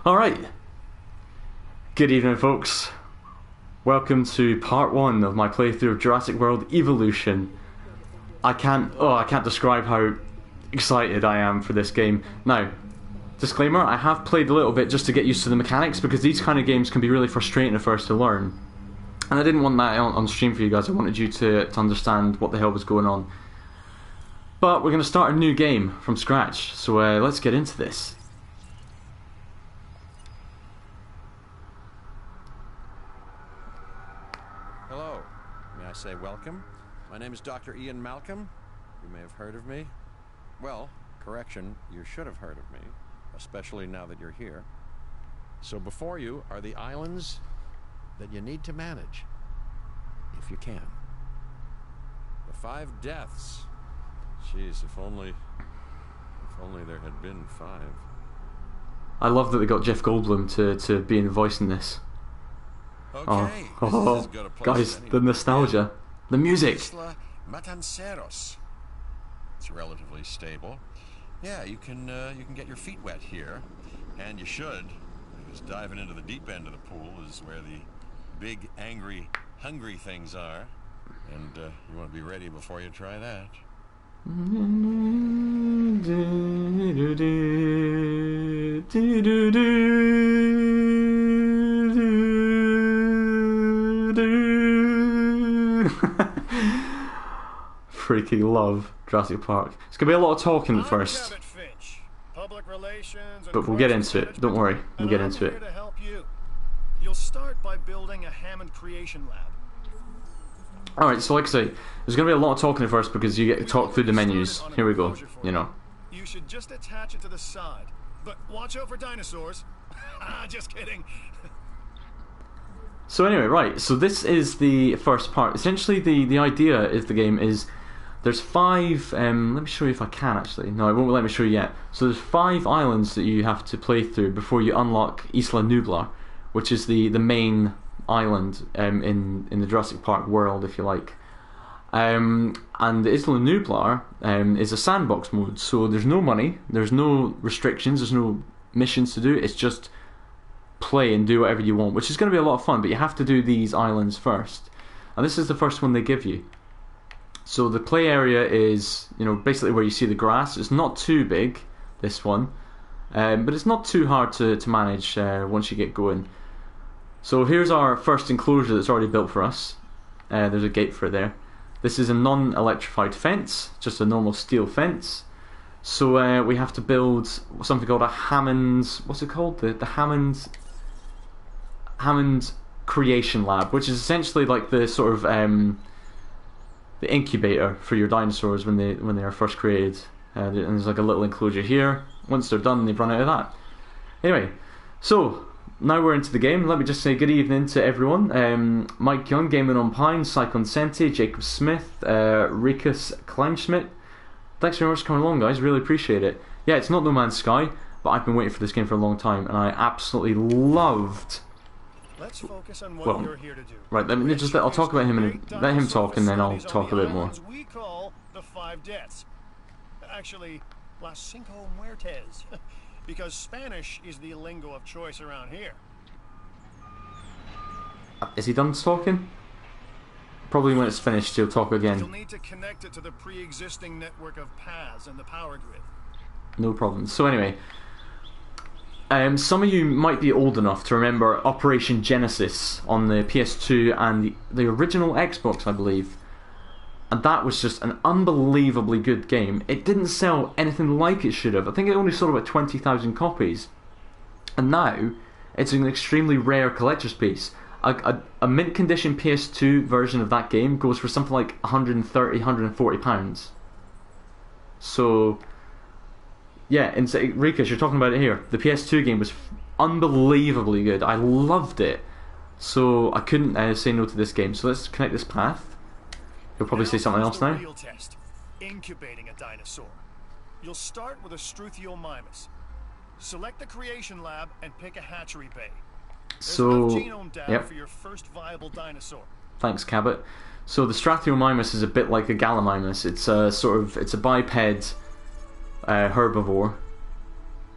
Alright, good evening folks. Welcome to part 1 of my playthrough of Jurassic World Evolution. I can't describe how excited I am for this game. Now, disclaimer, I have played a little bit just to get used to the mechanics because these kind of games can be really frustrating at first to learn. And I didn't want that on stream for you guys, I wanted you to understand what the hell was going on. But we're going to start a new game from scratch, so let's get into this. Hello, may I say welcome? My name is Dr. Ian Malcolm. You may have heard of me. Well, correction, you should have heard of me, especially now that you're here. So before you are the islands that you need to manage, if you can. The 5 deaths. Jeez, if only there had been 5. I love that they got Jeff Goldblum to be in voicing this. Okay, oh, guys, the nostalgia, the music. Isla Matanceros. It's relatively stable. Yeah, you can get your feet wet here, and you should, because diving into the deep end of the pool is where the big, angry, hungry things are, and you want to be ready before you try that. Freaking love Jurassic Park. It's gonna be a lot of talking at first, but we'll get into it. Don't worry, we'll get into it. You'll start by building a Hammond creation lab. Alright, so like I say, there's going to be a lot of talking at first because you get to talk through the menus. Here we go, you know. You should just attach it to the side. But watch out for dinosaurs. Just kidding. So anyway, right, so this is the first part. Essentially the idea of the game is there's 5, let me show you if I can actually. No, it won't let me show you yet. So there's 5 islands that you have to play through before you unlock Isla Nublar, which is the main island in the Jurassic Park world, if you like. And the Isla Nublar is a sandbox mode, so there's no money, there's no restrictions, there's no missions to do, it's just play and do whatever you want, which is going to be a lot of fun, but you have to do these islands first. And this is the first one they give you. So the play area is, you know, basically where you see the grass. It's not too big, this one, but it's not too hard to manage once you get going. So here's our first enclosure that's already built for us. There's a gate for it there. This is a non-electrified fence, just a normal steel fence. So we have to build something called a Hammond, what's it called? The Hammond Creation Lab, which is essentially like the sort of the incubator for your dinosaurs when they are first created. And there's like a little enclosure here. Once they're done, they've run out of that. Anyway, so now we're into the game. Let me just say good evening to everyone. Mike Young, Gaming on Pine, Cyclone Sente, Jacob Smith, Rikus Kleinschmidt. Thanks very much for coming along, guys. Really appreciate it. Yeah, it's not No Man's Sky, but I've been waiting for this game for a long time, and I absolutely loved. Let's focus on what you're here to do. Right, I'll talk about him and let him talk, and then I'll talk a bit more. We call the 5 deaths. Actually, Las Cinco Muertes. Because Spanish is the lingo of choice around here. Is he done talking? Probably when it's finished he'll talk again. You'll need to connect it to the pre-existing network of paths and the power grid. No problem. So anyway, some of you might be old enough to remember Operation Genesis on the PS2 and the original Xbox, I believe. And that was just an unbelievably good game. It didn't sell anything like it should have. I think it only sold about 20,000 copies. And now, it's an extremely rare collector's piece. A mint condition PS2 version of that game goes for something like £130, £140. So, yeah, Rikus, you're talking about it here. The PS2 game was unbelievably good. I loved it. So, I couldn't say no to this game. So let's connect this path. He'll probably say something else now. Real test. Incubating a dinosaur. You'll start with a Struthiomimus. Select the creation lab and pick a hatchery bay. So, yep. For your first viable dinosaur. Thanks, Cabot. So the Strathiomimus is a bit like a Gallimimus. It's a biped herbivore.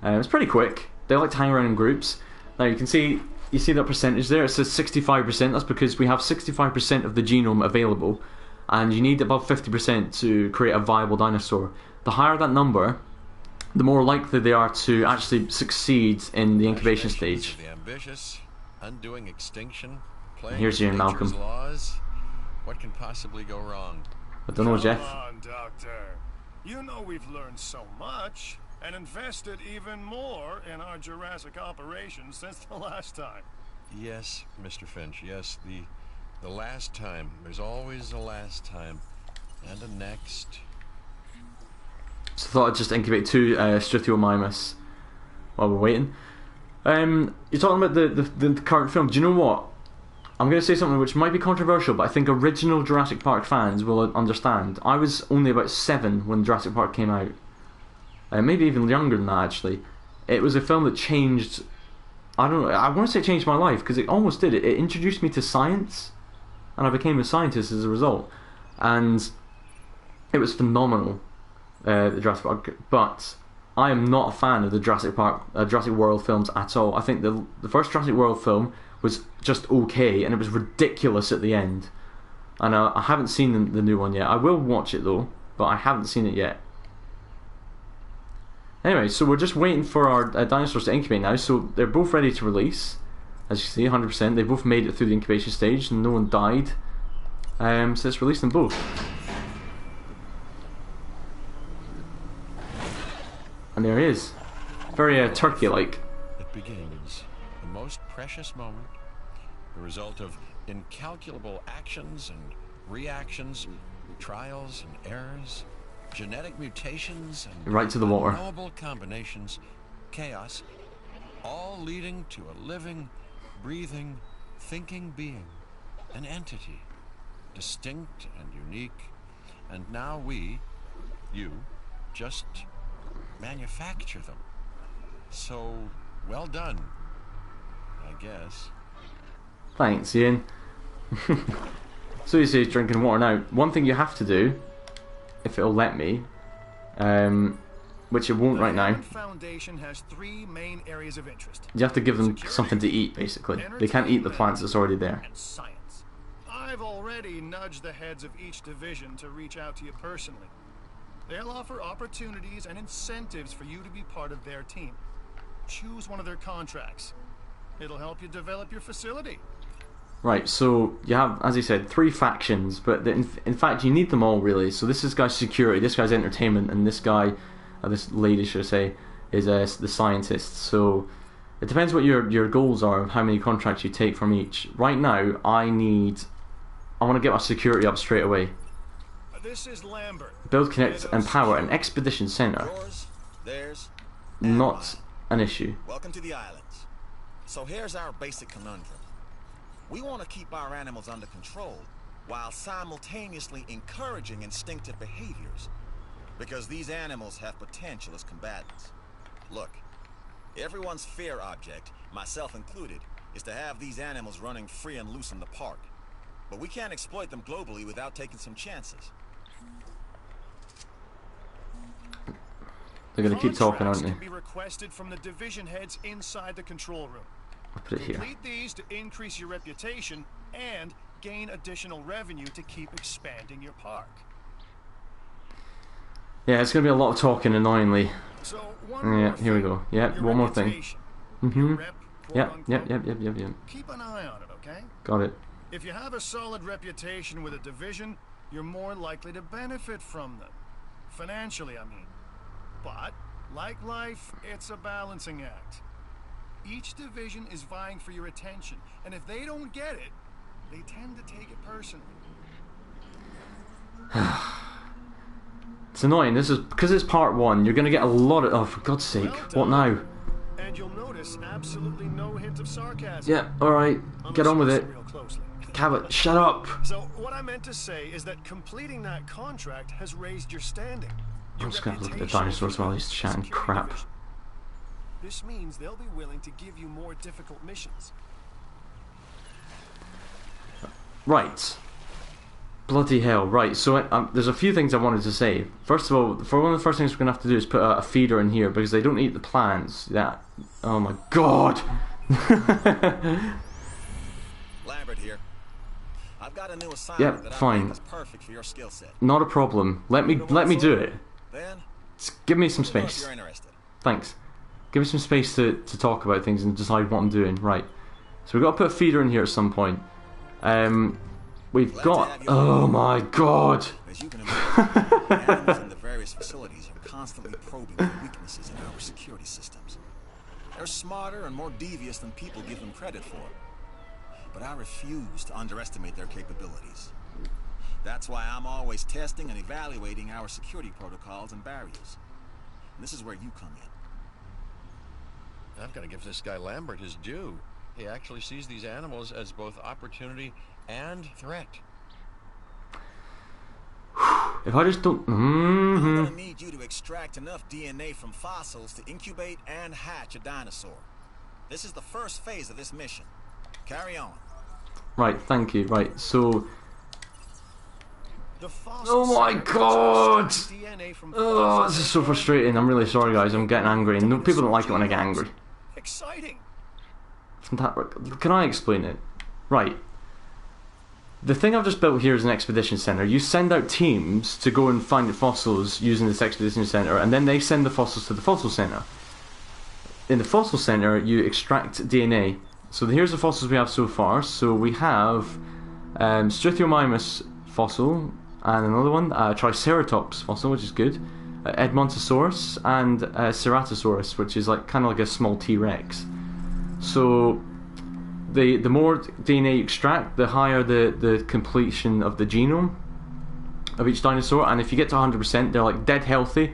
It's pretty quick. they like to hang around in groups. Now you see that percentage there. It says 65%. That's because we have 65% of the genome available, and you need above 50% to create a viable dinosaur. The higher that number, the more likely they are to actually succeed in the incubation stage. The ambitious, undoing extinction, playing Here's Ian Malcolm. Laws. What can possibly go wrong? I don't know, Jeff. Come on, Doctor. You know we've learned so much and invested even more in our Jurassic operations since the last time. Yes, Mr. Finch. Yes, the last time. There's always a last time, and a next. So I thought I'd just incubate 2 Struthiomimus while we're waiting. You're talking about the current film. Do you know what? I'm going to say something which might be controversial, but I think original Jurassic Park fans will understand. I was only about 7 when Jurassic Park came out. Maybe even younger than that, actually. It was a film that changed... I don't know, I want to say it changed my life, because it almost did. It introduced me to science, and I became a scientist as a result. And it was phenomenal, the Jurassic Park. But I am not a fan of the Jurassic World films at all. I think the first Jurassic World film was just okay, and it was ridiculous at the end. And I haven't seen the new one yet. I will watch it though, but I haven't seen it yet. Anyway, so we're just waiting for our dinosaurs to incubate now. So they're both ready to release. As you see, 100%. They both made it through the incubation stage, and no one died. So let's release them both. And there he is. Very turkey-like. It begins. The most precious moment. The result of incalculable actions and reactions, trials and errors, genetic mutations and right to the water. unknowable combinations, chaos, all leading to a living, breathing, thinking being, an entity, distinct and unique. And now we, you, just manufacture them. So, well done, I guess. Thanks, Ian. So you say he's drinking water now. One thing you have to do, if it'll let me, which it won't right now. The Foundation has 3 main areas of interest. You have to give them Security, something to eat, basically. They can't eat the plants that's already there. And science. I've already nudged the heads of each division to reach out to you personally. They'll offer opportunities and incentives for you to be part of their team. Choose one of their contracts. It'll help you develop your facility. Right, so you have, as he said, 3 factions, but in fact you need them all really. So this guy's security, this guy's entertainment, and this guy, this lady should I say, is the scientist. So it depends what your goals are, how many contracts you take from each. Right now, I want to get my security up straight away. This is Lambert. Build, connect, and power an expedition center. Yours, theirs, Not an issue. welcome to the islands. So here's our basic conundrum. We want to keep our animals under control while simultaneously encouraging instinctive behaviors, because these animals have potential as combatants. Look, everyone's fear object, myself included, is to have these animals running free and loose in the park. But we can't exploit them globally without taking some chances. They're going to keep talking, aren't they? Can be requested from the division heads inside the control room. I'll put it here. Complete these to increase your reputation and gain additional revenue to keep expanding your park. Yeah, it's going to be a lot of talking, annoyingly. So Yeah, here we go. Yeah, one more thing. Mm-hmm. Yep. Keep an eye on it, okay? Got it. If you have a solid reputation with a division, you're more likely to benefit from them. Financially, I mean. But, like life, it's a balancing act. Each division is vying for your attention, and if they don't get it, they tend to take it personally. It's annoying. This is because it's part 1. You're going to get a lot of. Oh, for God's sake! Well What now? And you'll notice absolutely no hint of sarcasm. Yeah. All right. Get on with it. Real closely. Cabot, shut up. So what I meant to say is that completing that contract has raised your standing. I'm just going to look at the dinosaurs while he's chatting crap. This means they'll be willing to give you more difficult missions. Right. Bloody hell, right, so there's a few things I wanted to say. First of all, one of the first things we're going to have to do is put a feeder in here, because they don't eat the plants. That, oh my god! Lambert here. I've got a new assignment that I think is perfect for your skill set. Not a problem. Let me do it. Then, Just give me some let me know if space. you're interested. Thanks. Give me some space to talk about things and decide what I'm doing. Right. So we've got to put a feeder in here at some point. We've got... Oh my god! As you can imagine, the animals in the various facilities are constantly probing the weaknesses in our security systems. They're smarter and more devious than people give them credit for. But I refuse to underestimate their capabilities. That's why I'm always testing and evaluating our security protocols and barriers. And this is where you come in. I've got to give this guy Lambert his due. He actually sees these animals as both opportunity and threat. If I just don't... I'm gonna need you to extract enough DNA from fossils to incubate and hatch a dinosaur. This is the first phase of this mission. Carry on. Right, thank you. Right, so... The Oh my god! Oh, this is so frustrating. I'm really sorry, guys. I'm getting angry. And no, people don't like it when I get angry. Exciting. Can I explain it? Right. The thing I've just built here is an expedition center. You send out teams to go and find the fossils using this expedition center, and then they send the fossils to the fossil center. In the fossil center, you extract DNA. So here's the fossils we have so far. So we have Struthiomimus fossil, and another one, Triceratops fossil, which is good, Edmontosaurus, and Ceratosaurus, which is like kind of like a small T-Rex. So the more DNA you extract, the higher the completion of the genome of each dinosaur. And if you get to 100%, they're like dead healthy.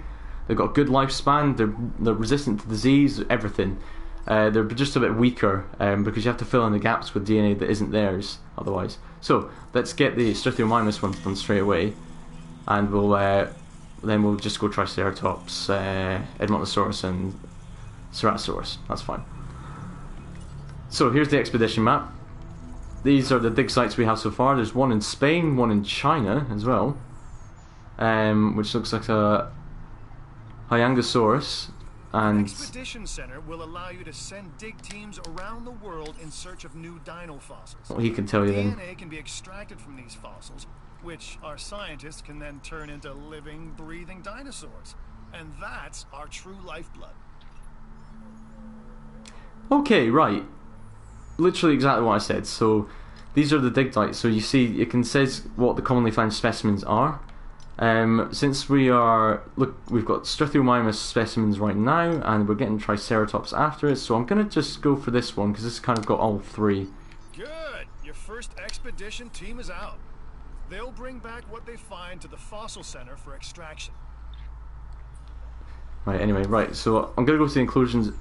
They've got a good lifespan. They're resistant to disease, everything. They're just a bit weaker because you have to fill in the gaps with DNA that isn't theirs otherwise. So let's get the Struthiomimus one done straight away, and we'll just go Triceratops, Edmontosaurus, and Ceratosaurus. That's fine. So here's the expedition map. These are the dig sites we have so far. There's one in Spain, one in China as well, which looks like a Hyangosaurus. And Expedition Center will allow you to send dig teams around the world in search of new dino fossils. well, he can tell you then. DNA can be extracted from these fossils, which our scientists can then turn into living, breathing dinosaurs. And that's our true lifeblood. Okay, right. Literally exactly what I said. So these are the dig sites. So you see, it says what the commonly found specimens are. Since we've got Struthiomimus specimens right now, and we're getting Triceratops after it, so I'm going to just go for this one, because it's kind of got all three. Good! Your first expedition team is out. They'll bring back what they find to the fossil center for extraction. Right, anyway, right, so I'm going to go to the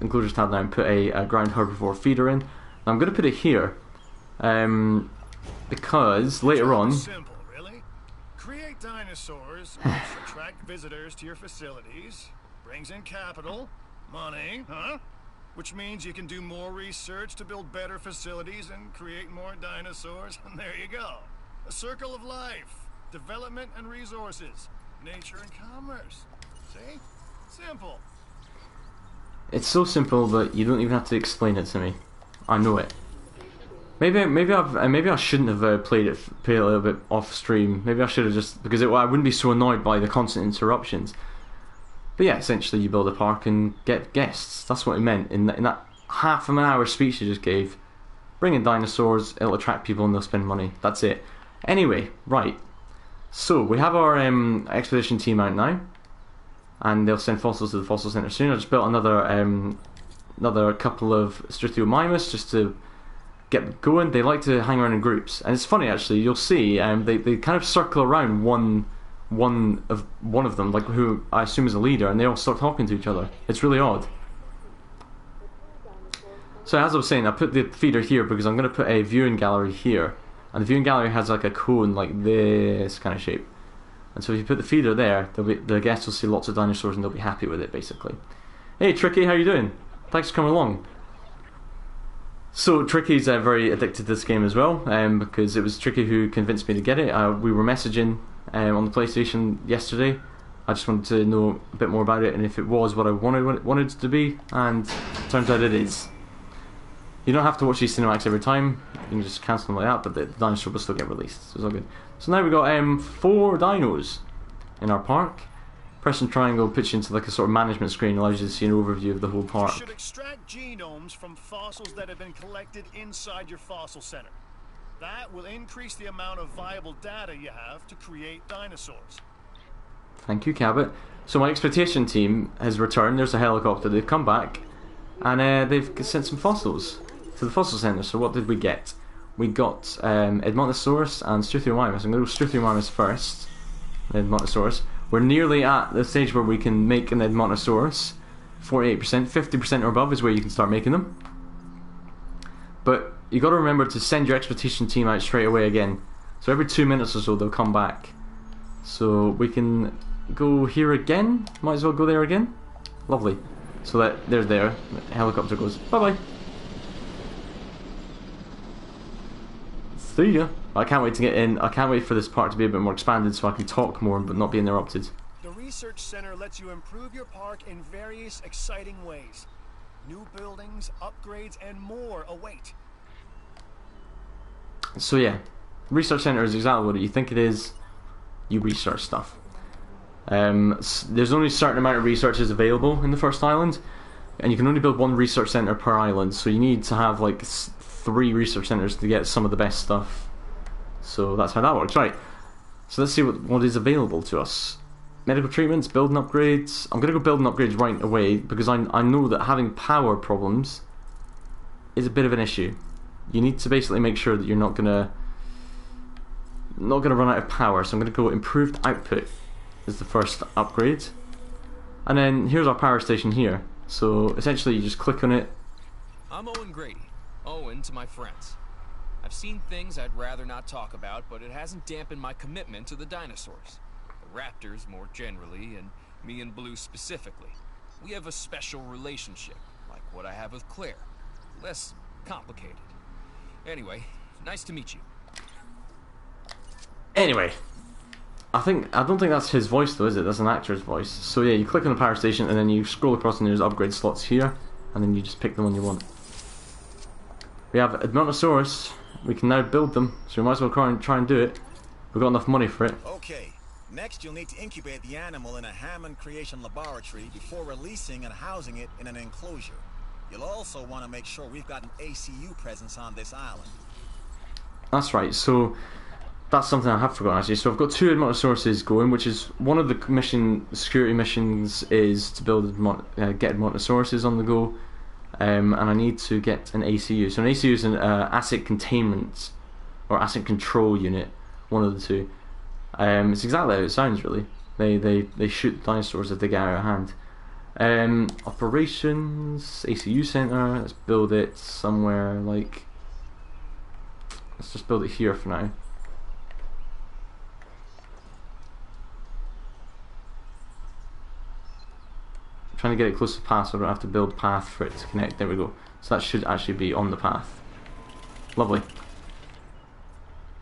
enclosures tab now and put a ground herbivore feeder in. Now I'm going to put it here, because later on... Simple, really. Create dinosaurs, which attract visitors to your facilities, brings in capital, money, huh? Which means you can do more research to build better facilities and create more dinosaurs, and there you go. A circle of life, development and resources, nature and commerce. See? Simple. It's so simple that you don't even have to explain it to me. I know it. Maybe I shouldn't have played it a little bit off stream. Maybe I should have just, because I wouldn't be so annoyed by the constant interruptions. But yeah, essentially you build a park and get guests. That's what it meant in that half of an hour speech you just gave. Bring in dinosaurs, it'll attract people and they'll spend money. That's it. Anyway, right. So we have our expedition team out now, and they'll send fossils to the fossil center soon. I just built another couple of Struthiomimus just to get going. They like to hang around in groups, and it's funny actually. You'll see they kind of circle around one of them, like who I assume is a leader, and they all start talking to each other. It's really odd. So as I was saying, I put the feeder here because I'm going to put a viewing gallery here, and the viewing gallery has like a cone like this kind of shape. And so if you put the feeder there, the guests will see lots of dinosaurs and they'll be happy with it, basically. Hey Tricky, how you doing? Thanks for coming along. So Tricky's very addicted to this game as well, because it was Tricky who convinced me to get it. We were messaging on the PlayStation yesterday. I just wanted to know a bit more about it and if it was what I wanted it to be, and it turns out it is. You don't have to watch these cinematics every time. You can just cancel them like that, but the dinosaur will still get released, so it's all good. So now we've got 4 dinos in our park. Pressing triangle puts you into like a sort of management screen, allows you to see an overview of the whole park. You should extract genomes from fossils that have been collected inside your fossil center. That will increase the amount of viable data you have to create dinosaurs. Thank you, Cabot. So my exploitation team has returned. There's a helicopter. They've come back, and they've sent some fossils to the fossil center. So what did we get? We got Edmontosaurus and Struthiomimus. I'm going to go Struthiomimus first. Edmontosaurus. We're nearly at the stage where we can make an Edmontosaurus. 48%, 50% or above is where you can start making them. But you got to remember to send your expedition team out straight away again. So every 2 minutes or so they'll come back. So we can go here again. Might as well go there again. Lovely. So that there's there. The helicopter goes bye bye. See ya. I can't wait to get in. I can't wait for this park to be a bit more expanded so I can talk more but not be interrupted. The research center lets you improve your park in various exciting ways. New buildings, upgrades, and more await. So yeah, research center is exactly what you think it is. You research stuff. There's only a certain amount of researches available in the first island, and you can only build 1 research center per island. So you need to have like 3 research centers to get some of the best stuff. So that's how that works, right? So let's see what is available to us. Medical treatments, building upgrades. I'm going to go building upgrades right away because I know that having power problems is a bit of an issue. You need to basically make sure that you're not gonna run out of power. So I'm going to go improved output is the first upgrade, and then here's our power station here. So essentially, you just click on it. I'm Owen Grady, Owen to my friends. I've seen things I'd rather not talk about, but it hasn't dampened my commitment to the dinosaurs. The raptors more generally, and me and Blue specifically. We have a special relationship, like what I have with Claire. Less complicated. Anyway, nice to meet you. Anyway, I don't think that's his voice though, is it? That's an actor's voice. So yeah, you click on the power station and then you scroll across and there's upgrade slots here, and then you just pick the one you want. We have Edmontosaurus. We can now build them, so we might as well try and do it. We've got enough money for it. Okay, next you'll need to incubate the animal in a Hammond Creation Laboratory before releasing and housing it in an enclosure. You'll also want to make sure we've got an ACU presence on this island. That's right, so that's something I have forgotten actually. So I've got 2 Edmontosauruses going, which is one of the security missions is to build get Edmontosauruses on the go. And I need to get an ACU. So an ACU is an asset containment or asset control unit, one of the 2. It's exactly how it sounds really. They shoot dinosaurs if they get out of hand. Operations, ACU center. Let's build it somewhere like. Let's just build it here for now. Trying to get it close to the path so I don't have to build path for it to connect. There we go. So that should actually be on the path. Lovely.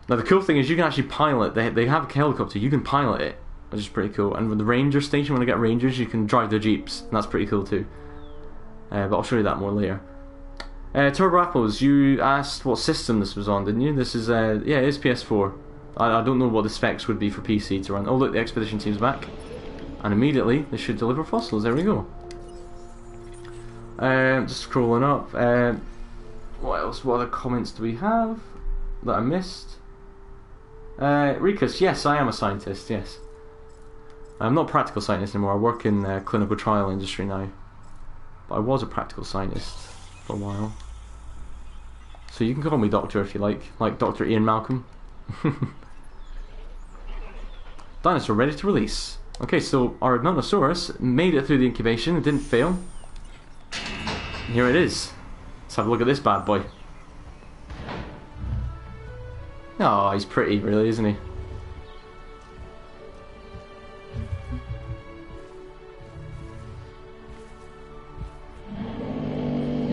Now the cool thing is you can actually pilot. They have a helicopter. You can pilot it, which is pretty cool. And with the ranger station, when I get rangers, you can drive their jeeps, and that's pretty cool too. But I'll show you that more later. Turbo Apples, you asked what system this was on, didn't you? This is yeah, it is PS4. I don't know what the specs would be for PC to run. Oh look, the expedition team's back. And immediately they should deliver fossils. There we go. Just scrolling up. What else? What other comments do we have that I missed? Rikus, yes, I am a scientist. Yes, I'm not a practical scientist anymore. I work in the clinical trial industry now. But I was a practical scientist for a while. So you can call me Doctor if you like Dr. Ian Malcolm. Dinosaur ready to release. Okay, so our Edmontosaurus made it through the incubation. It didn't fail. Here it is. Let's have a look at this bad boy. Oh, he's pretty, really, isn't he?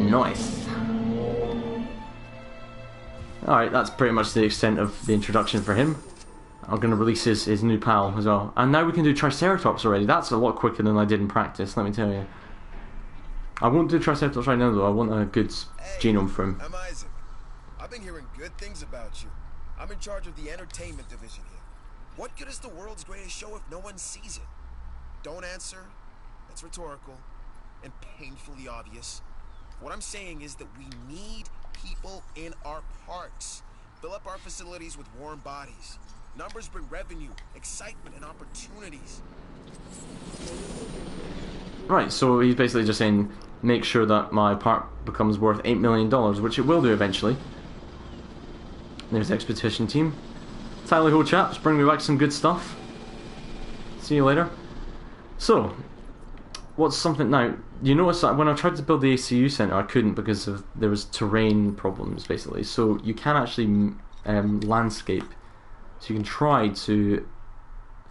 Nice. Alright, that's pretty much the extent of the introduction for him. I'm going to release his new pal as well. And now we can do Triceratops already. That's a lot quicker than I did in practice, let me tell you. I won't do Triceratops right now though, I want a good genome for him. I'm Isaac. I've been hearing good things about you. I'm in charge of the entertainment division here. What good is the world's greatest show if no one sees it? Don't answer. That's rhetorical and painfully obvious. What I'm saying is that we need people in our parks. Fill up our facilities with warm bodies. Numbers bring revenue, excitement, and opportunities. Right, so he's basically just saying, make sure that my park becomes worth $8 million, which it will do eventually. There's the expedition team. Tally ho chaps, bring me back some good stuff. See you later. So, what's something now? You notice that when I tried to build the ACU center, I couldn't because there was terrain problems basically. So you can actually landscape. So you can try to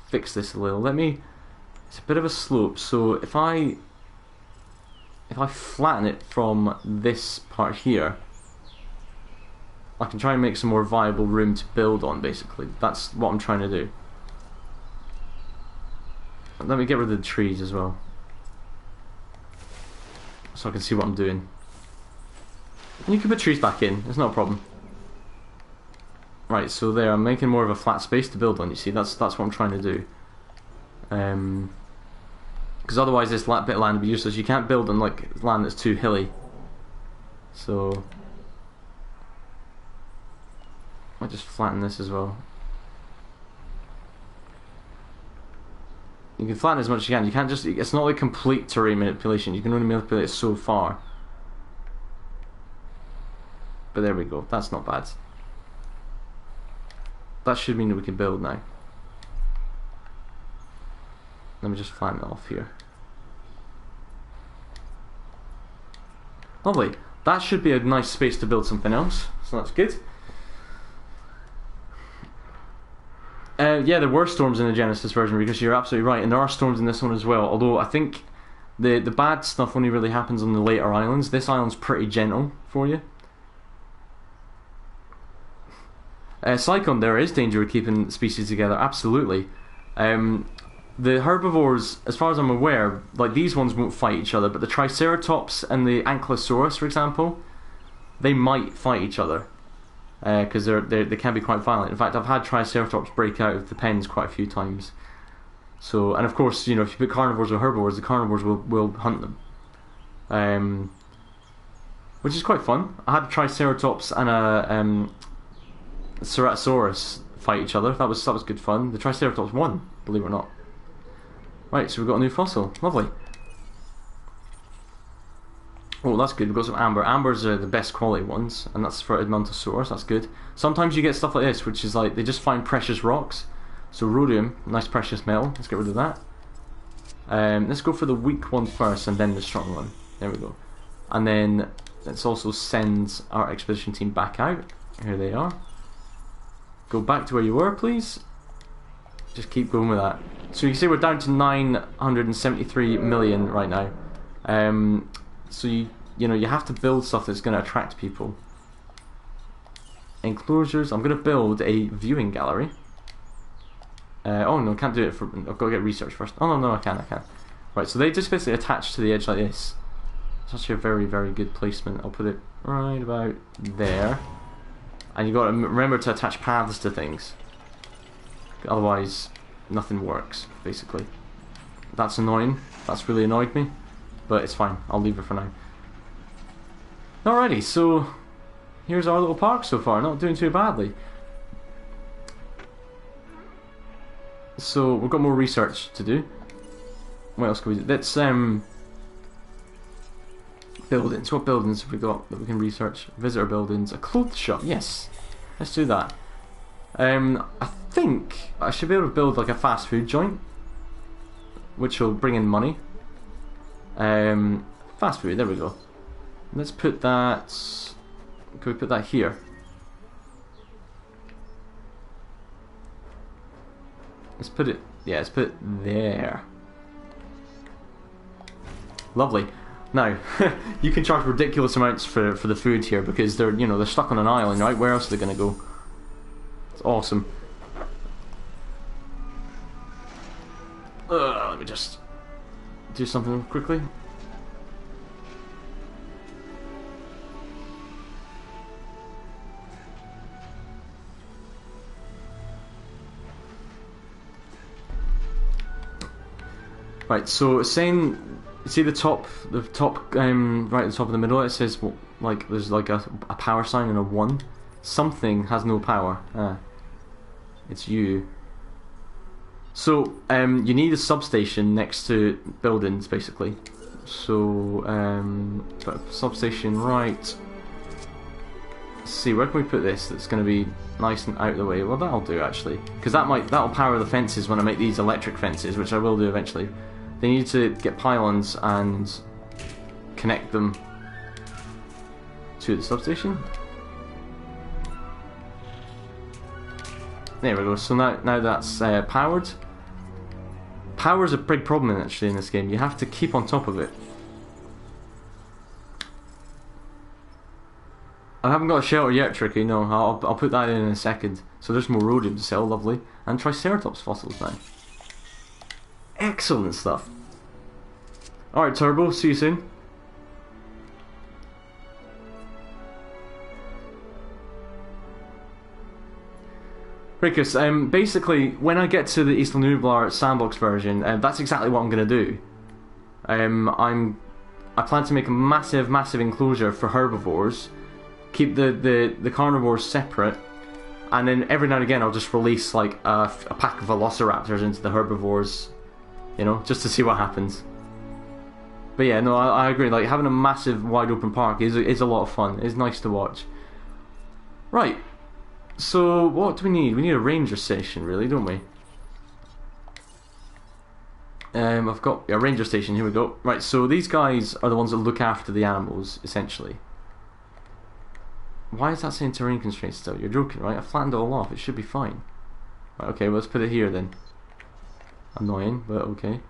fix this a little. It's a bit of a slope. So if I flatten it from this part here, I can try and make some more viable room to build on, basically. That's what I'm trying to do. Let me get rid of the trees as well, so I can see what I'm doing. And you can put trees back in, it's not a problem. Right, so there, I'm making more of a flat space to build on, you see, that's what I'm trying to do. Because otherwise this bit of land would be useless. You can't build on like land that's too hilly. So I might just flatten this as well. You can flatten as much as you can. You can't just, it's not like complete terrain manipulation. You can only manipulate it so far. But there we go. That's not bad. That should mean that we can build now. Let me just flatten it off here. Lovely. That should be a nice space to build something else. So that's good. Yeah, there were storms in the Genesis version, because you're absolutely right, and there are storms in this one as well. Although I think the bad stuff only really happens on the later islands. This island's pretty gentle for you. Cyclone, there is danger of keeping species together, absolutely. The herbivores, as far as I'm aware, like these ones won't fight each other, but the Triceratops and the Ankylosaurus, for example, they might fight each other. Because they can be quite violent. In fact, I've had Triceratops break out of the pens quite a few times. So, and of course, you know, if you put carnivores or herbivores, the carnivores will hunt them. Which is quite fun. I had a Triceratops and a Ceratosaurus fight each other. That was good fun. The Triceratops won, believe it or not. Right, so we've got a new fossil. Lovely. Oh, that's good. We've got some amber. Ambers are the best quality ones, and that's for Edmontosaurus. That's good. Sometimes you get stuff like this, which is like they just find precious rocks. So rhodium, nice precious metal. Let's get rid of that. Let's go for the weak one first, and then the strong one. There we go. And then let's also send our expedition team back out. Here they are. Go back to where you were, please. Just keep going with that. So you can see we're down to 973 million right now. So you know you have to build stuff that's going to attract people. Enclosures. I'm going to build a viewing gallery. Oh no, I can't do it. I've got to get research first. Oh no, I can. Right, so they just basically attach to the edge like this. It's actually a very, very good placement. I'll put it right about there. And you've got to remember to attach paths to things. Otherwise, nothing works, basically. That's annoying. That's really annoyed me. But it's fine, I'll leave it for now. Alrighty, so here's our little park so far, not doing too badly. So we've got more research to do. What else can we do? Let's buildings. What buildings have we got that we can research? Visitor buildings, a clothes shop, yes. Let's do that. I think I should be able to build like a fast food joint, which will bring in money. Fast food, there we go. Let's put that, can we put that here? Let's put it, yeah, let's put it there. Lovely. Now, you can charge ridiculous amounts for the food here because they're they're stuck on an island, right? Where else are they going to go? It's awesome. Let me just do something quickly. Right, so it's saying, see the top, right at the top of the middle, it says, well, like, there's like a power sign and a 1. Something has no power. It's you. So, you need a substation next to buildings, basically. So, substation, right. Let's see, where can we put this that's going to be nice and out of the way? Well, that'll do, actually. Because that'll power the fences when I make these electric fences, which I will do eventually. They need to get pylons and connect them to the substation. There we go. So now that's powered. Power's a big problem actually in this game. You have to keep on top of it. I haven't got a shelter yet, Tricky. No, I'll put that in a second. So there's more rhodium to sell, lovely, and Triceratops fossils now. Excellent stuff. Alright, Turbo, see you soon. Rickus, basically, when I get to the Eastern Nublar sandbox version, that's exactly what I'm going to do. I plan to make a massive enclosure for herbivores, keep the carnivores separate, and then every now and again I'll just release like a pack of velociraptors into the herbivores, just to see what happens. But yeah, no, I agree. Like having a massive, wide open park is a lot of fun. It's nice to watch. Right. So what do we need? We need a ranger station, really, don't we? I've got a ranger station. Here we go. Right. So these guys are the ones that look after the animals, essentially. Why is that saying terrain constraints still? You're joking, right? I flattened it all off. It should be fine. Right, okay, well, let's put it here then. Annoying, but okay.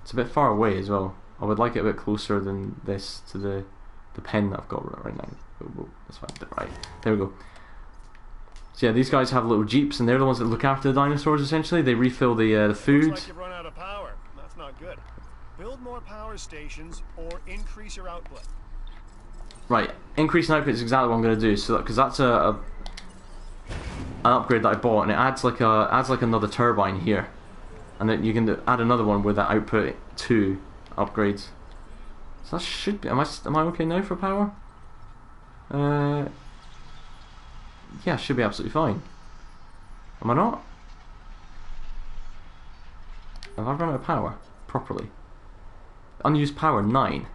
It's a bit far away as well. I would like it a bit closer than this to the pen that I've got right now. That's fine. Right, there we go. So yeah, these guys have little jeeps, and they're the ones that look after the dinosaurs. Essentially, they refill the food. Looks like you've run out of power. That's not good. Build more power stations or increase your output. Right, increasing output is exactly what I'm going to do. So because that's an upgrade that I bought, and it adds like another turbine here, and then you can add another one with that output 2 upgrades. So that should be. Am I okay now for power? Yeah, should be absolutely fine. Am I not? Have I run out of power properly? Unused power 9.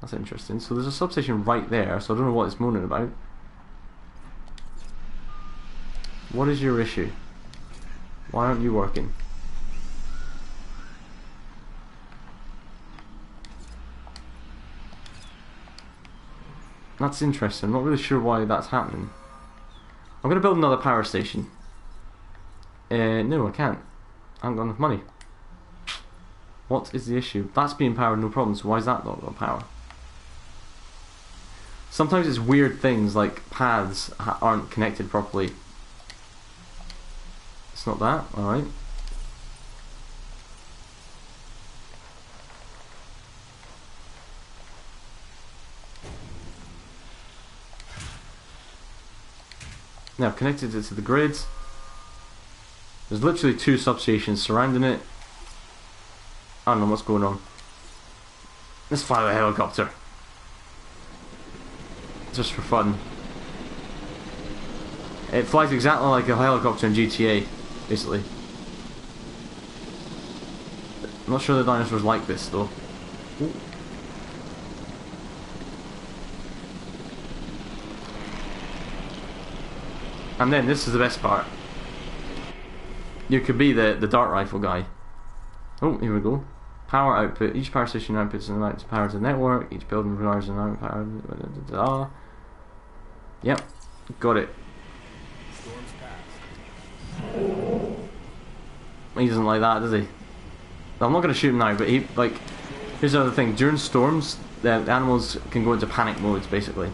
That's interesting. So there's a substation right there, so I don't know what it's moaning about. What is your issue? Why aren't you working? That's interesting. I'm not really sure why that's happening. I'm going to build another power station. No, I can't. I haven't got enough money. What is the issue? That's being powered, no problem, so why is that not got power? Sometimes it's weird things like paths aren't connected properly. It's not that, alright. Now I've connected it to the grid. There's literally 2 substations surrounding it. I don't know what's going on. Let's fly a helicopter. Just for fun. It flies exactly like a helicopter in GTA, basically. I'm not sure the dinosaurs like this though. Ooh. And then this is the best part. You could be the dart rifle guy. Oh, here we go. Power output. Each power station outputs an amount of power to the network. Each building requires an amount of power. Yep, got it. He doesn't like that, does he? I'm not going to shoot him now, but here's the other thing. During storms, the animals can go into panic modes basically.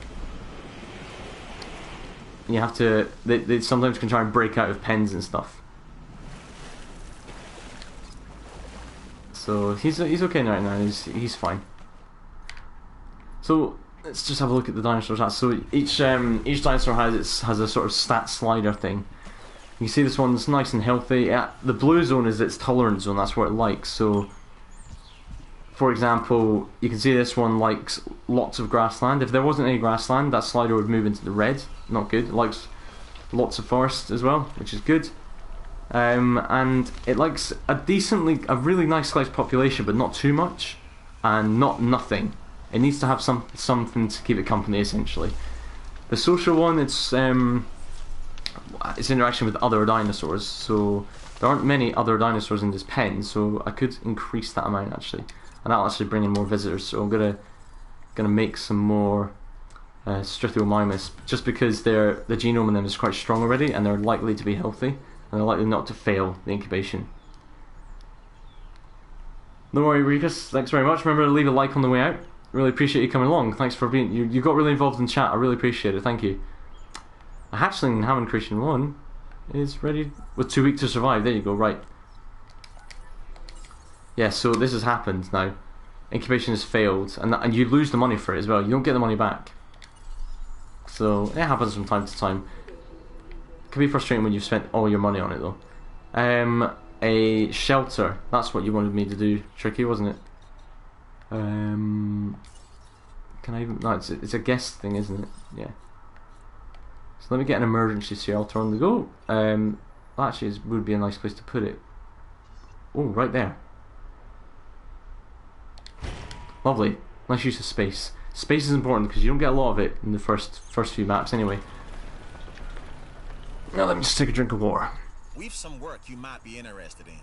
You have to. They sometimes can try and break out of pens and stuff. So he's okay right now. He's fine. So let's just have a look at the dinosaurs. So each dinosaur has a sort of stat slider thing. You see this one's nice and healthy. The blue zone is its tolerance zone. That's what it likes. So, for example, you can see this one likes lots of grassland. If there wasn't any grassland, that slider would move into the red. Not good. It likes lots of forest as well, which is good. And it likes a really nice sized population, but not too much, and not nothing. It needs to have something to keep it company, essentially. The social one, it's interaction with other dinosaurs. So there aren't many other dinosaurs in this pen, so I could increase that amount actually, and that'll actually bring in more visitors. So I'm gonna make some more Strythiomymus, just because the genome in them is quite strong already, and they're likely to be healthy, and they're likely not to fail the incubation. No worry, Rikus. Thanks very much. Remember to leave a like on the way out. Really appreciate you coming along. Thanks for being. You got really involved in chat. I really appreciate it. Thank you. A hatchling Hammond Creation 1 is ready with 2 weeks to survive. There you go. Right. Yeah. So this has happened now. Incubation has failed, and you lose the money for it as well. You don't get the money back. So it happens from time to time. It can be frustrating when you've spent all your money on it though. A shelter. That's what you wanted me to do. Tricky, wasn't it? Can I even? No, it's a guest thing, isn't it? Yeah. So let me get an emergency shelter on the go. Actually, would be a nice place to put it. Oh, right there. Lovely. Nice use of space. Space is important because you don't get a lot of it in the first few maps anyway. Now let me just take a drink of water. We've some work you might be interested in.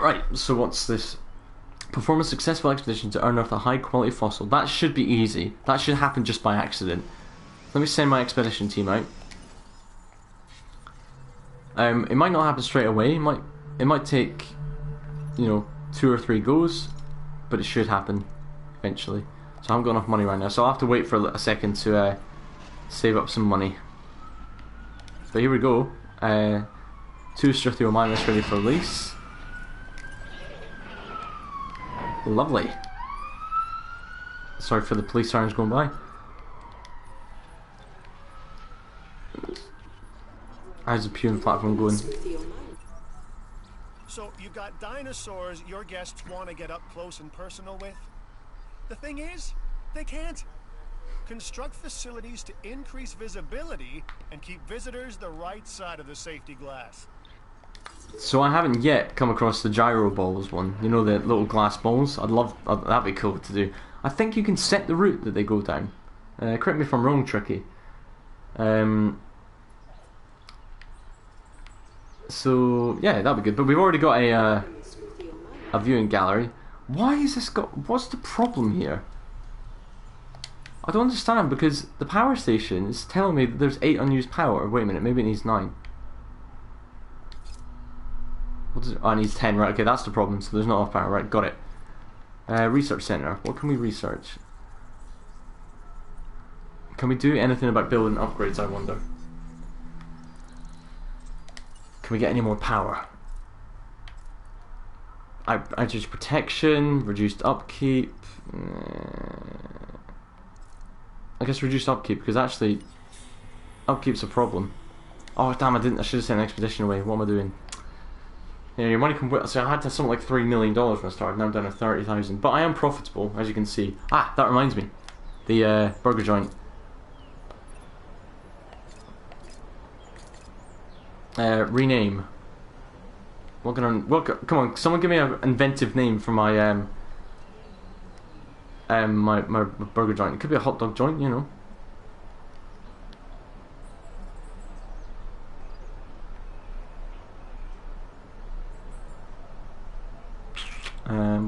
Right, so what's this? Perform a successful expedition to unearth a high quality fossil. That should be easy. That should happen just by accident. Let me send my expedition team out. It might not happen straight away. It might take, 2 or 3 goes, but it should happen eventually. So I haven't got enough money right now, so I'll have to wait for a second to save up some money. But here we go. 2 Strythiomymus ready for release. Lovely. Sorry for the police sirens going by. How's the Pewin platform going? So you've got dinosaurs your guests want to get up close and personal with. The thing is, they can't. Construct facilities to increase visibility and keep visitors the right side of the safety glass. So I haven't yet come across the gyro balls one. You know, the little glass balls? That'd be cool to do. I think you can set the route that they go down. Correct me if I'm wrong, Tricky. So yeah, that'd be good. But we've already got a viewing gallery. Why is this what's the problem here? I don't understand, because the power station is telling me that there's 8 unused power. Wait a minute, maybe it needs 9. What does it? Oh, it needs 10. Right, okay, that's the problem. So there's not enough power. Right, got it. Research center. What can we research? Can we do anything about building upgrades, I wonder? Can we get any more power? Reduced protection, reduced upkeep. I guess reduced upkeep, because actually upkeep's a problem. Oh damn! I should have sent an expedition away. What am I doing? Yeah, your money can. So I had to something like $3 million when I started. Now I'm down to 30,000. But I am profitable, as you can see. Ah, that reminds me, the burger joint. Rename. Come on, someone give me an inventive name for my my burger joint. It could be a hot dog joint, you know.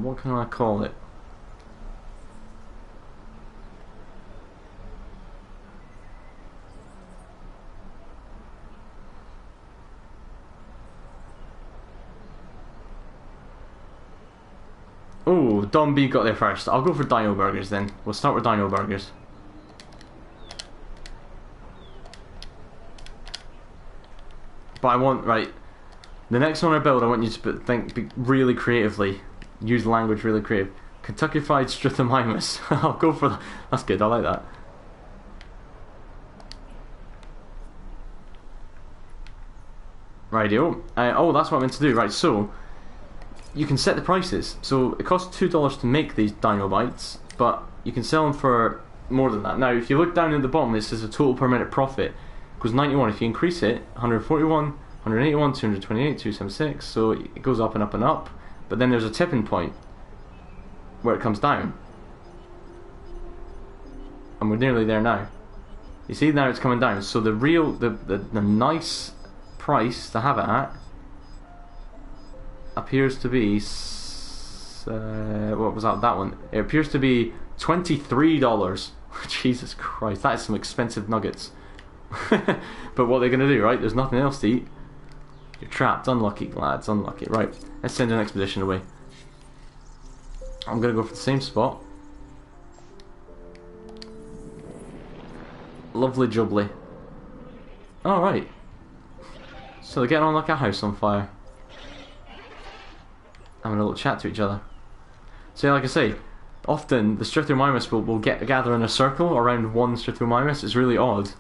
What can I call it? Oh, Don B got there first. I'll go for Dino Burgers then. We'll start with Dino Burgers. But I want, right, the next one I build, I want you to be really creatively. Use language really creative. Kentucky Fried Struthamimus. I'll go for that. That's good, I like that. Rightio. Oh, that's what I meant to do. Right, so you can set the prices. So it costs $2 to make these Dino Bites, but you can sell them for more than that. Now, if you look down at the bottom, this is a total per minute profit. It goes 91. If you increase it, 141, 181, 228, 276. So it goes up and up and up. But then there's a tipping point where it comes down. And we're nearly there now. You see, now it's coming down. So the real, the nice price to have it at appears to be what was that one? It appears to be $23. Jesus Christ, that is some expensive nuggets. But what are they going to do, right? There's nothing else to eat. You're trapped. Unlucky, lads, unlucky. Right, let's send an expedition away. I'm going to go for the same spot. Lovely jubbly. Alright. So they're getting on like a house on fire. Having a little chat to each other. So yeah, like I say, often the Struthiomimus will gather in a circle around one Struthiomimus. It's really odd.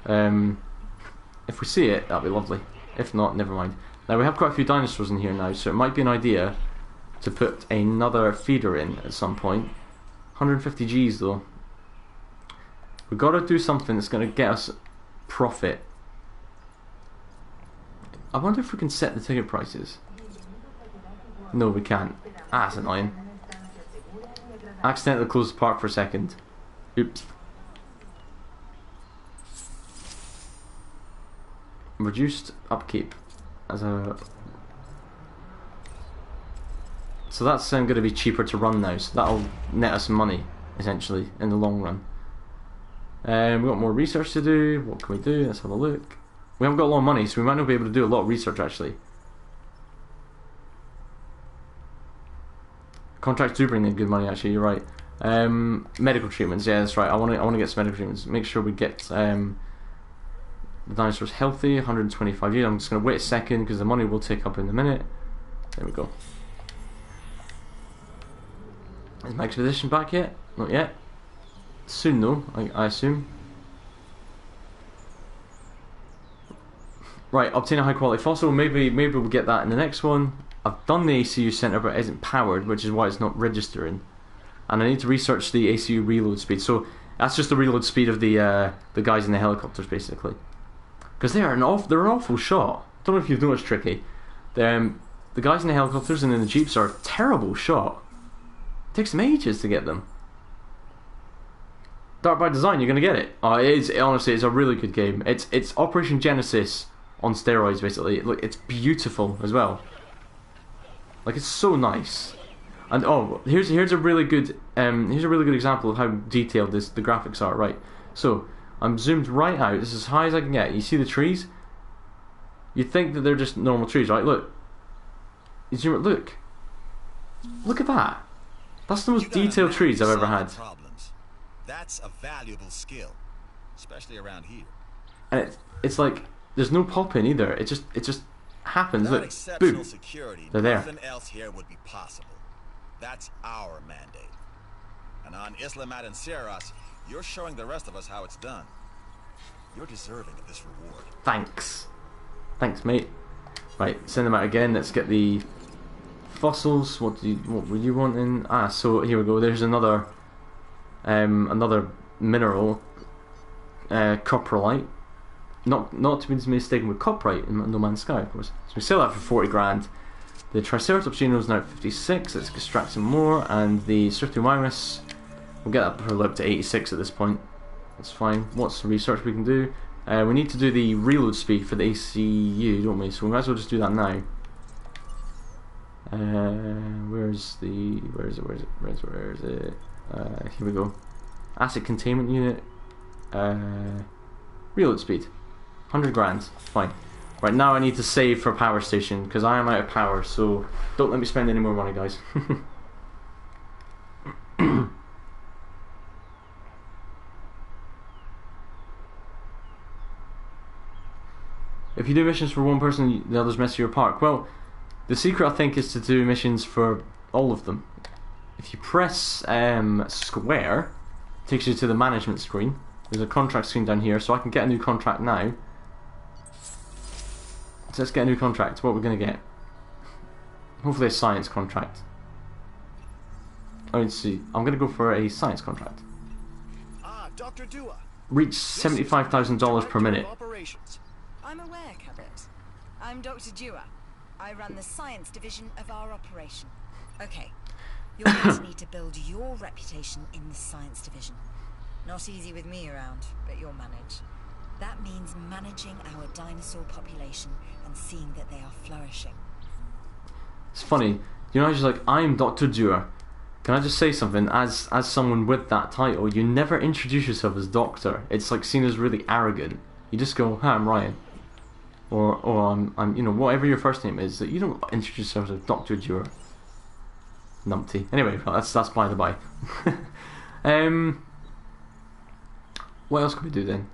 If we see it, that'll be lovely. If not, never mind. Now we have quite a few dinosaurs in here now, so it might be an idea to put another feeder in at some point. 150 G's though. We've got to do something that's going to get us profit. I wonder if we can set the ticket prices. No, we can't. Ah, that's annoying. Accidentally closed the park for a second. Oops. Reduced upkeep as a... So that's going to be cheaper to run now, so that'll net us some money, essentially, in the long run. We've got more research to do. What can we do? Let's have a look. We haven't got a lot of money, so we might not be able to do a lot of research, actually. Contracts do bring in good money, actually, you're right. Medical treatments, yeah, that's right. I want to get some medical treatments. Make sure we get the dinosaurs healthy, 125 years. I'm just going to wait a second, because the money will tick up in a minute. There we go. Is my expedition back yet? Not yet. Soon though, I assume. Right, obtain a high quality fossil. Maybe we'll get that in the next one. I've done the ACU center, but it isn't powered, which is why it's not registering. And I need to research the ACU reload speed. So that's just the reload speed of the guys in the helicopters, basically. Because they're an awful shot. Don't know if you've noticed, Tricky. The guys in the helicopters and in the jeeps are a terrible shot. It takes them ages to get them. Dark by Design, you're gonna get it. Honestly, it's a really good game. It's Operation Genesis on steroids, basically. Look, it's beautiful as well. Like, it's so nice. And here's a really good example of how detailed the graphics are. Right, so I'm zoomed right out. This is as high as I can get. You see the trees? You'd think that they're just normal trees, right? Look. You zoom it. Look at that. That's the most detailed trees I've ever had. That's a valuable skill, especially around here. And it's like there's no popping either. It just happens. Without look, exceptional boom, security, they're there. Nothing else here would be possible. That's our mandate. And on Isla Madanceras, you're showing the rest of us how it's done. You're deserving of this reward. Thanks, mate. Right, send them out again. Let's get the fossils. What were you wanting? Ah, so here we go. There's another mineral, coprolite. Not to be mistaken with coprite in No Man's Sky, of course. So we sell that for 40 grand. The Triceratops genome is now at 56. Let's extract some more, and the Struthiomimus, we'll get that probably up to 86 at this point. That's fine. What's the research we can do? We need to do the reload speed for the ACU, don't we? So we might as well just do that now. Where is it? Here we go. Asset containment unit. Reload speed. 100 grand. Fine. Right, now I need to save for power station because I am out of power, so don't let me spend any more money, guys. If you do missions for one person, the others mess your park. Well, the secret I think is to do missions for all of them. If you press square, it takes you to the management screen. There's a contract screen down here, so I can get a new contract now. So let's get a new contract. What we're going to get? Hopefully a science contract. Let's see. I'm going to go for a science contract. Ah, Dr. Dua. Reach $75,000 per minute. I'm aware, Cabot. I'm Dr. Dua. I run the science division of our operation. Okay, you're going to need to build your reputation in the science division. Not easy with me around, but you'll manage. That means managing our dinosaur population and seeing that they are flourishing. It's funny, you know, I was just like, I'm Dr. Dua. Can I just say something? As someone with that title, you never introduce yourself as Doctor. It's like seen as really arrogant. You just go, "Hi, I'm Ryan," or I'm you know, whatever your first name is. That you don't introduce yourself as Dr. Dura. Numpty. Anyway, that's by the by. What else can we do then?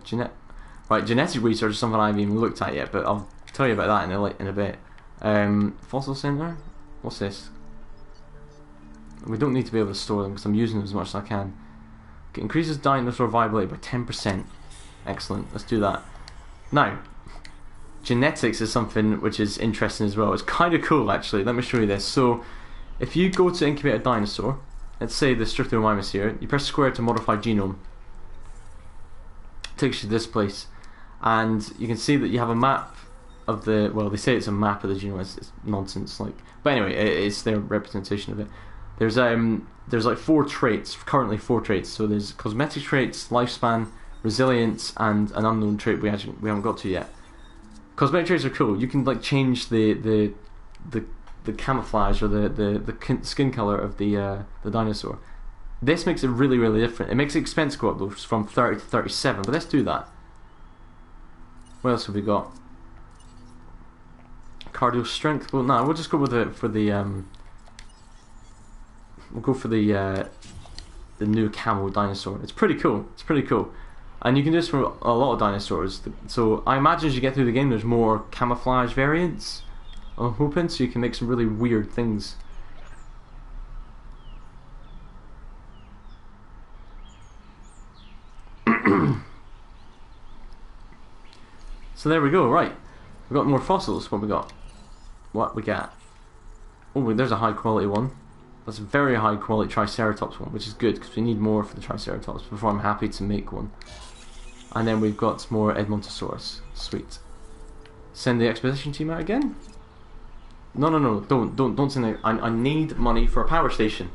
Genetic research is something I haven't even looked at yet, but I'll tell you about that in a bit. Fossil center. What's this? We don't need to be able to store them because I'm using them as much as I can. It increases dinosaur viability by 10%. Excellent, let's do that. Now, genetics is something which is interesting as well. It's kind of cool actually. Let me show you this. So, if you go to incubate a dinosaur, let's say the Strychnomimus here, you press square to modify genome. It takes you to this place, and you can see that you have a map of the, well, they say it's a map of the genome. It's nonsense, like, but anyway, it's their representation of it. There's like 4 traits, currently 4 traits. So there's cosmetic traits, lifespan, resilience, and an unknown trait we haven't got to yet. Cosmetic traits are cool. You can like change the camouflage or the skin color of the dinosaur. This makes it really, really different. It makes the expense go up though, from 30 to 37. But let's do that. What else have we got? Cardio strength. Well, no, we'll just go with we'll go for the new camel dinosaur. It's pretty cool. It's pretty cool, and you can do this for a lot of dinosaurs. So I imagine as you get through the game, there's more camouflage variants. I'm hoping so you can make some really weird things. So there we go. Right, we've got more fossils. What we got? What we got? Oh, there's a high quality one. That's a very high quality Triceratops one, which is good because we need more for the Triceratops before I'm happy to make one. And then we've got more Edmontosaurus. Sweet. Send the expedition team out again? No, don't send it. I need money for a power station.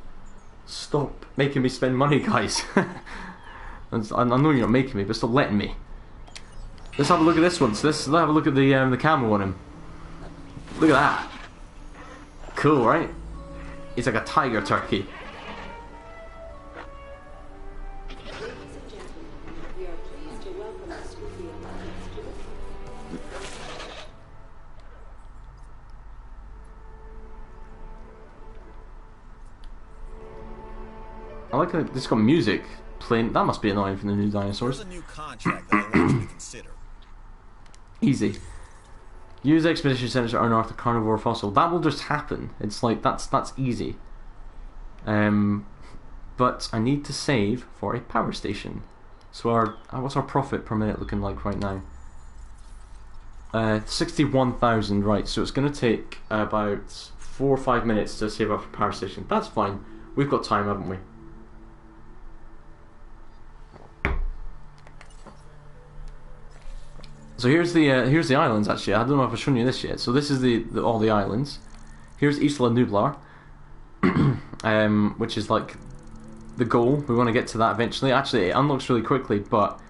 Stop making me spend money, guys. I know you're not making me, but stop letting me. Let's have a look at this one. So let's have a look at the camel on him. Look at that. Cool, right? He's like a tiger turkey. I like that it's got music playing. That must be annoying for the new dinosaurs. There's a new contract that I want you to consider. Easy. Use expedition centers to unearth a carnivore fossil. That will just happen. It's like that's easy. But I need to save for a power station. So what's our profit per minute looking like right now? 61,000. Right. So it's going to take about 4 or 5 minutes to save up for power station. That's fine. We've got time, haven't we? So here's the islands actually. I don't know if I've shown you this yet. So this is all the islands. Here's Isla Nublar, which is like the goal. We want to get to that eventually. Actually, it unlocks really quickly, but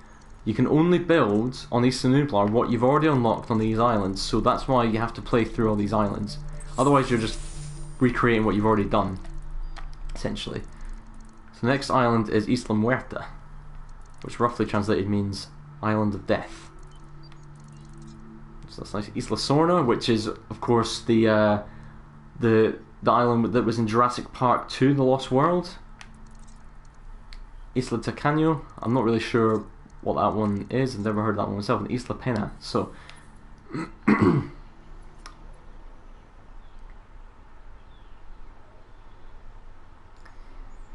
you can only build on Isla Nublar what you've already unlocked on these islands. So that's why you have to play through all these islands. Otherwise, you're just recreating what you've already done, essentially. So the next island is Isla Muerta, which roughly translated means Island of Death. So that's nice. Isla Sorna, which is of course the island that was in Jurassic Park 2, The Lost World. Isla Tacaño, I'm not really sure what that one is. I've never heard that one myself. An Isla Pena. So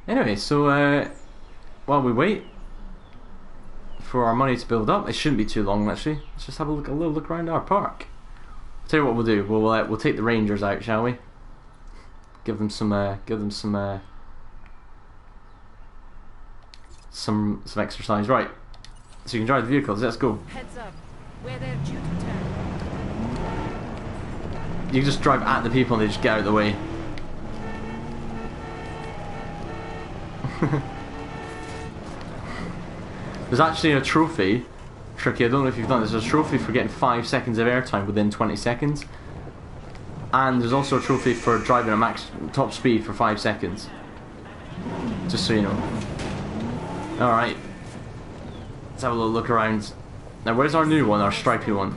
anyway, so while we wait for our money to build up, it shouldn't be too long actually. Let's just have a little look around our park. I'll tell you what we'll do. We'll take the Rangers out, shall we? Give them some exercise, right? So you can drive the vehicles. Let's go. Heads up, where they're due to turn. You can just drive at the people and they just get out of the way. There's actually a trophy. Tricky, I don't know if you've done this. There's a trophy for getting 5 seconds of airtime within 20 seconds. And there's also a trophy for driving at max top speed for 5 seconds. Just so you know. Alright. Let's have a little look around. Now where's our new one, our stripy one?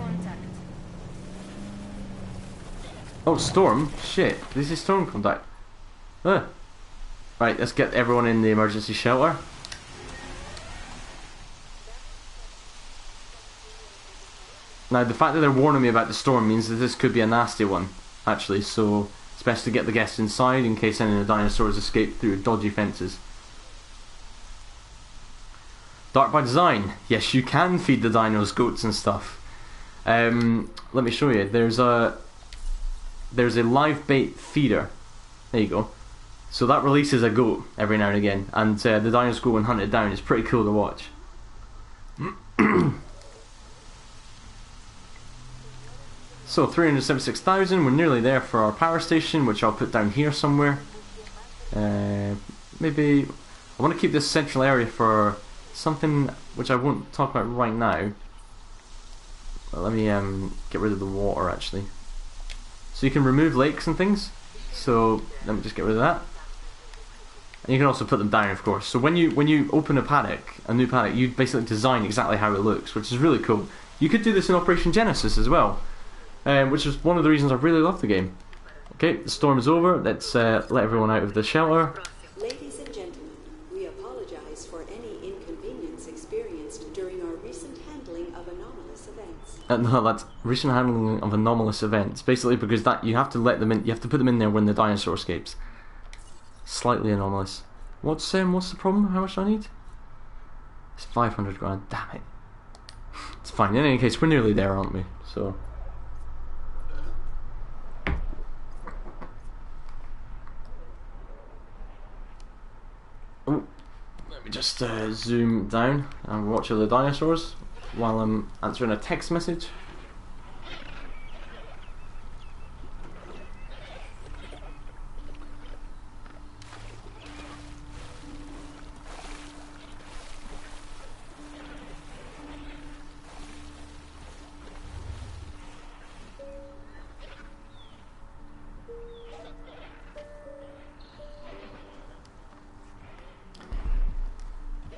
Oh, storm? Shit, this is storm contact. Right, let's get everyone in the emergency shelter. Now the fact that they're warning me about the storm means that this could be a nasty one, actually, so it's best to get the guests inside in case any of the dinosaurs escape through dodgy fences. Dark by design. Yes, you can feed the dinos goats and stuff. Let me show you. There's a live bait feeder. There you go. So that releases a goat every now and again, and the dinos go and hunt it down. It's pretty cool to watch. So 376,000. We're nearly there for our power station, which I'll put down here somewhere. Maybe I want to keep this central area for something which I won't talk about right now. Well, let me get rid of the water actually. So you can remove lakes and things. So let me just get rid of that. And you can also put them down, of course. So when you open a paddock, a new paddock, you basically design exactly how it looks, which is really cool. You could do this in Operation Genesis as well, which is one of the reasons I really love the game. Okay, the storm is over. Let's let everyone out of the shelter. Ladies and gentlemen, we apologize for any inconvenience experienced during our recent handling of anomalous events. No, that's recent handling of anomalous events. Basically, because that you have to let them in. You have to put them in there when the dinosaur escapes. Slightly anomalous. What's the problem? How much do I need? It's 500 grand. Damn it. It's fine. In any case, we're nearly there, aren't we? So. Oh, let me just zoom down and watch all the dinosaurs while I'm answering a text message.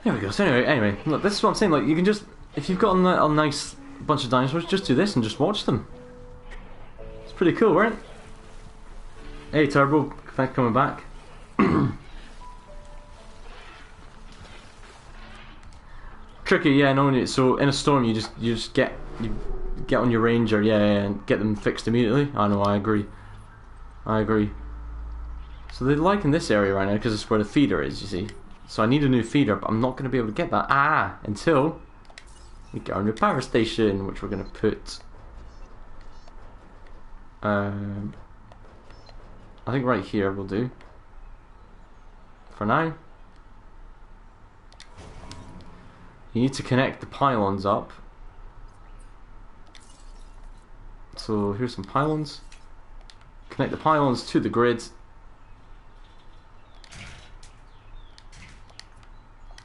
There we go. So anyway, look, this is what I'm saying. Like, you can just, if you've got a nice bunch of dinosaurs, just do this and just watch them. It's pretty cool, right? Hey, Turbo, thanks for coming back. Tricky, yeah, no. So in a storm, you just get on your Ranger, yeah, and get them fixed immediately. I know, I agree. So they're liking this area right now because it's where the feeder is, you see. So I need a new feeder, but I'm not going to be able to get that until we get our new power station, which we're going to put. I think right here will do. For now. You need to connect the pylons up. So here's some pylons. Connect the pylons to the grid.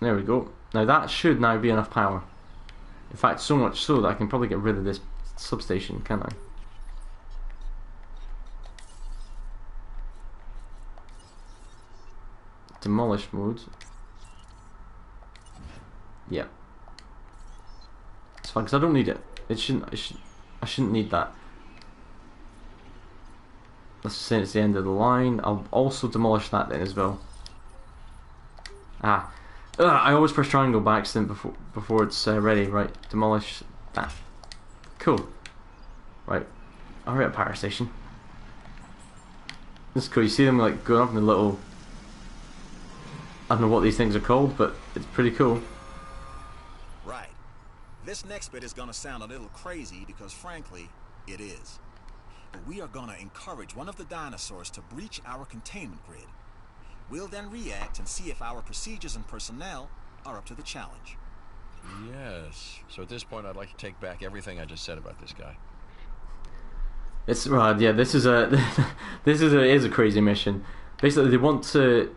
There we go. Now that should now be enough power. In fact, so much so that I can probably get rid of this substation, can't I? Demolish mode. Yeah. It's fine, because I don't need it. I shouldn't need that. Let's say it's the end of the line. I'll also demolish that then as well. I always press triangle by accident before it's ready. Right, demolish that. Cool. Right, hurry up, power station. This is cool. You see them like going up in the little. I don't know what these things are called, but it's pretty cool. Right. This next bit is gonna sound a little crazy because, frankly, it is. But we are gonna encourage one of the dinosaurs to breach our containment grid. We'll then react and see if our procedures and personnel are up to the challenge. Yes. So at this point, I'd like to take back everything I just said about this guy. It's right. Yeah, this is a this is a crazy mission. Basically, they want to.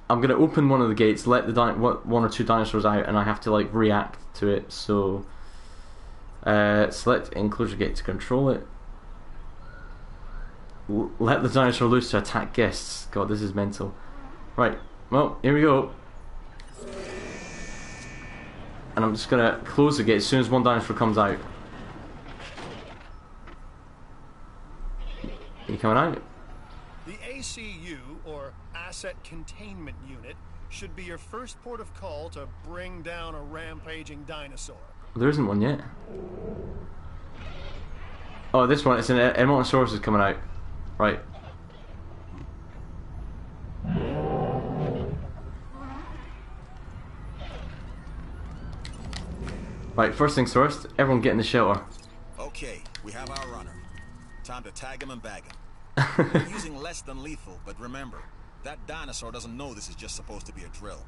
I'm gonna open one of the gates, let the one or two dinosaurs out, and I have to like react to it. So, select enclosure gate to control it. Let the dinosaur loose to attack guests. God, this is mental. Right. Well, here we go. And I'm just gonna close the gate as soon as one dinosaur comes out. Are you coming out? The ACU, or Asset Containment Unit, should be your first port of call to bring down a rampaging dinosaur. There isn't one yet. Oh, this one. It's an Emotosaurus is coming out. Right. Right, first things first, everyone get in the shelter. Okay, we have our runner. Time to tag him and bag him. We're using less than lethal, but remember, that dinosaur doesn't know this is just supposed to be a drill.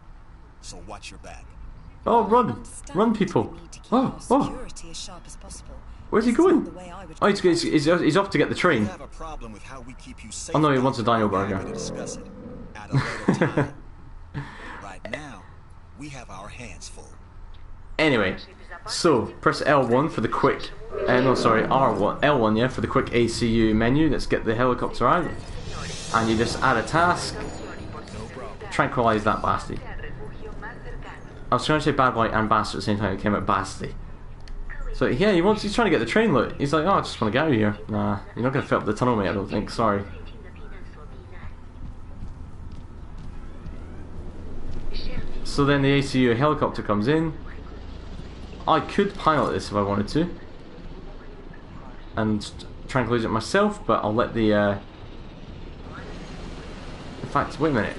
So watch your back. Oh, run! Run, people! Oh, oh! Where's he going? Oh, he's off to get the train. We have a problem with how we keep you safe. Oh no, he wants a dino burger. To discuss it at a later time. Right now, we have our hands full. Anyway, so press L1 for the quick. No, sorry, R1, L1, yeah, for the quick ACU menu. Let's get the helicopter out, and you just add a task. Tranquilize that bastard. I was trying to say bad boy and bastard at the same time. It came out bastard. So yeah, he's trying to get the train look. He's like, oh, I just want to get out of here. Nah, you're not gonna fill up the tunnel, mate. I don't think. Sorry. So then the ACU helicopter comes in. I could pilot this if I wanted to, and tranquilize it myself, but I'll let the. In fact, wait a minute.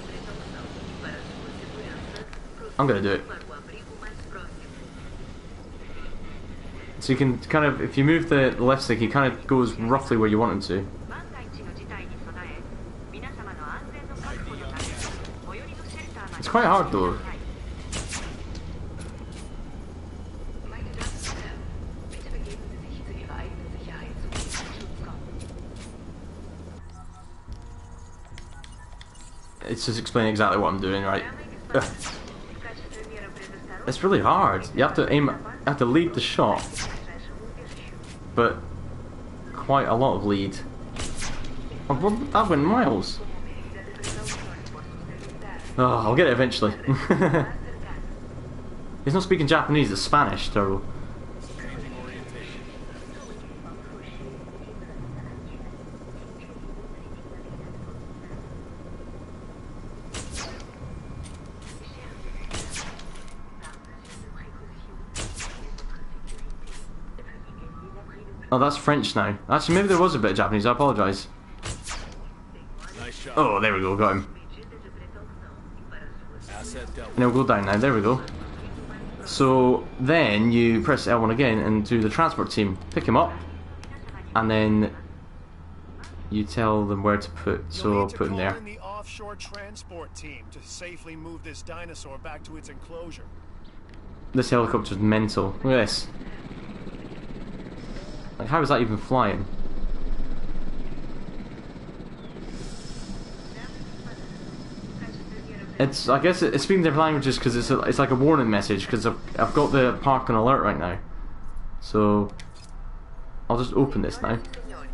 I'm gonna do it. So you can kind of, if you move the left stick, he kind of goes roughly where you want him to. It's quite hard though. It's just explaining exactly what I'm doing, right? Ugh. It's really hard. You have to aim, you have to lead the shot, but quite a lot of lead. Oh, that went miles. Oh, I'll get it eventually. He's not speaking Japanese, it's Spanish, terrible. Oh, that's French now. Actually, maybe there was a bit of Japanese. I apologise. Oh, there we go. Got him. And he'll go down now. There we go. So then you press L1 again and do the transport team. Pick him up, and then you tell them where to put. So I'll put him there. The offshore transport team to safely move this dinosaur back to its enclosure. This helicopter's mental. Look at this. Like, how is that even flying? It's, I guess it's speaking different languages because it's like a warning message because I've got the park on alert right now. So I'll just open this now.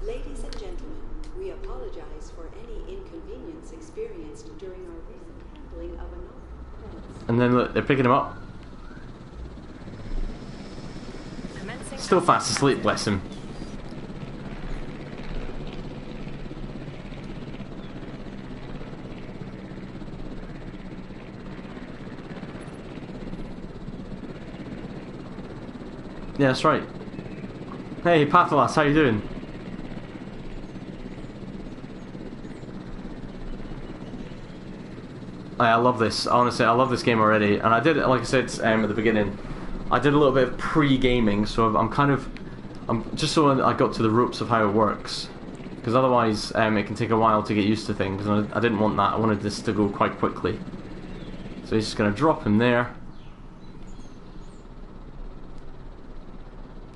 Ladies and gentlemen, we apologize for any inconvenience experienced during our recent handling of an. And then look, they're picking him up. Still fast asleep, bless him. Yeah, that's right. Hey, Pathalas, how you doing? I love this. Honestly, I love this game already. And I did, like I said at the beginning, I did a little bit of pre-gaming, so I'm just so I got to the ropes of how it works. Because otherwise, it can take a while to get used to things, and I didn't want that. I wanted this to go quite quickly. So he's just going to drop him there.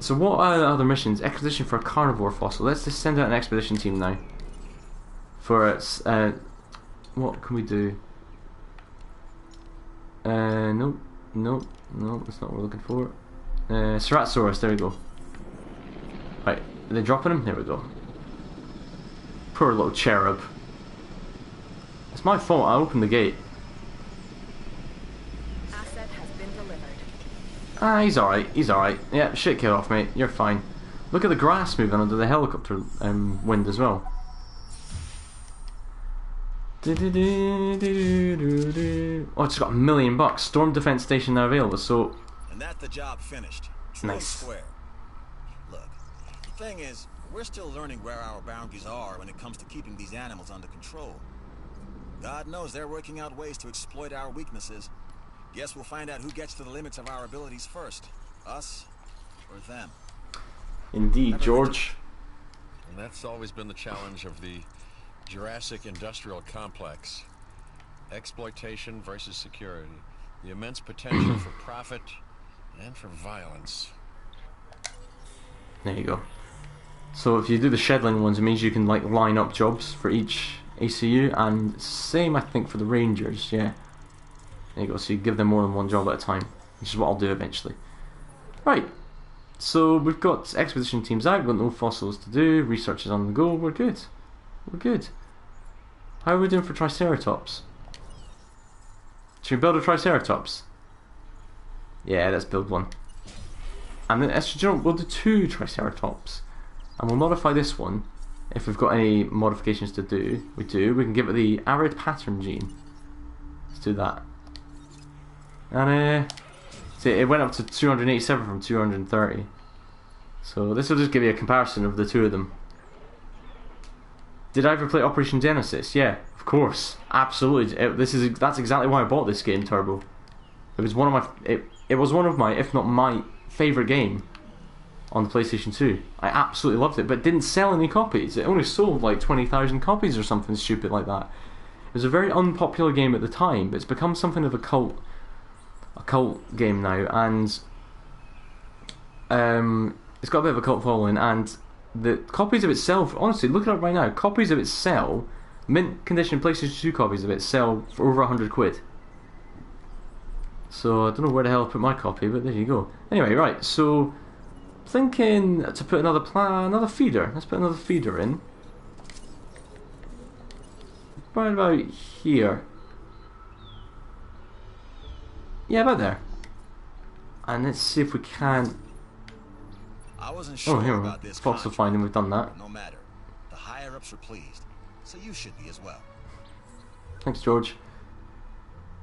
So what are the other missions? Expedition for a carnivore fossil. Let's just send out an expedition team now. For its, what can we do? Nope, that's not what we're looking for. Ceratosaurus, there we go. Right, are they dropping him? There we go. Poor little cherub. It's my fault, I opened the gate. Asset has been delivered. Ah, he's alright. Yeah, shit kill off, mate, you're fine. Look at the grass moving under the helicopter wind as well. Oh, it's got $1 million. Storm defense station now available, so... And that's the job finished. True and square. Look, the thing is, we're still learning where our boundaries are when it comes to keeping these animals under control. God knows they're working out ways to exploit our weaknesses. Guess we'll find out who gets to the limits of our abilities first. Us or them. Indeed, George. And that's always been the challenge of the Jurassic industrial complex. Exploitation versus security. The immense potential for profit and for violence. There you go. So if you do the Shedling ones, it means you can like line up jobs for each ACU, and same I think for the Rangers, yeah. There you go, so you give them more than one job at a time, which is what I'll do eventually. Right, so we've got expedition teams out, we've got no fossils to do, research is on the go, we're good. We're good. How are we doing for Triceratops? Should we build a Triceratops? Yeah, let's build one. And then, we'll do 2 Triceratops. And we'll modify this one. If we've got any modifications to do, we can give it the arid pattern gene. Let's do that. And see, it went up to 287 from 230. So this will just give you a comparison of the two of them. Did I ever play Operation Genesis? Yeah, of course, absolutely. That's exactly why I bought this game, Turbo. It was one of my, it was one of my, if not my, favourite game on the PlayStation 2. I absolutely loved it, but it didn't sell any copies. It only sold like 20,000 copies or something stupid like that. It was a very unpopular game at the time, but it's become something of a cult game now, and it's got a bit of a cult following, and the copies of it sell, honestly, look it up right now, copies of it sell, mint condition PlayStation 2 copies of it sell for over 100 quid. So I don't know where the hell I put my copy, but there you go. Anyway, right, so thinking to put another feeder. Let's put another feeder in. Right about here. Yeah, about there. And let's see if we can. I wasn't sure about this fossil finding, we've done that. No matter. The higher ups are pleased, so you should be as well. Thanks, George.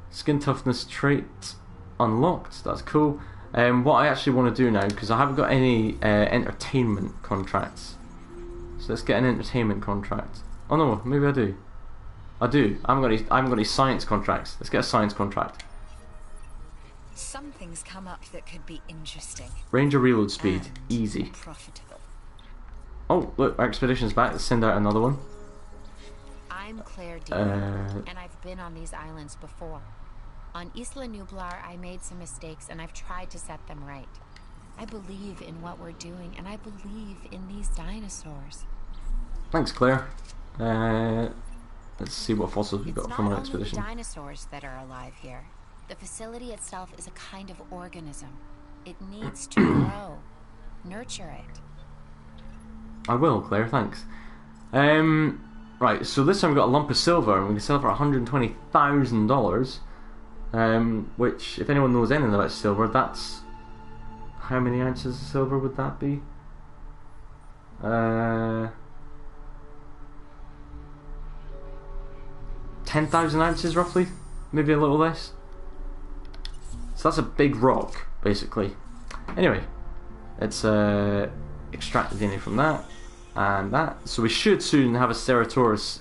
Skin toughness trait unlocked. That's cool. What I actually want to do now, because I haven't got any entertainment contracts, so let's get an entertainment contract. Oh no, maybe I do. I do. I haven't got any science contracts. Let's get a science contract. Something's come up that could be interesting. Ranger reload speed, easy. Profitable. Oh, look, our expedition's back. Let's send out another one. I'm Claire D, and I've been on these islands before. On Isla Nublar, I made some mistakes, and I've tried to set them right. I believe in what we're doing, and I believe in these dinosaurs. Thanks, Claire. Let's see what fossils we got from our expedition. It's not only the dinosaurs that are alive here. The facility itself is a kind of organism. It needs to grow. Nurture it. I will, Claire, thanks. Right, so this time we've got a lump of silver, and we can sell it for $120,000. Which, if anyone knows anything about silver, that's... How many ounces of silver would that be? 10,000 ounces, roughly? Maybe a little less? So that's a big rock, basically. Anyway, Let's extract the DNA from that and that. So we should soon have a Ceratosaurus.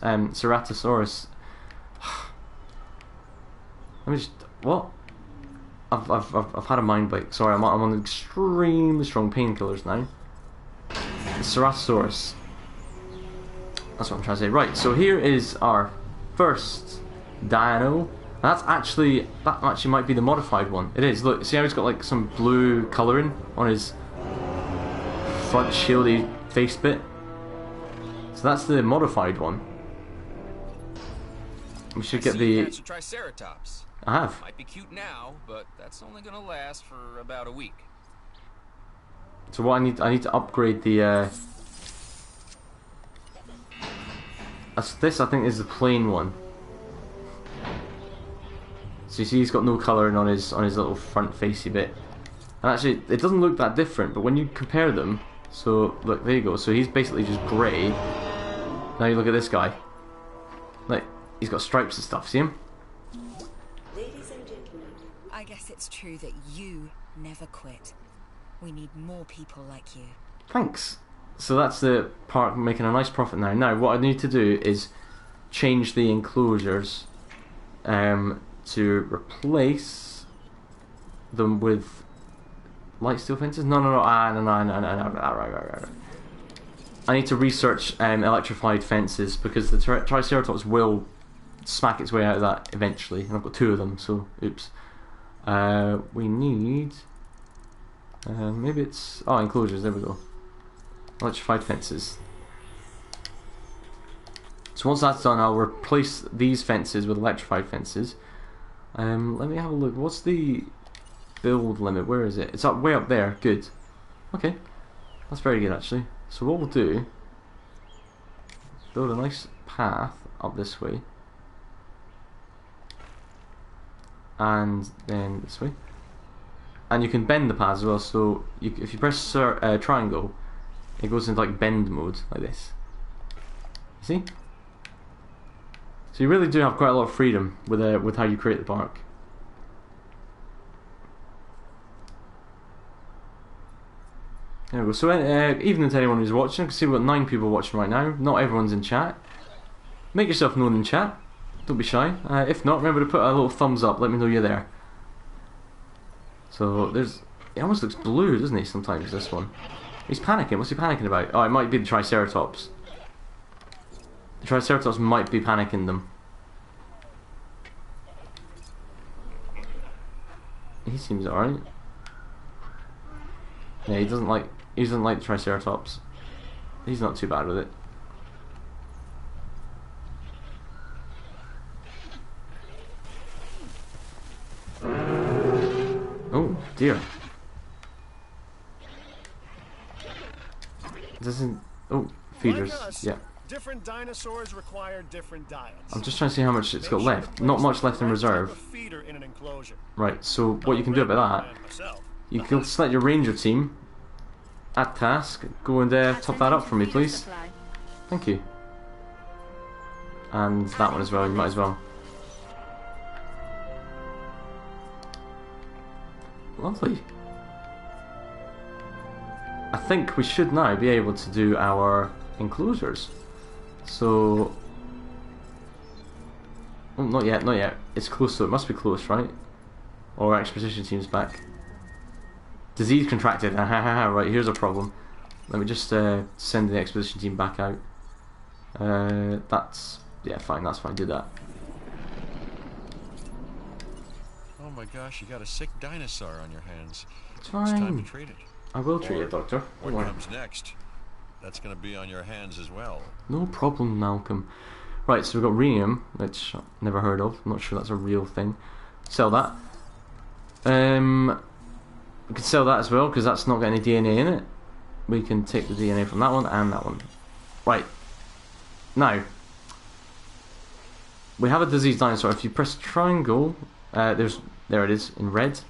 Let me just what? I've had a mind break. Sorry, I'm on extremely strong painkillers now. The Ceratosaurus. That's what I'm trying to say. Right, so here is our first dino. That actually might be the modified one. It is. Look, see how he's got like some blue colouring on his front shieldy face bit. So that's the modified one. We should get the Triceratops. I have. Might be cute now, but that's only gonna last for about a week. So what I need to upgrade the this I think is the plain one. So you see he's got no colouring on his little front facey bit. And actually it doesn't look that different, but when you compare them, so look, there you go, so he's basically just grey. Now you look at this guy. Like, he's got stripes and stuff, see him? Ladies and gentlemen, I guess it's true that you never quit. We need more people like you. Thanks. So that's the part making a nice profit now. Now what I need to do is change the enclosures to replace them with light steel fences. No. No. Right. I need to research electrified fences because the Triceratops will smack its way out of that eventually, and I've got 2 of them. So oops. We need maybe it's enclosures. There we go. Electrified fences. So once that's done, I'll replace these fences with electrified fences. Let me have a look. What's the build limit? Where is it? It's way up there. Good. Okay, that's very good actually. So what we'll do, build a nice path up this way, and then this way. And you can bend the path as well. So if you press triangle, it goes into like bend mode like this. See? So you really do have quite a lot of freedom with how you create the park. There we go. So evening to anyone who's watching. I can see we've got 9 people watching right now. Not everyone's in chat. Make yourself known in chat. Don't be shy. If not, remember to put a little thumbs up. Let me know you're there. So it almost looks blue, doesn't he? Sometimes this one. He's panicking. What's he panicking about? Oh, it might be the Triceratops. The Triceratops might be panicking them. He seems alright. Yeah, he doesn't like the Triceratops. He's not too bad with it. Oh dear. Doesn't feeders. Like us, yeah. Different dinosaurs require different diets. I'm just trying to see how much it's got left. Not much left in reserve. Right, so what you can do about that, you can select your ranger team, add task, go and top that up for me please. Thank you. And that one as well, you might as well. Lovely. I think we should now be able to do our enclosures. So, oh, not yet. It's close, so it must be close, right? Or expedition team's back. Disease contracted. Right, here's a problem. Let me just send the expedition team back out. That's fine. That's fine. Do that. Oh my gosh, you got a sick dinosaur on your hands. It's fine. It's time to treat it. I will treat it, Doctor. What comes next? That's going to be on your hands as well. No problem, Malcolm. Right, so we've got rhenium, which I've never heard of. I'm not sure that's a real thing. Sell that. We can sell that as well, because that's not got any DNA in it. We can take the DNA from that one and that one. Right. Now, we have a diseased dinosaur. If you press triangle, there it is, in red.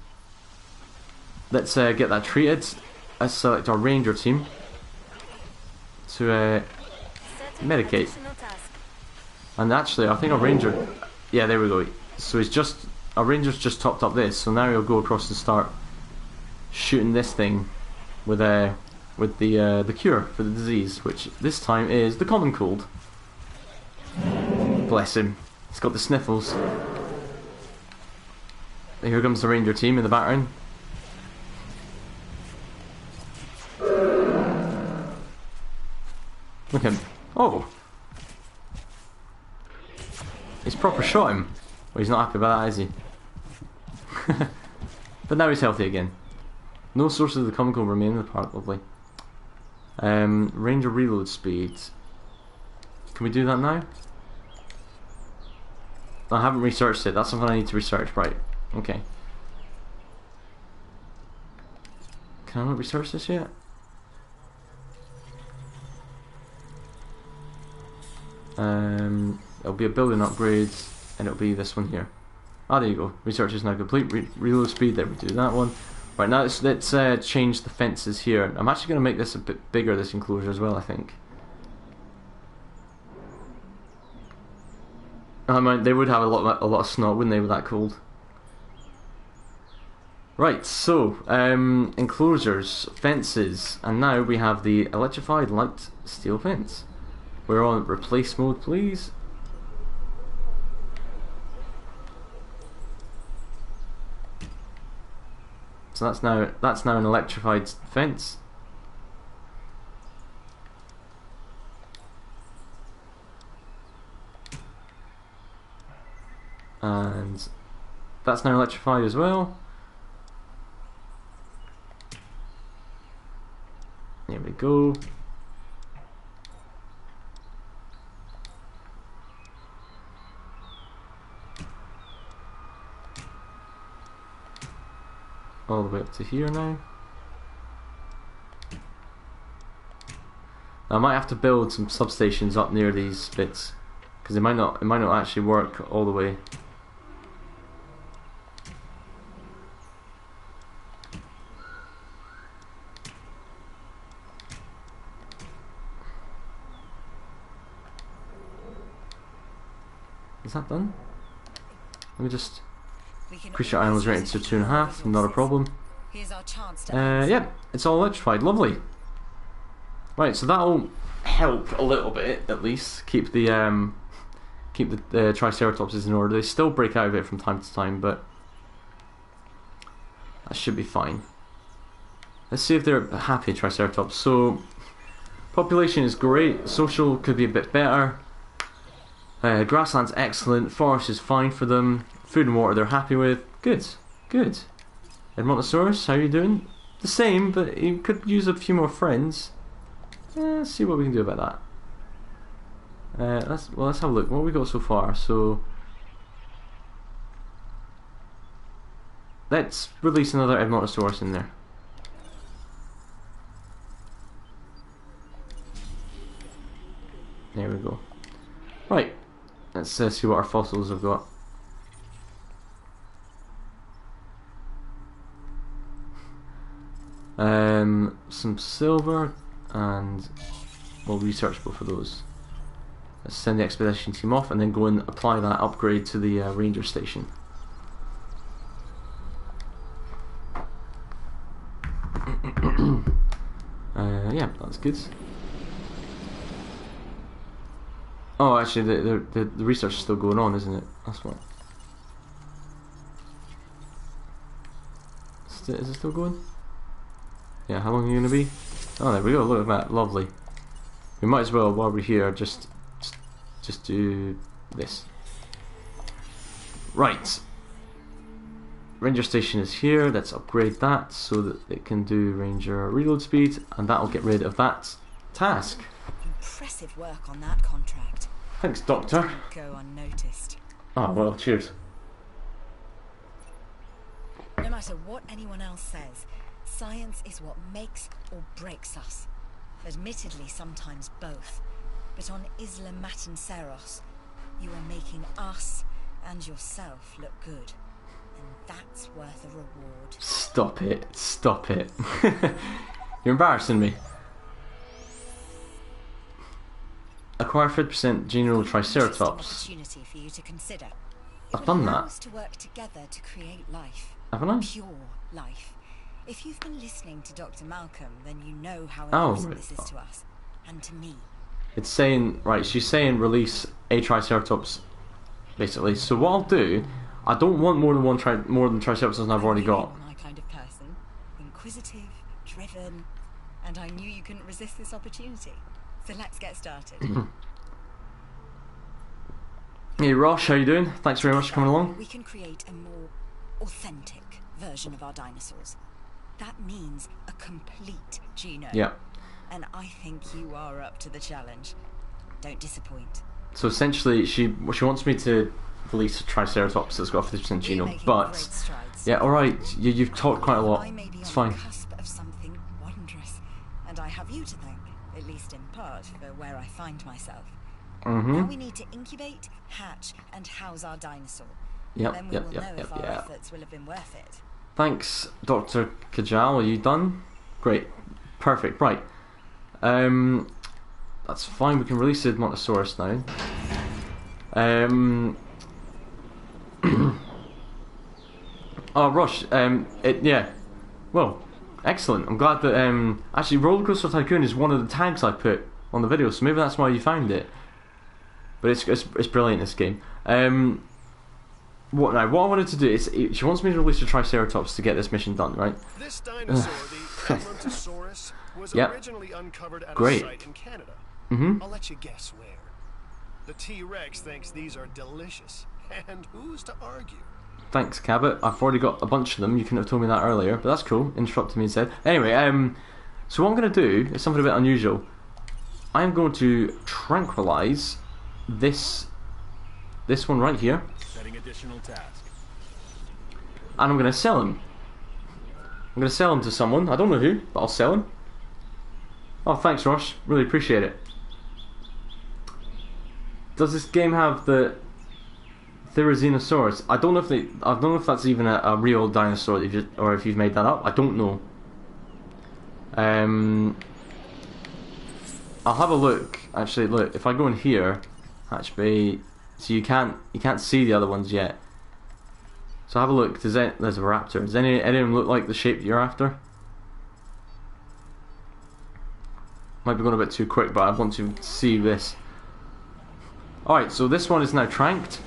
Let's get that treated. Let's select our ranger team to medicate. And actually, I think our ranger, yeah, there we go. So our ranger's just topped up this, so now he'll go across and start shooting this thing with the cure for the disease, which this time is the common cold. Bless him. He's got the sniffles. Here comes the ranger team in the background. Look at him. Oh! He's proper shot him. Well, he's not happy about that, is he? But now he's healthy again. No sources of the comical remain in the park, lovely. Ranger reload speed. Can we do that now? I haven't researched it, that's something I need to research, right. Okay. Can I not research this yet? It'll be a building upgrades, and it'll be this one here. Ah, there you go. Research is now complete. Reload speed, there we do that one. Right, now let's change the fences here. I'm actually going to make this a bit bigger, this enclosure as well, I think. I mean, they would have a lot of snow, wouldn't they, with that cold? Right, so, enclosures, fences, and now we have the electrified light steel fence. We're on replace mode, please. So that's now an electrified fence. And that's now electrified as well. There we go. All the way up to here now. I might have to build some substations up near these bits because it might not actually work all the way. Is that done? Let me just increase your animals rating to 2.5, not a problem. Here's our chance to yeah, it's all electrified, lovely. Right, so that'll help a little bit, at least. Keep the Triceratopses in order. They still break out of it from time to time, but that should be fine. Let's see if they're happy, Triceratops. So, population is great, social could be a bit better. Grassland's excellent, forest is fine for them, food and water they're happy with. Good, good. Edmontosaurus, how are you doing? The same, but you could use a few more friends. Let's see what we can do about that. Let's have a look. What have we got so far? So let's release another Edmontosaurus in there. There we go. Right, let's see what our fossils have got. Some silver, and we'll research both of those. Let's send the expedition team off and then go and apply that upgrade to the ranger station. Yeah, that's good. Oh, actually, the research is still going on, isn't it? That's what. Is it still going? Yeah, how long are you going to be? Oh, there we go, look at that, lovely. We might as well, while we're here, just do this. Right. Ranger station is here, let's upgrade that so that it can do ranger reload speed, and that'll get rid of that task. Impressive work on that contract. Thanks, Doctor. Didn't go unnoticed. Oh, well, cheers. No matter what anyone else says, science is what makes or breaks us. Admittedly, sometimes both. But on Isla Matanceros, you are making us and yourself look good. And that's worth a reward. Stop it. Stop it. You're embarrassing me. Acquire 50% general Triceratops. Opportunity for you to consider. I've done that. To work together to create life. Haven't I? Pure life. If you've been listening to Dr. Malcolm, then you know how Oh, important this is to us. And to me. It's saying, right, she's saying release a Triceratops, basically. So what I'll do, I don't want more than Triceratops than I've already got. My kind of person. Inquisitive, driven, and I knew you couldn't resist this opportunity. So let's get started. Hey Rosh, how you doing? Thanks very much for coming along. We can create a more authentic version of our dinosaurs. That means a complete genome. Yeah. And I think you are up to the challenge. Don't disappoint. So essentially, she wants me to release a Triceratops that's got a 50% genome, but yeah, all right, you've talked quite a lot. I may be It's on fine. the cusp of something wondrous, and I have you to thank, at least in part, for where I find myself. Now we need to incubate, hatch, and house our dinosaur. Then we will know if our efforts will have been worth it. Thanks, Dr. Kajal. Are you done? Great. Perfect. Right. That's fine. We can release the Montosaurus now. Oh, Rush. Yeah. Well, excellent. I'm glad that. Actually, Rollercoaster Tycoon is one of the tags I put on the video, so maybe that's why you found it. But it's brilliant, this game. What I wanted to do is, she wants me to release a Triceratops to get this mission done, right? This dinosaur, the Montosaurus, was originally uncovered at a site in Canada. I'll let you guess where. The T-Rex thinks these are delicious, and who's to argue? Thanks, Cabot. I've already got a bunch of them. You couldn't have told me that earlier, but that's cool. Interrupted me instead. Anyway, so what I'm going to do is something a bit unusual. I'm going to tranquilize this one right here. Setting additional task. And I'm going to sell him. I'm going to sell him to someone. I don't know who, but I'll sell him. Oh, thanks, Rosh. Really appreciate it. Does this game have the Therizinosaurus? I don't know if that's even a real dinosaur that or if you've made that up. I don't know. I'll have a look. Actually, look, if I go in here, actually, so you can't see the other ones yet. So have a look. There's a raptor. Does any of them look like the shape that you're after? Might be going a bit too quick, but I want to see this. Alright, so this one is now tranked.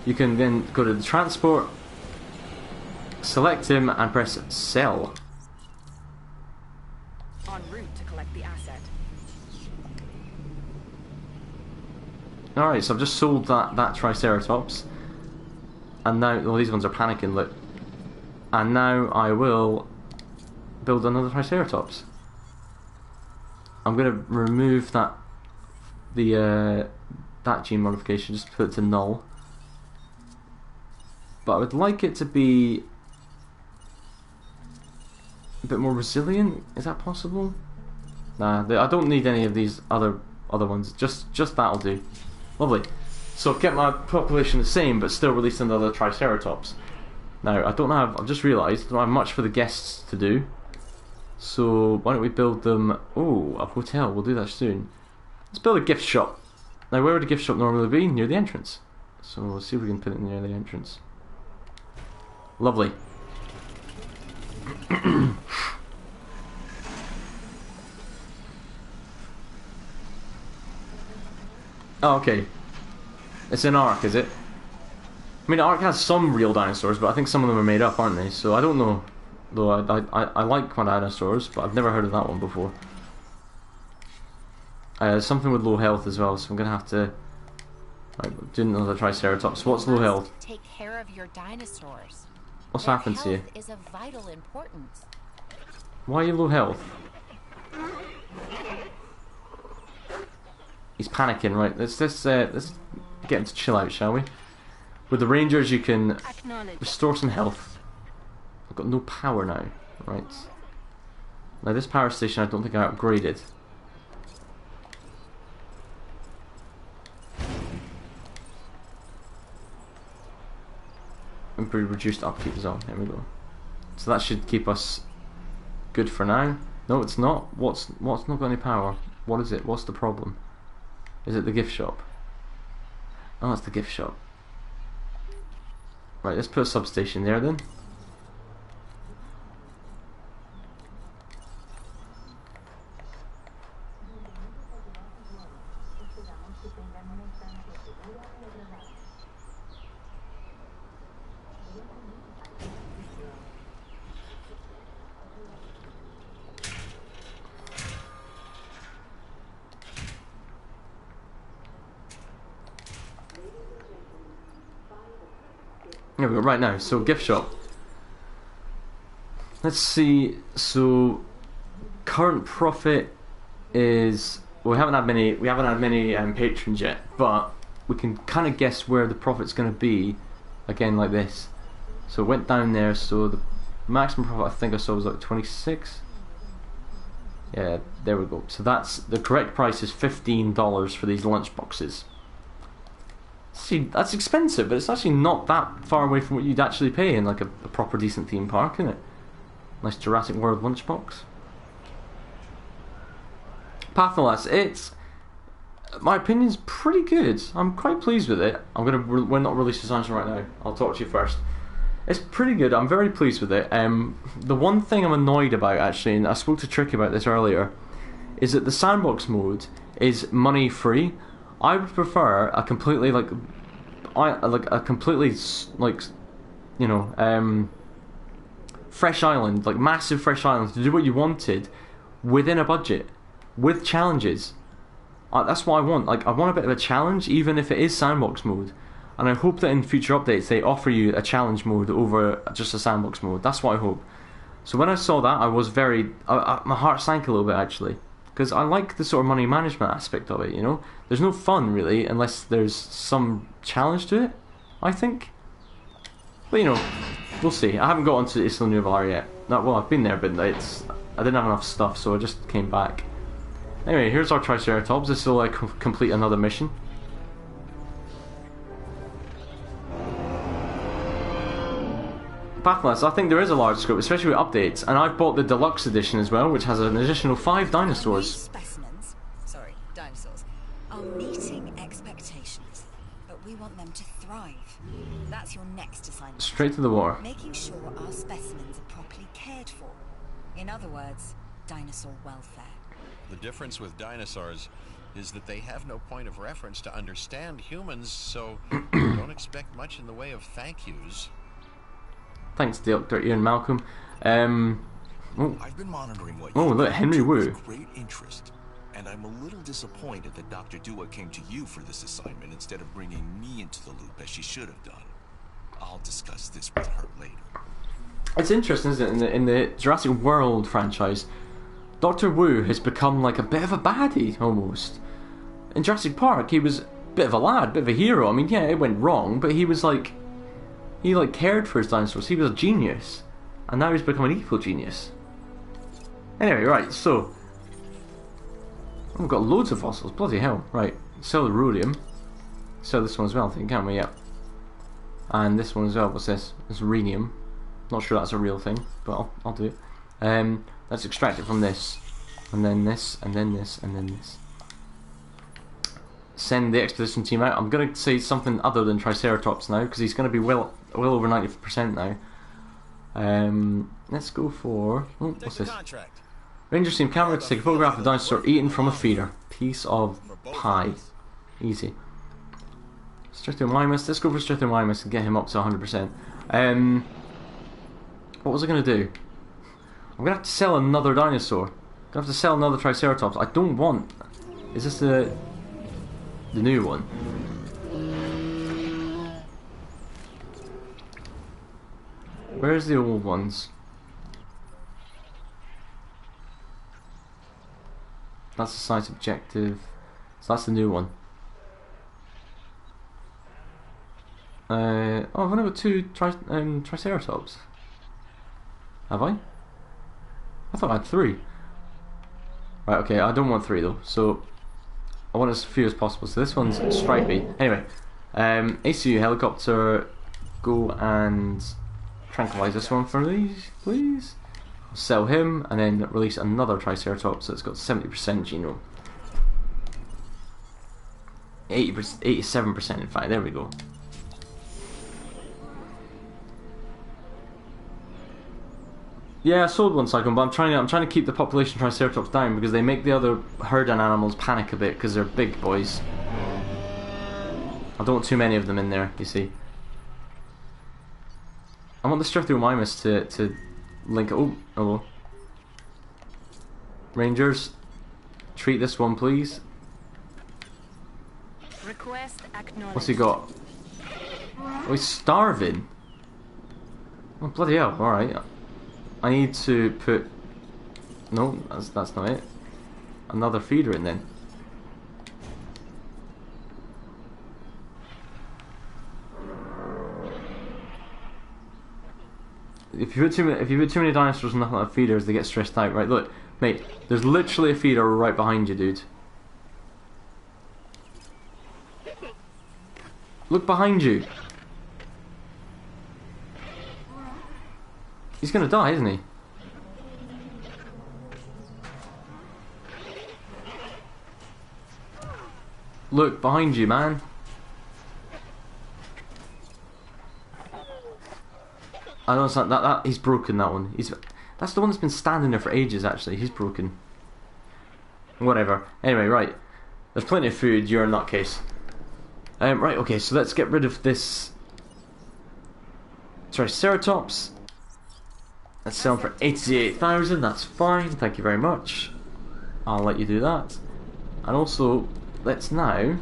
You can then go to the transport, select him, and press sell. En route to collect the asset. Alright, so I've just sold that Triceratops. And now, well, these ones are panicking, look. And now I will build another Triceratops. I'm going to remove that gene modification, just put it to null. But I would like it to be a bit more resilient. Is that possible? Nah, I don't need any of these other ones. Just that'll do. Lovely. So I've kept my population the same, but still released another Triceratops. Now I've just realised I don't have much for the guests to do. So why don't we build them? Oh, a hotel. We'll do that soon. Let's build a gift shop. Now, where would a gift shop normally be? Near the entrance. So let's see if we can put it near the entrance. Lovely. Oh, okay. It's an Ark, is it? I mean, Ark has some real dinosaurs, but I think some of them are made up, aren't they? So I don't know. Though I like my dinosaurs, but I've never heard of that one before. Something with low health as well, so I'm gonna have to do another Triceratops. What's low health? Take care of your dinosaurs. What's happened to you? Health is of vital importance. Why are you low health? He's panicking, right? Let's get him to chill out, shall we? With the Rangers, you can restore some health. I've got no power now, right? Now this power station, I don't think I upgraded. Improved reduced upkeep as well. There we go. So that should keep us good for now. No, it's not. What's not got any power? What is it? What's the problem? Is it the gift shop? Oh, it's the gift shop. Right, let's put a substation there then. Here we go, right now. So, gift shop. Let's see. So, current profit is... Well, we haven't had many patrons yet, but we can kind of guess where the profit's going to be. Again, like this. So, it went down there. So, the maximum profit I think I saw was like 26. Yeah, there we go. So, that's the correct price is $15 for these lunch boxes. See, that's expensive, but it's actually not that far away from what you'd actually pay in like a proper decent theme park, isn't it? Nice Jurassic World lunchbox. Pathless, it's... My opinion's pretty good. I'm quite pleased with it. We're not releasing Sunshine right now. I'll talk to you first. It's pretty good. I'm very pleased with it. The one thing I'm annoyed about, actually, and I spoke to Tricky about this earlier, is that the sandbox mode is money free. I would prefer a completely fresh island, like massive fresh island, to do what you wanted within a budget, with challenges. That's what I want. Like, I want a bit of a challenge, even if it is sandbox mode. And I hope that in future updates they offer you a challenge mode over just a sandbox mode. That's what I hope. So when I saw that, I was my heart sank a little bit, actually, because I like the sort of money management aspect of it. You know, there's no fun really unless there's some challenge to it, I think. But you know, we'll see. I haven't got onto Isla Nublar yet. Well, I've been there, but I didn't have enough stuff, so I just came back. Anyway, here's our Triceratops. This will complete another mission. Pathless, I think there is a large scope, especially with updates, and I've bought the deluxe edition as well, which has an additional 5 dinosaurs. Specimens, dinosaurs, are meeting expectations, but we want them to thrive. That's your next assignment. Straight to the water. Making sure our specimens are properly cared for. In other words, dinosaur welfare. The difference with dinosaurs is that they have no point of reference to understand humans, so don't expect much in the way of thank yous. Thanks, Dr. Ian Malcolm. I've been monitoring what look, Henry Wu. with great interest, and I'm a little disappointed that Dr. Dua came to you for this assignment instead of bringing me into the loop as she should have done. I'll discuss this with her later. It's interesting, isn't it? In the Jurassic World franchise, Dr. Wu has become like a bit of a baddie, almost. In Jurassic Park, he was a bit of a lad, bit of a hero. I mean, yeah, it went wrong, but he was like... He cared for his dinosaurs. He was a genius. And now he's become an evil genius. Anyway, right, so... we've got loads of fossils. Bloody hell. Right, sell the rhodium. Sell this one as well, I think, can't we? Yep. And this one as well. What's this? It's rhenium. Not sure that's a real thing, but I'll do it. Let's extract it from this. And then this, and then this, and then this. Send the expedition team out. I'm going to say something other than Triceratops now, because he's going to be well over 90% now. Let's go for... Oh, what's this? Rangers team camera to take a photograph of a dinosaur eaten from a feeder. Piece of pie. Easy. Strithiomymus. Let's go for Strithiomymus and get him up to 100%. What was I going to do? I'm going to have to sell another dinosaur. I'm going to have to sell another Triceratops. I don't want... Is this the new one? Where's the old ones? That's the site objective. So that's the new one. Oh, I've only got 2 Triceratops. Have I? I thought I had 3. Right, okay, I don't want 3 though, so I want as few as possible. So this one's stripy. Anyway, ACU helicopter, go and tranquilize this one for me, please. I'll sell him and then release another Triceratops that's got 70% genome. 87% in fact, there we go. Yeah, I sold one Cyclone, but I'm trying to keep the population of Triceratops down because they make the other herding animals panic a bit because they're big boys. I don't want too many of them in there, you see. I want the Strithiomymus to link... Oh, hello. Rangers, treat this one, please. Request acknowledged. What's he got? Oh, he's starving. Oh, bloody hell, alright. I need to put... No, that's not it. Another feeder in then. If you put too many dinosaurs and nothing like feeders, they get stressed out. Right, look, mate, there's literally a feeder right behind you, dude. Look behind you. He's gonna die, isn't he? Look behind you, man. I don't understand that he's broken, that one. That's the one that's been standing there for ages, actually. He's broken. Whatever. Anyway, right. There's plenty of food, you're a nutcase. Right, okay, so let's get rid of this Triceratops. Let's sell him for 88,000, that's fine, thank you very much. I'll let you do that. And also, let's now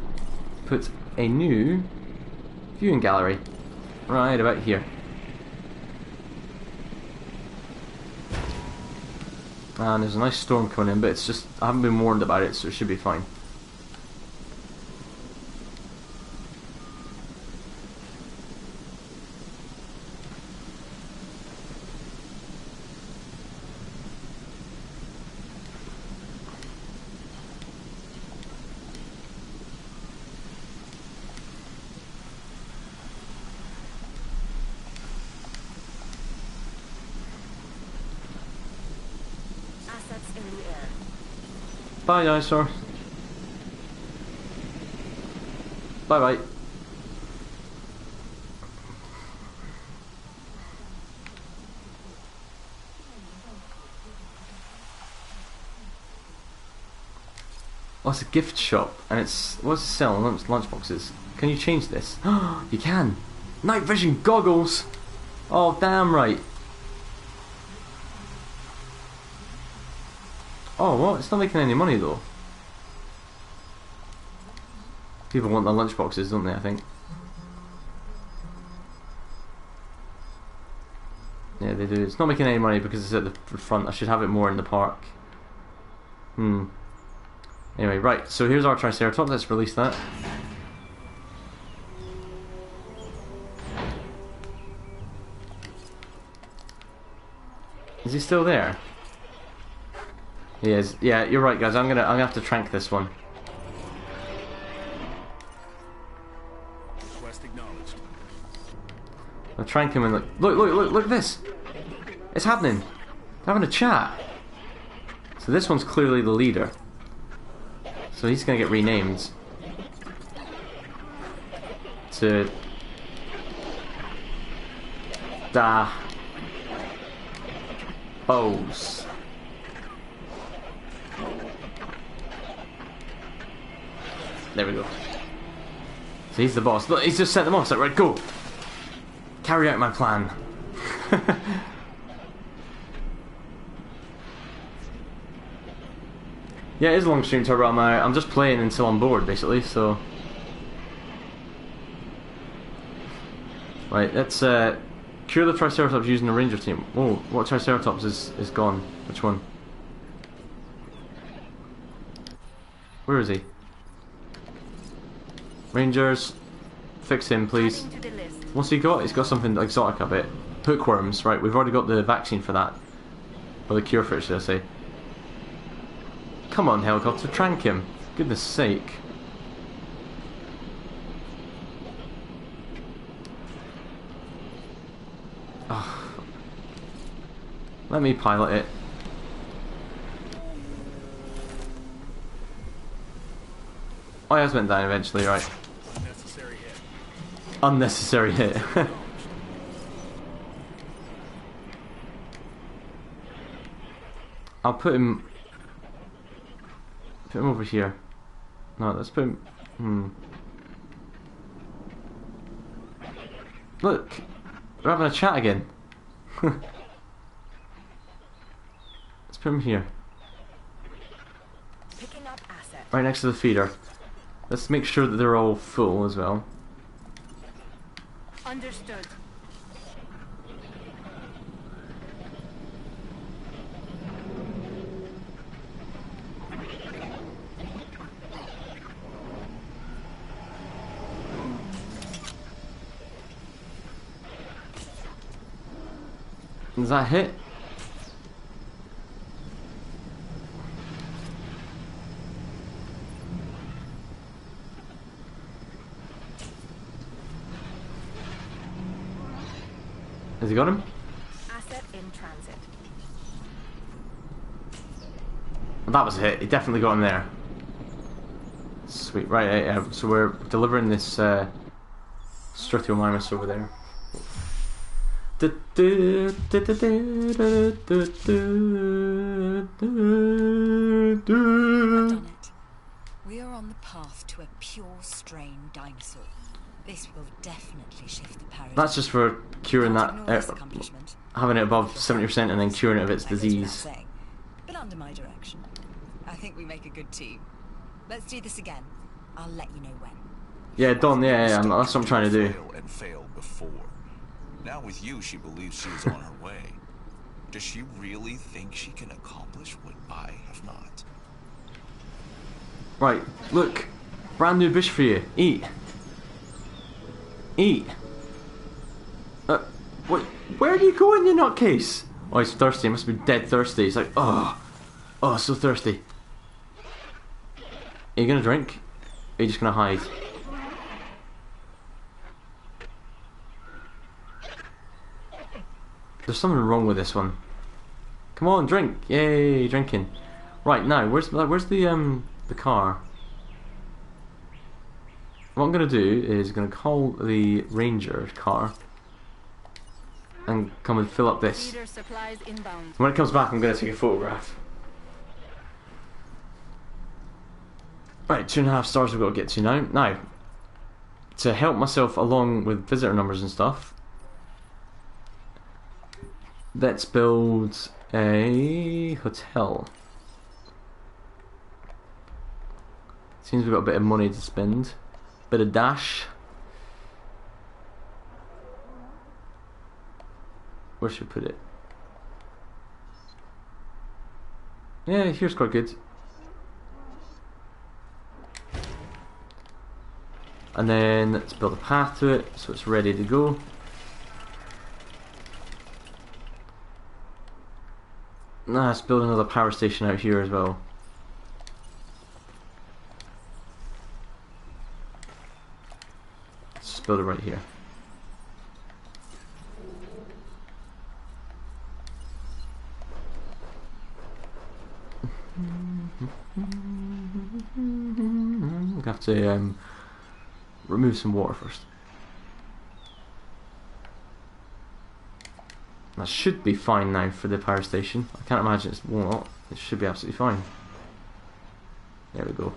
put a new viewing gallery right about here. And there's a nice storm coming in, but it's just, I haven't been warned about it, so it should be fine. Bye, dinosaur. Bye bye. Oh, it's a gift shop, and it's what's it selling? Lunchboxes. Can you change this? You can. Night vision goggles. Oh, damn right. Oh, what? It's not making any money though. People want the lunchboxes, don't they, I think? Yeah, they do. It's not making any money because it's at the front. I should have it more in the park. Anyway, right, so here's our Triceratops. Let's release that. Is he still there? He is. Yeah, you're right, guys. I'm gonna have to trank this one. Request acknowledged. I'll trank him and look at this. It's happening. They're having a chat. So this one's clearly the leader. So he's gonna get renamed to Da Bose. There we go. So he's the boss. Look, he's just set them off. So right, go. Carry out my plan. Yeah, it is a long stream, Turbo. I'm just playing until I'm bored, basically. So, right, let's cure the Triceratops using the Ranger team. Oh, what Triceratops is gone? Which one? Where is he? Rangers, fix him, please. What's he got? He's got something exotic, I bet. Hookworms, right? We've already got the vaccine for that, or the cure for it, should I say? Come on, helicopter, trank him. Goodness sake. Oh. Let me pilot it. Oh, he has went down eventually, right. Unnecessary hit. Unnecessary hit. I'll put him over here. No, let's put him... Look! We're having a chat again. Let's put him here. Picking up asset. Right next to the feeder. Let's make sure that they're all full as well. Understood. Does that hit? Has he got him? Asset in transit. That was a hit. He definitely got him there. Sweet. Right, so we're delivering this Struthiomimus over there. I've done it. We are on the path to a pure strain dinosaur. This will definitely shift the paradigm. That's just for curing that, having it above 70% and then curing it of its That goes disease. without saying. But under my direction. I think we make a good team. Let's do this again. I'll let you know when. Yeah, Don, yeah, that's what I'm trying to do. Fail and failed before. Now with you, she believes she is on her way. Does she really think she can accomplish what I have not? Right, look. Brand new bush for you. Eat. Eat. Wait, where do you go in, you nutcase? Oh, he's thirsty. He must be dead thirsty. He's like, oh, so thirsty. Are you gonna drink? Or are you just gonna hide? There's something wrong with this one. Come on, drink! Yay, drinking. Right now, where's the car? What I'm gonna do is gonna call the ranger car and come and fill up this. Supplies inbound. When it comes back, I'm gonna take a photograph. Right, 2.5 stars we've got to get to now. Now, to help myself along with visitor numbers and stuff, let's build a hotel. Seems we've got a bit of money to spend. Bit of dash. Where should we put it? Yeah, here's quite good. And then let's build a path to it so it's ready to go. Now let's build another power station out here as well. Let's just build it right here. We'll have to remove some water first. That should be fine now for the power station. I can't imagine it won't. It should be absolutely fine. There we go.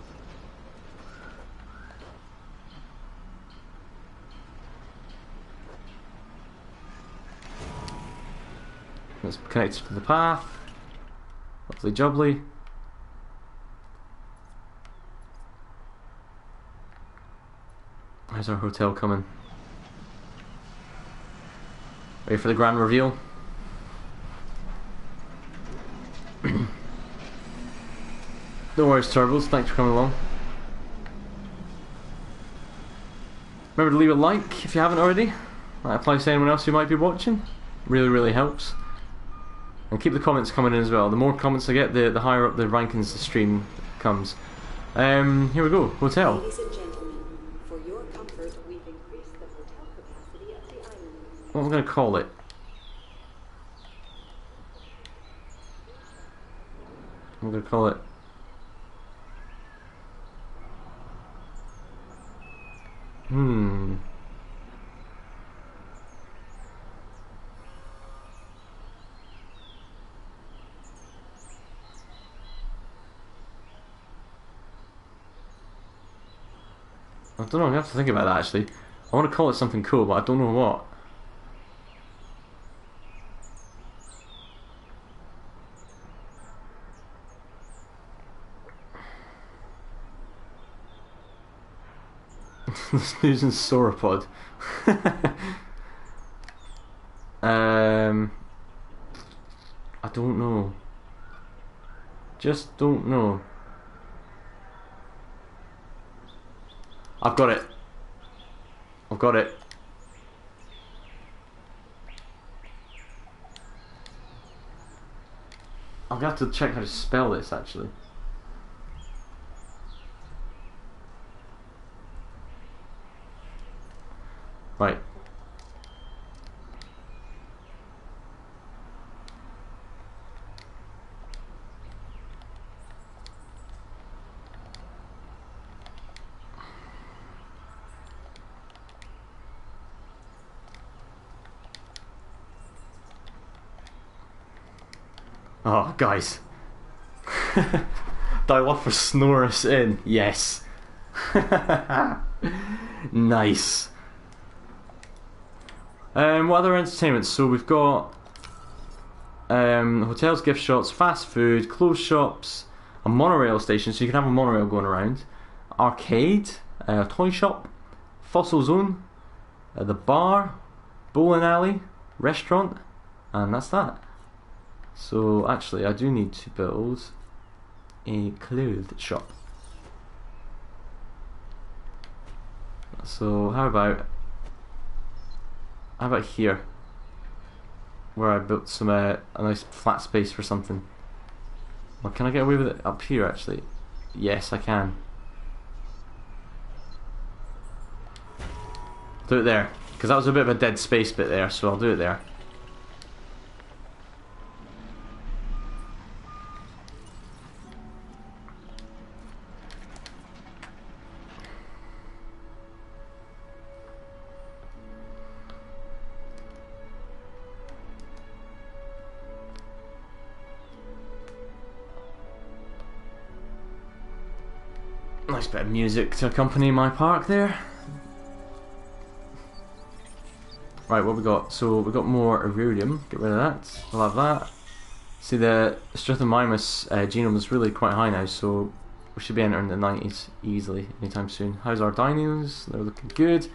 Let's connect it to the path. Lovely jubbly. There's our hotel coming. Ready for the grand reveal? No worries, Turbos. Thanks for coming along. Remember to leave a like if you haven't already. That applies to anyone else who might be watching. Really, really helps. And keep the comments coming in as well. The more comments I get, the higher up the rankings the stream comes. Here we go. Hotel. Ladies and gentlemen, for your comfort, we've increased the hotel capacity of the island. What am I going to call it? I'm going to call it... I don't know, I have to think about that actually. I want to call it something cool, but I don't know what. Snoozing sauropod. I don't know. Just don't know. I've got it. I've got it. I'm gonna have to check how to spell this actually. Right. Oh, guys. Dial off for Snorris in. Yes. Nice. What other entertainment? So we've got hotels, gift shops, fast food, clothes shops, a monorail station, so you can have a monorail going around, arcade, toy shop, fossil zone, the bar, bowling alley, restaurant, and that's that. So actually I do need to build a clothes shop. So how about here, where I built some a nice flat space for something. Well, can I get away with it up here actually? Yes, I can. Do it there, because that was a bit of a dead space bit there, so I'll do it there. Nice bit of music to accompany my park there. Right, what we got? So we got more iridium. Get rid of that. We'll have that. See, the Strathomimus genome is really quite high now, so we should be entering the 90s easily anytime soon. How's our dinos? They're looking good.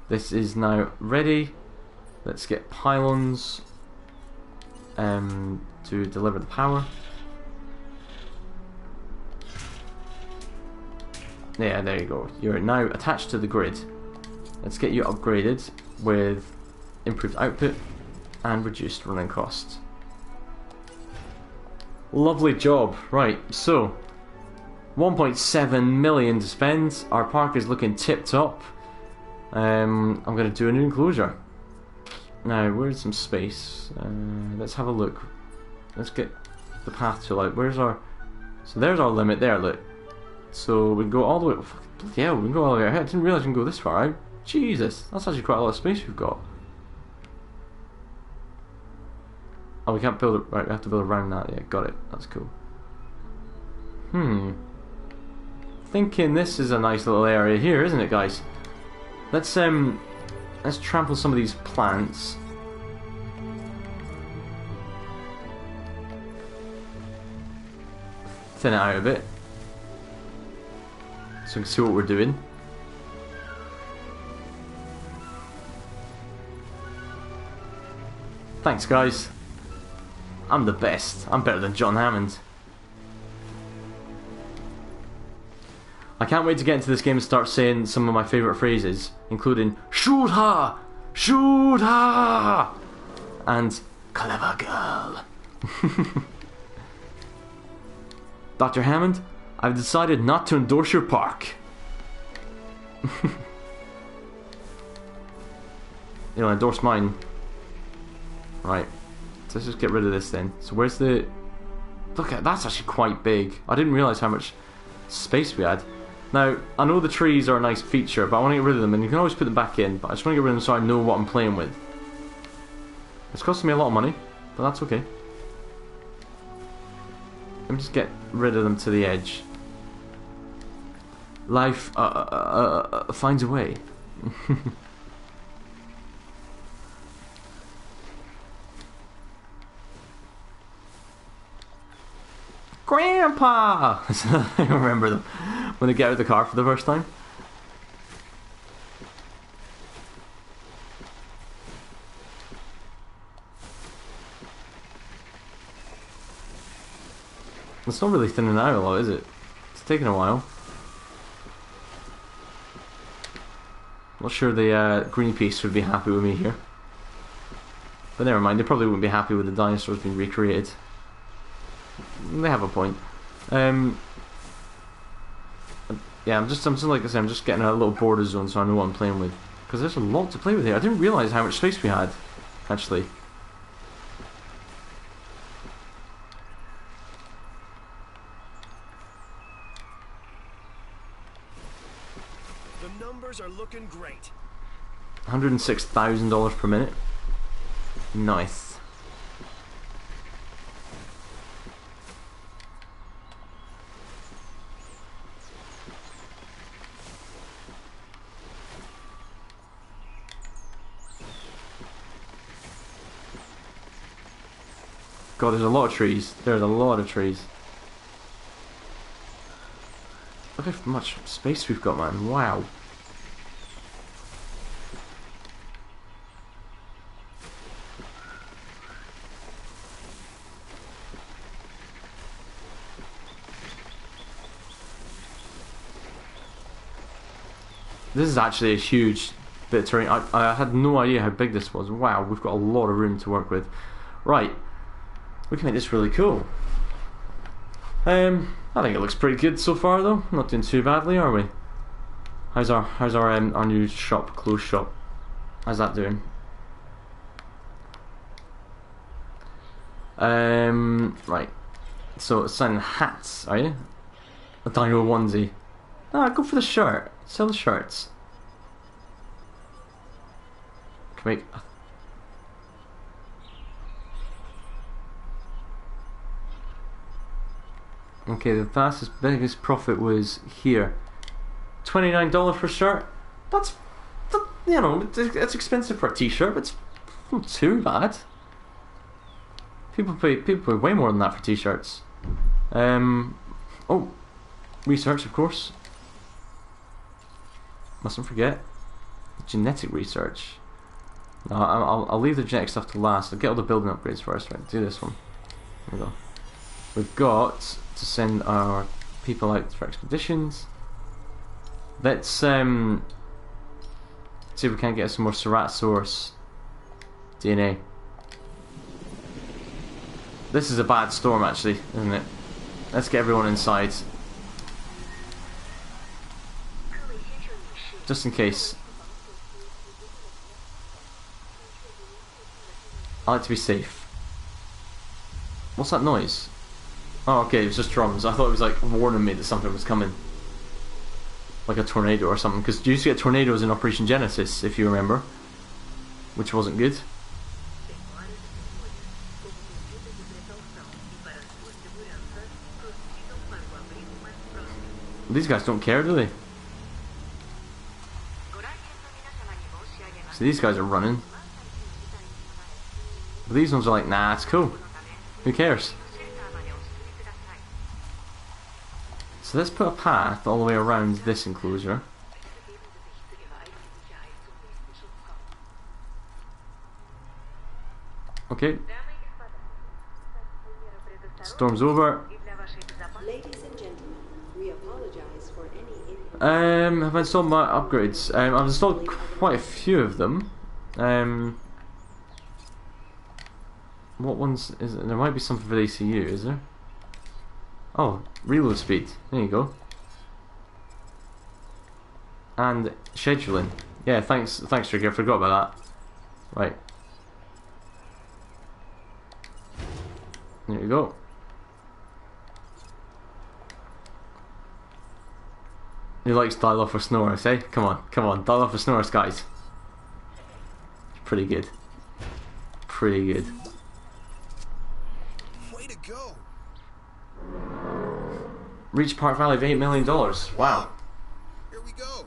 This is now ready. Let's get pylons to deliver the power. Yeah, there you go. You're now attached to the grid. Let's get you upgraded with improved output and reduced running costs. Lovely job. Right, so 1.7 million to spend. Our park is looking tip top. I'm going to do a new enclosure. Now, where's some space? Let's have a look. Let's get the path to like. Where's our? So there's our limit there. Look. So we can go all the way. Bloody hell, we can go all the way ahead. I didn't realise we can go this far out. Jesus, that's actually quite a lot of space we've got. Oh, we can't build it. Right, we have to build around that. Yeah, got it. That's cool. Thinking this is a nice little area here, isn't it, guys? Let's trample some of these plants. Thin it out a bit, so we can see what we're doing. Thanks, guys. I'm the best. I'm better than John Hammond. I can't wait to get into this game and start saying some of my favourite phrases, including "Shoot her! Shoot her!" and "Clever girl." Dr. Hammond, I've decided not to endorse your park. You'll endorse mine. Right. So let's just get rid of this then. So where's the... Look at that's actually quite big. I didn't realise how much space we had. Now, I know the trees are a nice feature, but I want to get rid of them, and you can always put them back in, but I just want to get rid of them so I know what I'm playing with. It's costing me a lot of money, but that's okay. Let me just get rid of them to the edge. Life finds a way. Grandpa! I remember them when they get out of the car for the first time. It's not really thinning out a lot, is it? It's taking a while. Not sure the Greenpeace would be happy with me here. But never mind, they probably wouldn't be happy with the dinosaurs being recreated. they have a point. Yeah, I'm just like I said, I'm just getting a little border zone so I know what I'm playing with. Because there's a lot to play with here. I didn't realise how much space we had, actually. The numbers are looking great. $106,000 per minute. Nice. God, there's a lot of trees. There's a lot of trees. Look how much space we've got, man. Wow. This is actually a huge bit of terrain. I had no idea how big this was. Wow, we've got a lot of room to work with. Right. We can make this really cool. I think it looks pretty good so far, though. Not doing too badly, are we? How's our new shop, clothes shop? How's that doing? Right. So selling hats, are you? A dino onesie. Ah, go for the shirt. Sell the shirts. Can make. Okay, the fastest, biggest profit was here. $29 per shirt. That's, you know, it's expensive for a t-shirt, but it's not too bad. People pay way more than that for t-shirts. Oh, research, of course. Mustn't forget genetic research. No, I'll leave the genetic stuff to last. I'll get all the building upgrades first. Right, do this one. There we go. We've got to send our people out for expeditions. Let's see if we can get some more Ceratosaurus DNA. This is a bad storm, actually, isn't it? Let's get everyone inside. Just in case. I like to be safe. What's that noise? Oh, okay, it was just drums. I thought it was like warning me that something was coming. Like a tornado or something. Because you used to get tornadoes in Operation Genesis, if you remember. Which wasn't good. These guys don't care, do they? So these guys are running. But these ones are like, nah, it's cool. Who cares? So let's put a path all the way around this enclosure. Okay. Storm's over. Ladies and gentlemen, we apologize for any Have I installed my upgrades? I've installed quite a few of them. What ones is it? There might be something for the ACU, is there? Oh, reload speed. There you go. And scheduling. Yeah, thanks, Tricky. I forgot about that. Right. There you go. He likes dial off for Snorus, eh? Come on, dial off for Snorus, guys. Pretty good. Pretty good. Way to go. Reach Park Valley of $8 million. Wow. Here we go.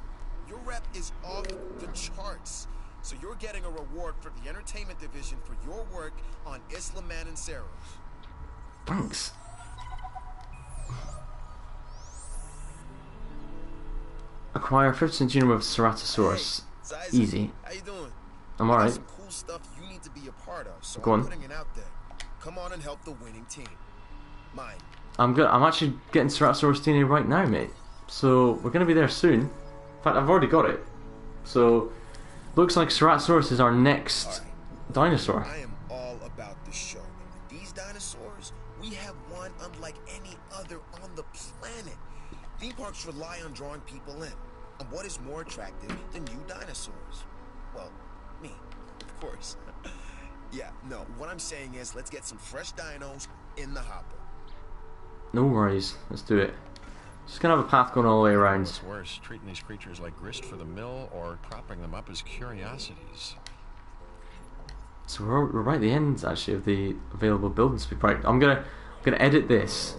Your rep is off the charts. So you're getting a reward from the entertainment division for your work on Isla Mananceros. Thanks. Acquire 50% genome of Ceratosaurus. Hey, easy. How you doing? I'm alright. Some cool stuff you need to be a part of, so Go I'm on. putting it out there. Come on and help the winning team. Mine. I'm actually getting Ceratosaurus DNA right now, mate. So we're gonna be there soon. In fact, I've already got it. So looks like Ceratosaurus is our next dinosaur. I am all about the show. And with these dinosaurs, dinosaurs, we have one unlike any other on the planet. Theme parks rely on drawing people in. And what is more attractive than you dinosaurs? Well, me, of course. Yeah, no, what I'm saying is let's get some fresh dinos in the hopper. No worries, let's do it. Just gonna have a path going all the way around. What's worse, treating these creatures like grist for the mill or propping them up as curiosities? So we're right at the end actually of the available building speed. Right, I'm gonna edit this.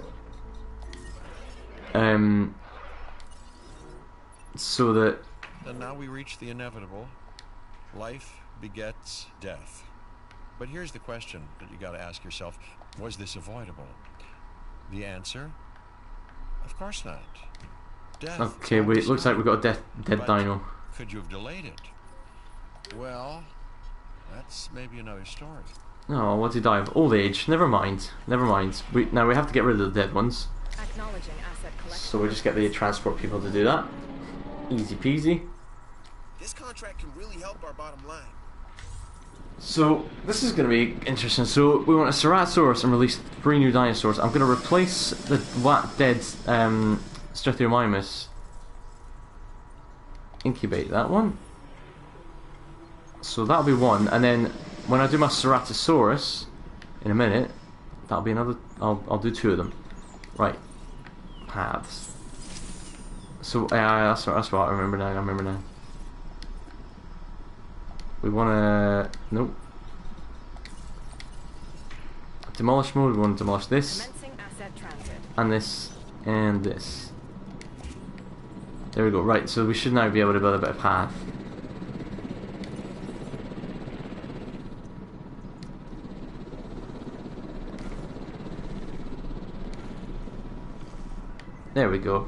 So that. And now we reach the inevitable. Life begets death. But here's the question that you got to ask yourself: was this avoidable? The answer: of course not. Death. Okay, wait. Looks like we've got a dead dino. Could you have delayed it? Well, that's maybe another story. Oh, what'd he die of? Old age. Never mind. Never mind. Now we have to get rid of the dead ones. Acknowledging asset collection. So we just get the transport people to do that. Easy peasy. This contract can really help our bottom line. So this is going to be interesting. So we want a Ceratosaurus and release 3 new dinosaurs. I'm going to replace the dead Strethiomymus. Incubate that one. So that'll be one, and then when I do my Ceratosaurus in a minute, that'll be another. I'll do 2 of them. Right. Paths. So that's what I remember now. I remember now. We wanna nope. Demolish mode. We want to demolish this, and this, and this. There we go. Right. So we should now be able to build a bit of path. There we go.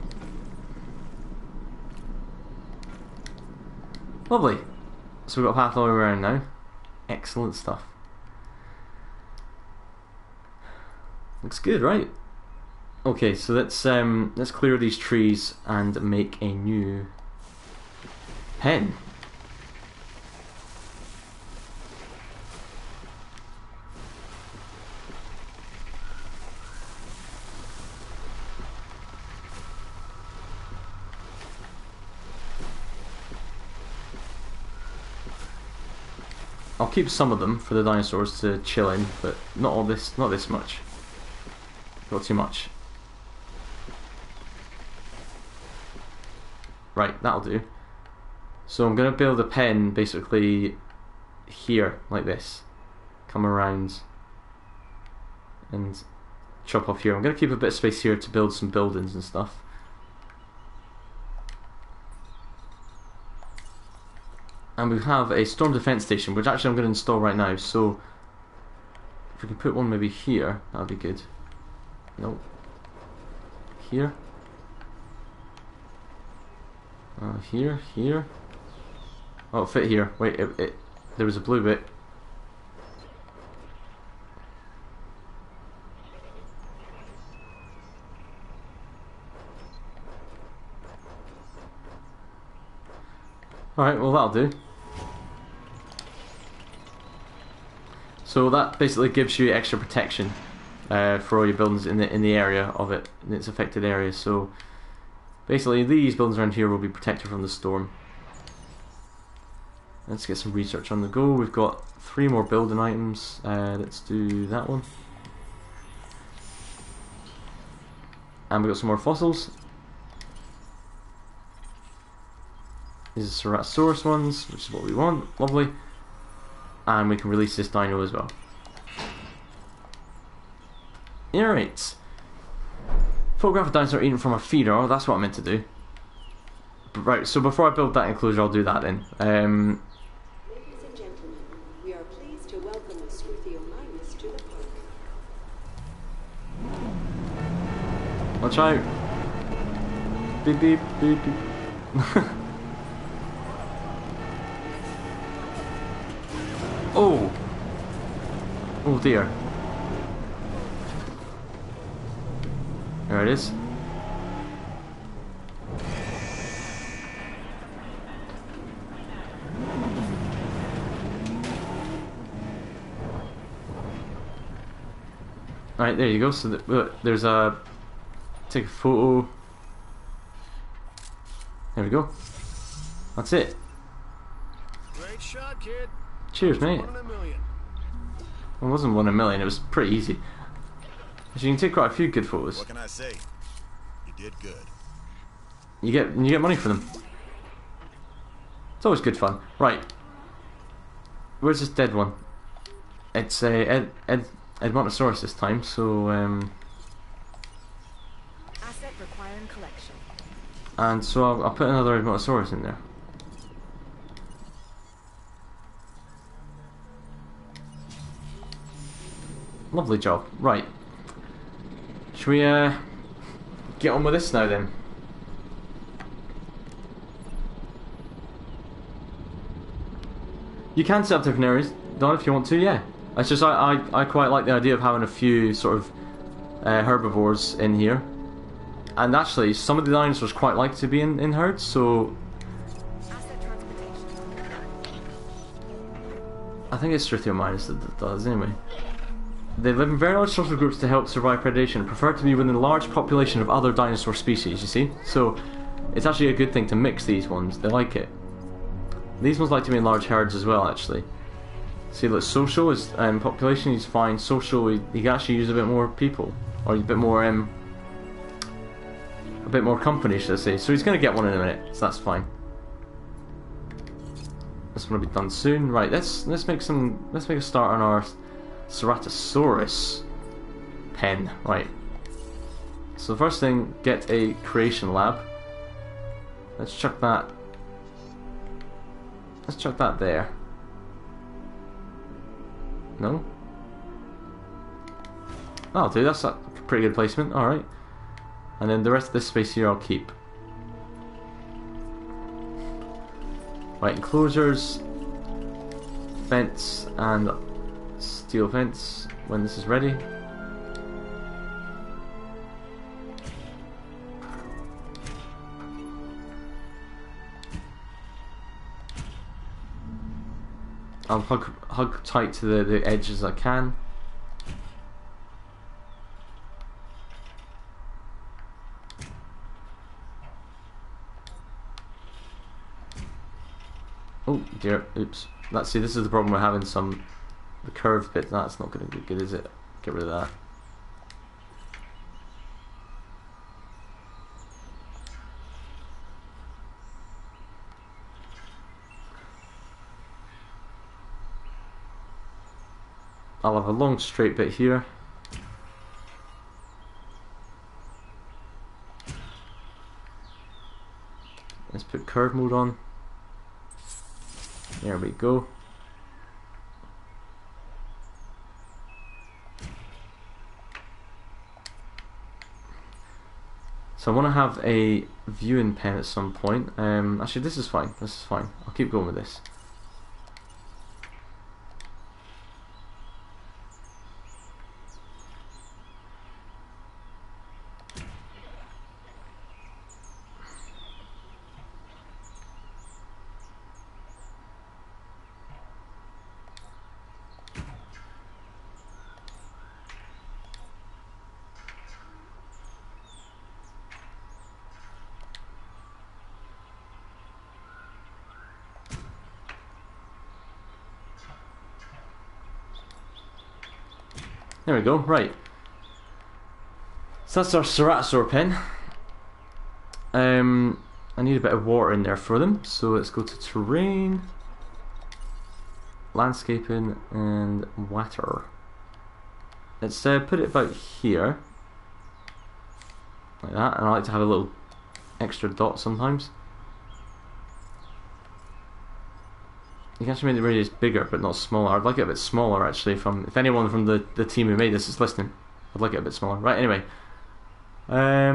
Lovely. So we've got a path all the way around now. Excellent stuff. Looks good, right? Okay, so let's clear these trees and make a new pen. I'll keep some of them for the dinosaurs to chill in, but not all this, not this much. Got too much. Right, that'll do. So I'm gonna build a pen basically here, like this. Come around and chop off here. I'm gonna keep a bit of space here to build some buildings and stuff. And we have a storm defense station, which actually I'm going to install right now. So if we can put one maybe here, that'd be good. Nope. Here. Here. Oh, it'll fit here. Wait, there was a blue bit. Alright, well that'll do. So that basically gives you extra protection for all your buildings in the area of it, in its affected area. So basically these buildings around here will be protected from the storm. Let's get some research on the go. We've got 3 more building items. Let's do that one. And we've got some more fossils. These are Ceratosaurus ones, which is what we want. Lovely. And we can release this dino as well. Alright. Photograph a dinosaur eaten from a feeder. Oh, that's what I meant to do. Right, so before I build that enclosure, I'll do that then. Ladies and gentlemen, we are pleased to welcome the Strethiomymus to the park. Watch out. Beep beep beep beep. Oh! Oh dear. There it is. Alright, there you go. So there's a... Take a photo. There we go. That's it. Great shot, kid. Cheers, mate. 1 in a million. It wasn't 1 in a million, it was pretty easy. So you can take quite a few good photos. What can I say? You did good. You get money for them. It's always good fun. Right. Where's this dead one? It's a Edmontosaurus this time, so Asset requiring collection. and so I'll put another Edmontosaurus in there. Lovely job. Right. Should we get on with this now then? You can set up different areas, Don, if you want to, yeah. It's just I quite like the idea of having a few sort of herbivores in here. And actually, some of the dinosaurs quite like to be in herds, so... I think it's Strithium minus that does, anyway. They live in very large social groups to help survive predation and prefer to be within a large population of other dinosaur species, you see? So, it's actually a good thing to mix these ones, they like it. These ones like to be in large herds as well, actually. See, look, social is population, he's fine. Social, he can actually use a bit more people, or a bit more company, should I say. So he's going to get one in a minute, so that's fine. This one will be done soon. Right, let's make a start on our Ceratosaurus pen. Right. So the first thing, get a creation lab. Let's chuck that. Let's chuck that there. No? Oh, dude, that's a pretty good placement. Alright. And then the rest of this space here I'll keep. Right, enclosures, fence, and steel fence when this is ready. I'll hug tight to the edge as I can. Oh dear, oops. Let's see, this is the problem we're having, the curved bit, that's not going to be good, is it? Get rid of that. I'll have a long straight bit here. Let's put curve mode on. There we go. So I want to have a viewing pen at some point. Actually, this is fine. This is fine. I'll keep going with this. There we go, right. So that's our Ceratosaur pen. I need a bit of water in there for them, so let's go to terrain, landscaping, and water. Let's put it about here, like that, and I like to have a little extra dot sometimes. You can actually make the radius bigger, but not smaller. I'd like it a bit smaller, actually. If anyone from the team who made this is listening, I'd like it a bit smaller. Right. Anyway, I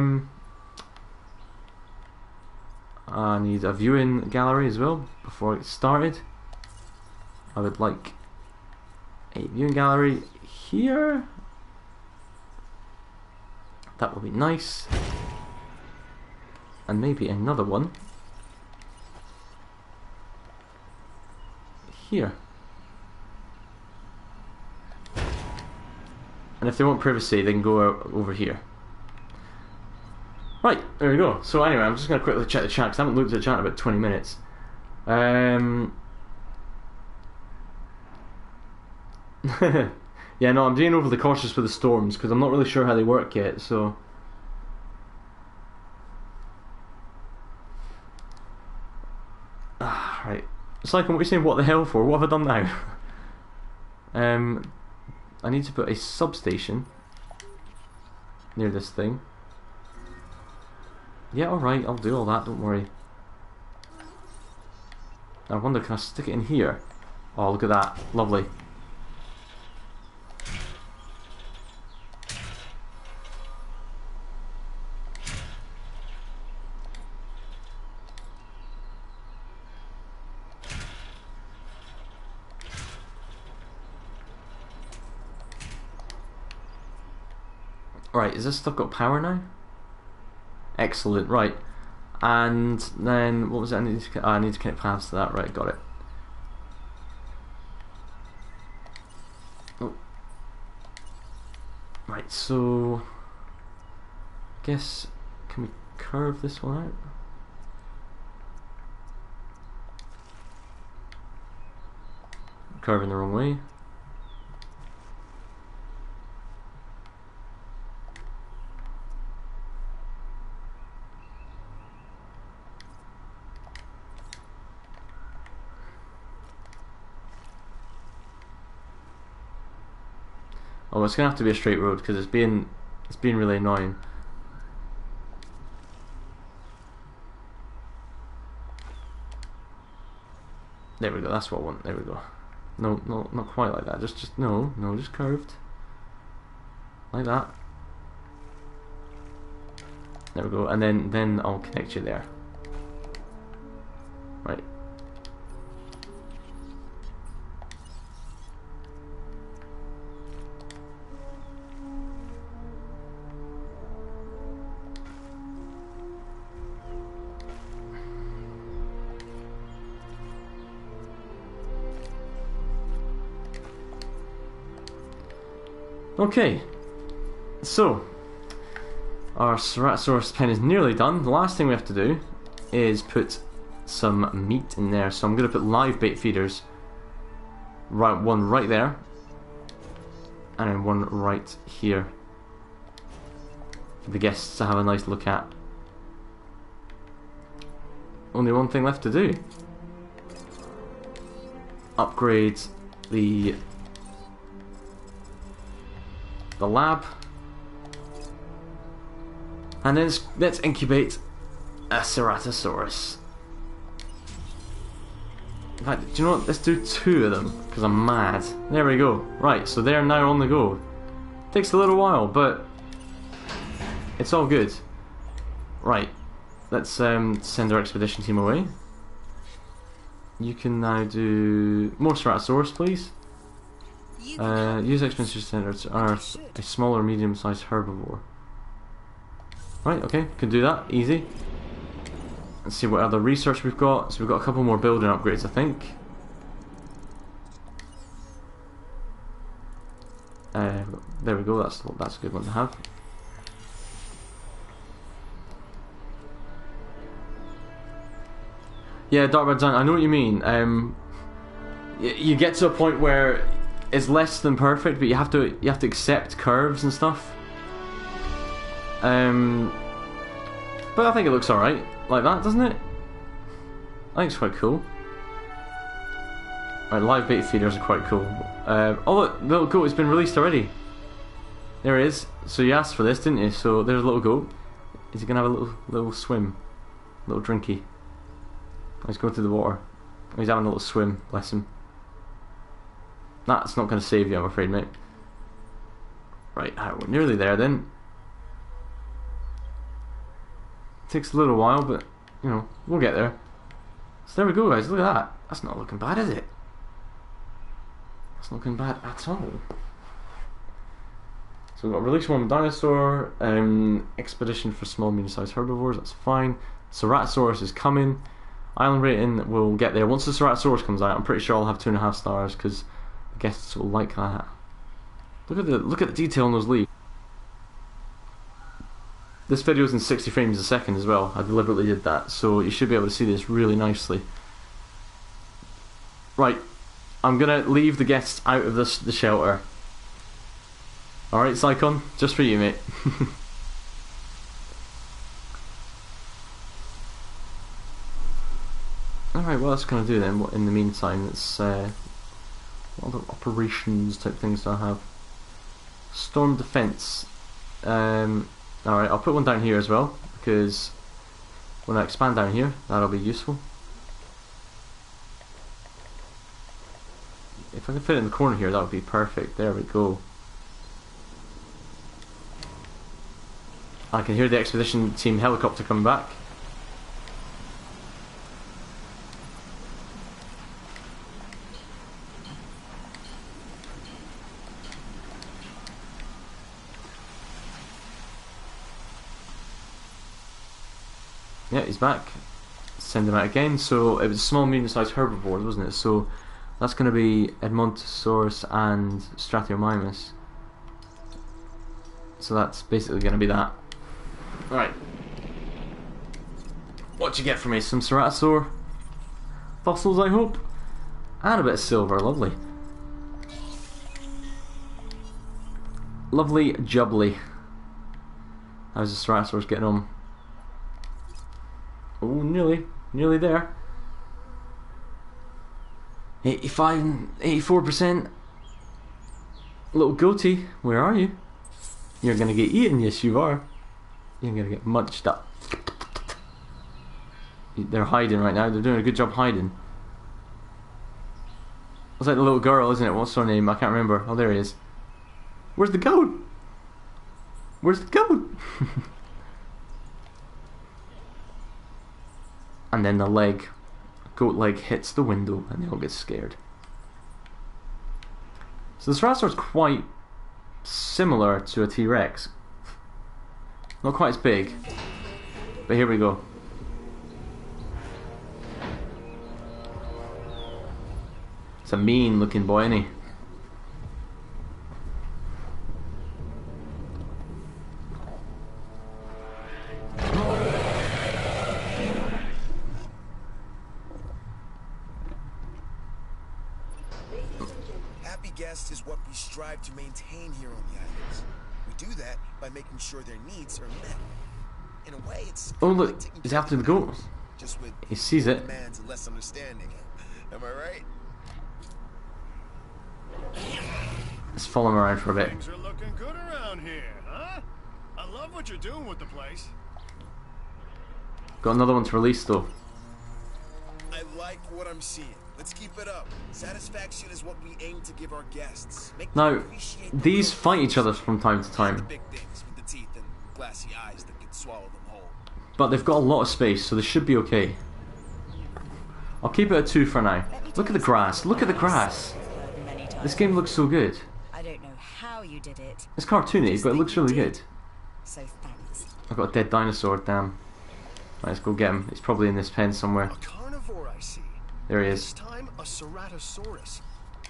need a viewing gallery as well before I get started. I would like a viewing gallery here. That would be nice, and maybe another one here. And And if they want privacy, they can go out over here. Right, there we go. So anyway, I'm just going to quickly check the chat, because I haven't looked at the chat in about 20 minutes. Yeah, no, I'm being overly cautious with the storms, because I'm not really sure how they work yet, so... Right. It's like, what are you saying, what the hell for? What have I done now? I need to put a substation near this thing. Yeah, alright, I'll do all that, don't worry. I wonder, can I stick it in here? Oh, look at that. Lovely. Right, is this stuff got power now? Excellent, right. And then, what was it? I need to connect paths to that, right, got it. Oh. Right, so... I guess, can we curve this one out? Curving the wrong way. Oh, it's gonna have to be a straight road because it's being really annoying. There we go. That's what I want. There we go. No, not quite like that. Just just curved. Like that. There we go. And then I'll connect you there. Right. Okay, so our Ceratosaurus pen is nearly done. The last thing we have to do is put some meat in there. So I'm going to put live bait feeders, one right there, and then one right here for the guests to have a nice look at. Only one thing left to do. Upgrade the lab, and then let's incubate a Ceratosaurus. In fact, do you know what? Let's do 2 of them because I'm mad. There we go. Right, so they're now on the go. Takes a little while, but it's all good. Right, let's send our expedition team away. You can now do more Ceratosaurus, please. Use expedition standards are a smaller, medium-sized herbivore. Right, okay, can do that, easy. Let's see what other research we've got. So we've got a couple more building upgrades, I think. There we go. That's a good one to have. Yeah, Dark Design. I know what you mean. You get to a point where it's less than perfect, but you have to accept curves and stuff. But I think it looks alright like that, doesn't it? I think it's quite cool. Right, live bait feeders are quite cool. Oh look, little goat has been released already. There it is. So you asked for this, didn't you? So there's a little goat. Is he gonna have a little swim, little drinky? Oh, he's going through the water. Oh, he's having a little swim. Bless him. That's not going to save you, I'm afraid, mate. Right, we're nearly there then. Takes a little while, but, you know, we'll get there. So there we go, guys. Look at that. That's not looking bad, is it? That's not looking bad at all. So we've got release 1 dinosaur, expedition for small, medium-sized herbivores. That's fine. Ceratosaurus is coming. Island rating will get there. Once the Ceratosaurus comes out, I'm pretty sure I'll have 2.5 stars because the guests will like that. Look at the detail on those leaves. This video is in 60 frames a second as well. I deliberately did that, so you should be able to see this really nicely. Right, I'm gonna leave the guests out of the shelter. Alright, Psychon, just for you, mate. Alright, what else can I do then? What in the meantime? It's what other operations type things do I have? Storm defense. Alright, I'll put one down here as well, because when I expand down here, that'll be useful. If I can fit it in the corner here, that would be perfect. There we go. I can hear the expedition team helicopter coming back. Yeah, he's back. Send him out again. So it was a small, medium-sized herbivore, wasn't it? So that's going to be Edmontosaurus and Strathiomimus. So that's basically going to be that. Right. What you get from me? Some Ceratosaur fossils, I hope, and a bit of silver. Lovely. Lovely jubbly. How's the Ceratosaurus getting on? Oh, nearly there. 85, 84%. Little goatee, where are you? You're gonna get eaten, yes you are. You're gonna get munched up. They're hiding right now, they're doing a good job hiding. It's like the little girl, isn't it? What's her name? I can't remember. Oh, there he is. Where's the goat? Where's the goat? And then the leg, goat leg, hits the window and they all get scared. So the Ceratosaurus is quite similar to a T-Rex. Not quite as big, but here we go. It's a mean looking boy, isn't he? Is what we strive to maintain here on the islands. We do that by making sure their needs are met. In a way, it's oh look, he's after the goat. Just with he sees it. Demands and less understanding. Am I right? Let's follow him around for a bit. Things are looking good around here, huh? I love what you're doing with the place. Got another one to release though. I like what I'm seeing. Let's keep it up. Satisfaction is what we aim to give our guests. Now, these fight each other from time to time. The big things with the teeth and glassy eyes that can swallow them whole. But they've got a lot of space, so they should be okay. I'll keep it at 2 for now. Look at the grass. Look at the grass. This game looks so good. I don't know how you did it. It's cartoony, but it looks really good. So thanks. I've got a dead dinosaur, damn. Right, let's go get him. He's probably in this pen somewhere. A carnivore, I see. There he is. This time, a Ceratosaurus.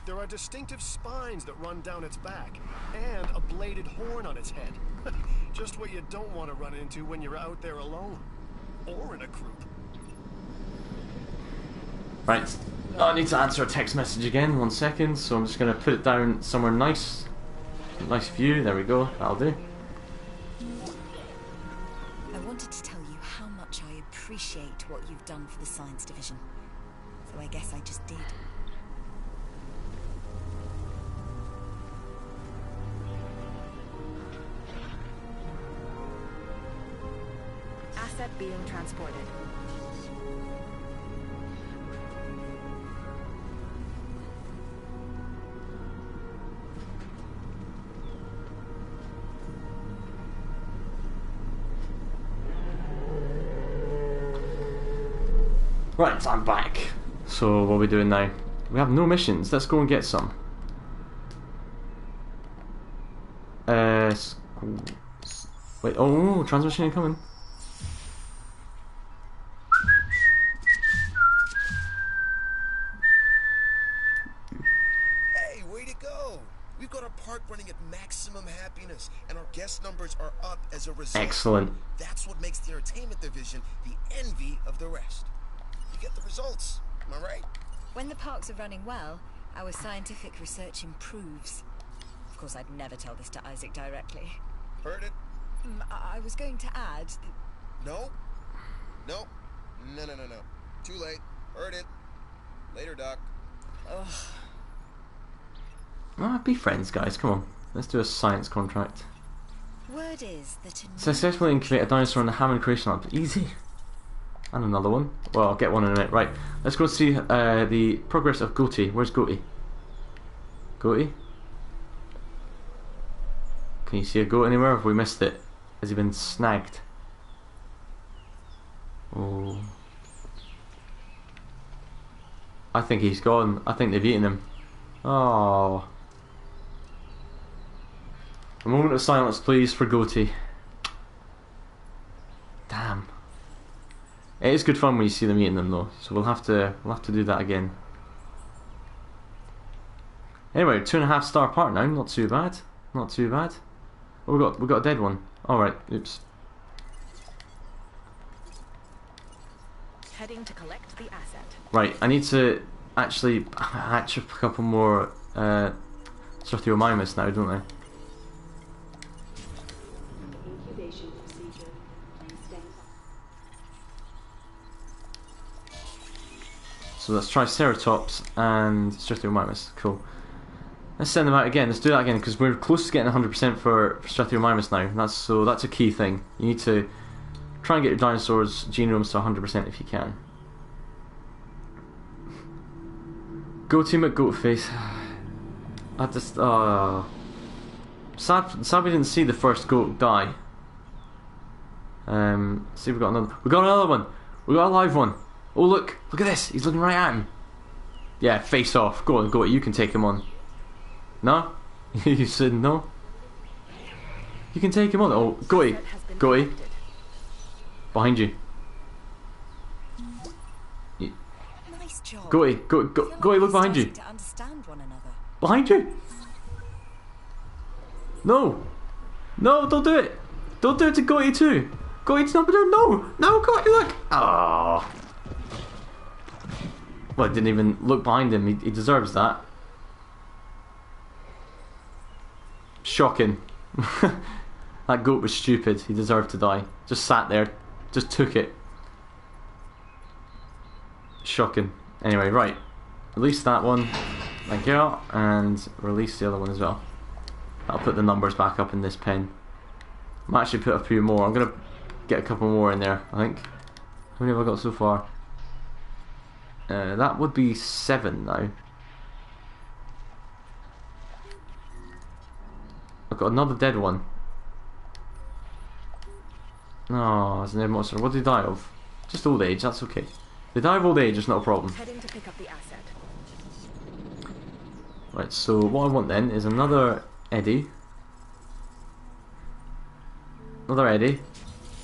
There are distinctive spines that run down its back, and a bladed horn on its head. Just what you don't want to run into when you're out there alone. Or in a group. Right. I need to answer a text message again, 1 second, so I'm just going to put it down somewhere nice. Nice view, there we go, that'll do. I wanted to tell you how much I appreciate what you've done for the science division. So I guess I just did. Asset being transported. Right, I'm back. So what are we doing now? We have no missions. Let's go and get some. Wait. Oh, transmission incoming. Hey, way to go! We've got our park running at are up as a result. Excellent. That's what makes the entertainment division the envy of the rest. You get the results. Am I right? When the parks are running well, our scientific research improves. Of course, I'd never tell this to Isaac directly. Heard it? I was going to add that... No. No. No. Too late. Heard it. Later, Doc. Ugh. Ah, be friends, guys. Come on. Let's do a science contract. Word is that Successfully incubate a dinosaur in the Hammond Creation Lab. Easy. And another one. Well, I'll get one in a minute. Right. Let's go see the progress of Goatee. Where's Goatee? Goatee? Can you see a goat anywhere? Have we missed it? Has he been snagged? Oh. I think he's gone. I think they've eaten him. Oh. A moment of silence, please, for Goatee. Damn. It is good fun when you see them eating them, though. So we'll have to do that again. Anyway, 2.5 star part now. Not too bad. Not too bad. Oh, we got a dead one. All right. Oops. Heading to collect the asset. Right. I need to actually hatch a couple more Struthiomimus now, don't I? Incubation procedure. Please stand by. So that's Triceratops and Struthiomimus. Cool. Let's send them out again. Let's do that again because we're close to getting 100% for Struthiomimus now. That's a key thing. You need to try and get your dinosaurs' genomes to 100% if you can. Goatee McGoatface. I just sad we didn't see the first goat die. See, we got another one. We got a live one. Oh look at this. He's looking right at him. Yeah, face off. Go on, Goatee. You can take him on. No? You said no? You can take him on. Oh, Goatee. Goatee. Behind you. Nice job. Goatee, Goatee, look behind you. To understand one another. Behind you. No. No, don't do it. Don't do it to Goatee too. Goatee's not doing. No, Goatee, look. Oh. Well, I didn't even look behind him. He deserves that. Shocking. That goat was stupid. He deserved to die. Just sat there. Just took it. Shocking. Anyway, right. Release that one. Thank you. And release the other one as well. I'll put the numbers back up in this pen. I might actually put a few more. I'm going to get a couple more in there, I think. How many have I got so far? That would be 7 now. I've got another dead one. Oh, it's an dead monster. What did he die of? Just old age, that's okay. They die of old age, it's not a problem. Heading to pick up the asset. Right, so what I want then is another Eddie. Another Eddie.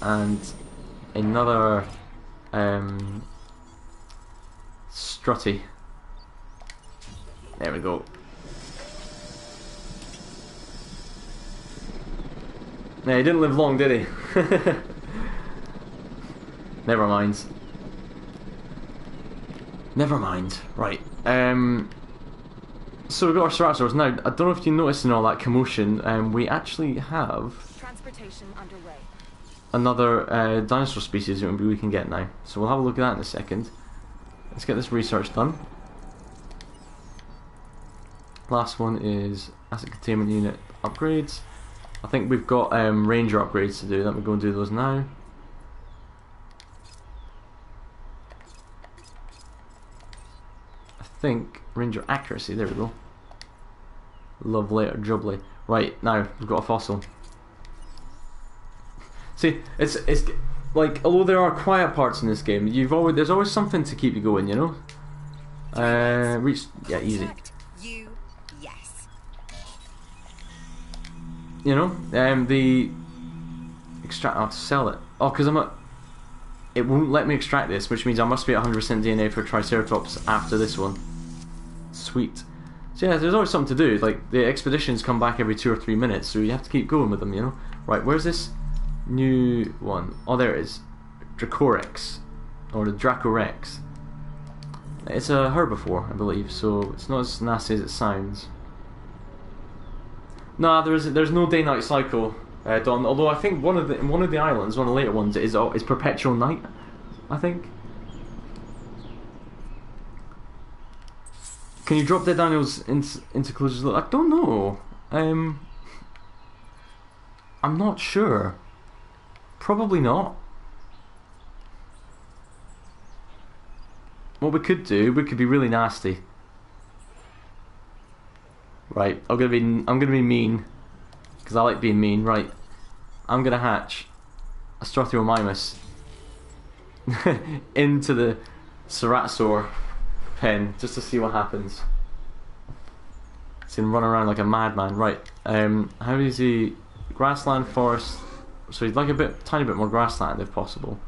And another Strutty. There we go. Yeah, he didn't live long, did he? Never mind. Never mind. Right. So we've got our Ceratosaurs. Now, I don't know if you noticed in all that commotion, we actually have Transportation underway. another dinosaur species that we can get now. So we'll have a look at that in a second. Let's get this research done. Last one is asset containment unit upgrades. I think we've got ranger upgrades to do. Let me go and do those now. I think ranger accuracy. There we go. Lovely or jubbly. Right, now we've got a fossil. See, it's like, although there are quiet parts in this game, there's always something to keep you going, you know. Yeah, easy. Yes. You know, the extract. I'll sell it. Oh, because it won't let me extract this, which means I must be at 100% DNA for Triceratops after this one. Sweet. So yeah, there's always something to do. Like the expeditions come back every 2 or 3 minutes, so you have to keep going with them. You know. Right, where's this new one? Oh, there it is. Dracorex. Or the Dracorex. It's a herbivore, I believe, so it's not as nasty as it sounds. Nah, there's no day-night cycle, Don. Although I think one of the islands, one of the later ones, is perpetual night. I think. Can you drop dead animals into collisions? I don't know. I'm not sure. Probably not. What we could do, we could be really nasty. Right, I'm gonna be mean, because I like being mean. Right, I'm gonna hatch a Struthiomimus into the Ceratosaur pen just to see what happens. See him run around like a madman. Right, how is he? Grassland, forest. So he'd like tiny bit more grassland if possible.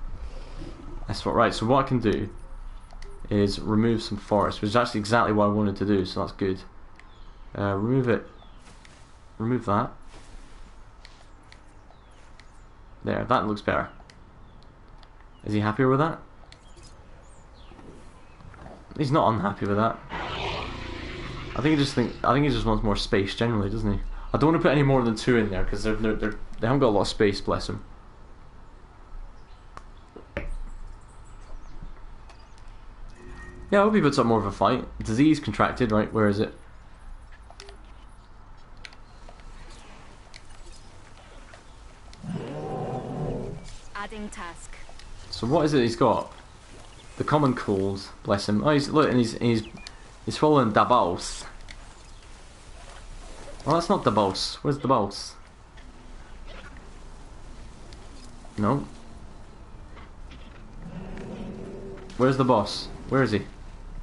That's what. Right. So what I can do is remove some forest, which is actually exactly what I wanted to do. So that's good. Remove it. Remove that. There. That looks better. Is he happier with that? He's not unhappy with that. I think he just wants more space generally, doesn't he? I don't want to put any more than 2 in there because they haven't got a lot of space, bless them. Yeah, I hope he puts up more of a fight. Disease contracted, right? Where is it? Adding task. So what is it he's got? The common cold, bless him. Oh, he's following Dabos. Well, that's not Dabos. Where's Dabos? No. Where's the boss? Where is he?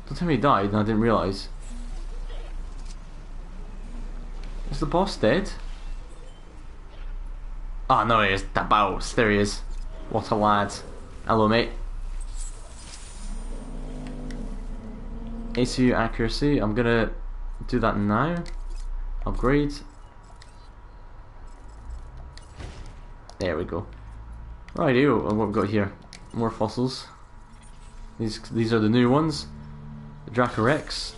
Don't tell me he died and I didn't realise. Is the boss dead? Ah, no, he is. Dabos. There he is. What a lad. Hello, mate. ACU accuracy. I'm gonna do that now. Upgrade. There we go. Rightio, and what we've got here. More fossils. These are the new ones. The Dracorex.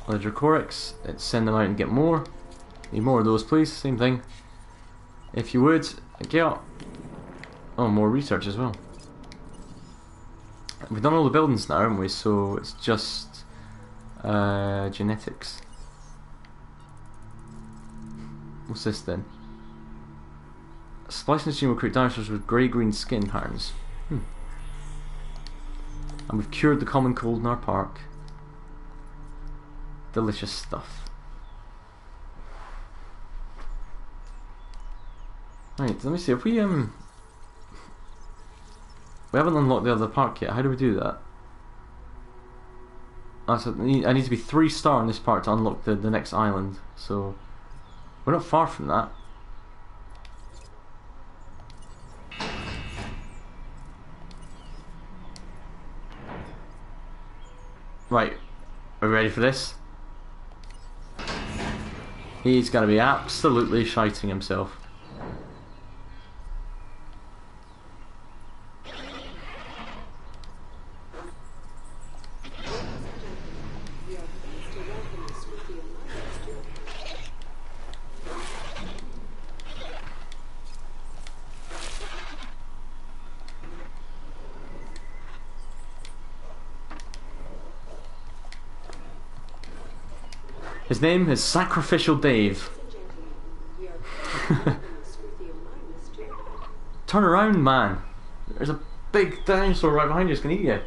Or the Dracorex. Let's send them out and get more. Need more of those, please. Same thing. If you would. Get. Oh, more research as well. We've done all the buildings now, haven't we? So it's just genetics. What's this then? Splicing gene will create dinosaurs with grey-green skin patterns. And we've cured the common cold in our park. Delicious stuff. Right, let me see if we haven't unlocked the other park yet. How do we do that? Oh, so I need to be 3-star in this part to unlock the next island. So we're not far from that. Right, are we ready for this? He's gonna be absolutely shiting himself. His name is Sacrificial Dave. Turn around, man. There's a big dinosaur right behind you. It's gonna eat you.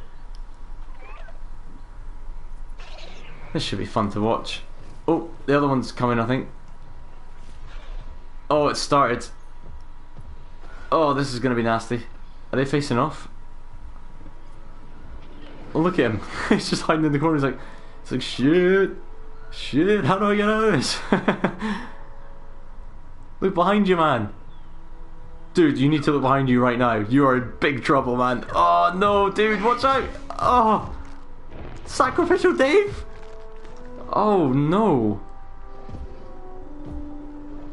This should be fun to watch. Oh, the other one's coming, I think. Oh, it started. Oh, this is gonna be nasty. Are they facing off? Oh, look at him. He's just hiding in the corner. He's like, shit. Shit, how do I get out of this? Look behind you, man. Dude, you need to look behind you right now. You are in big trouble, man. Oh, no, dude, watch out. Oh, Sacrificial Dave? Oh, no.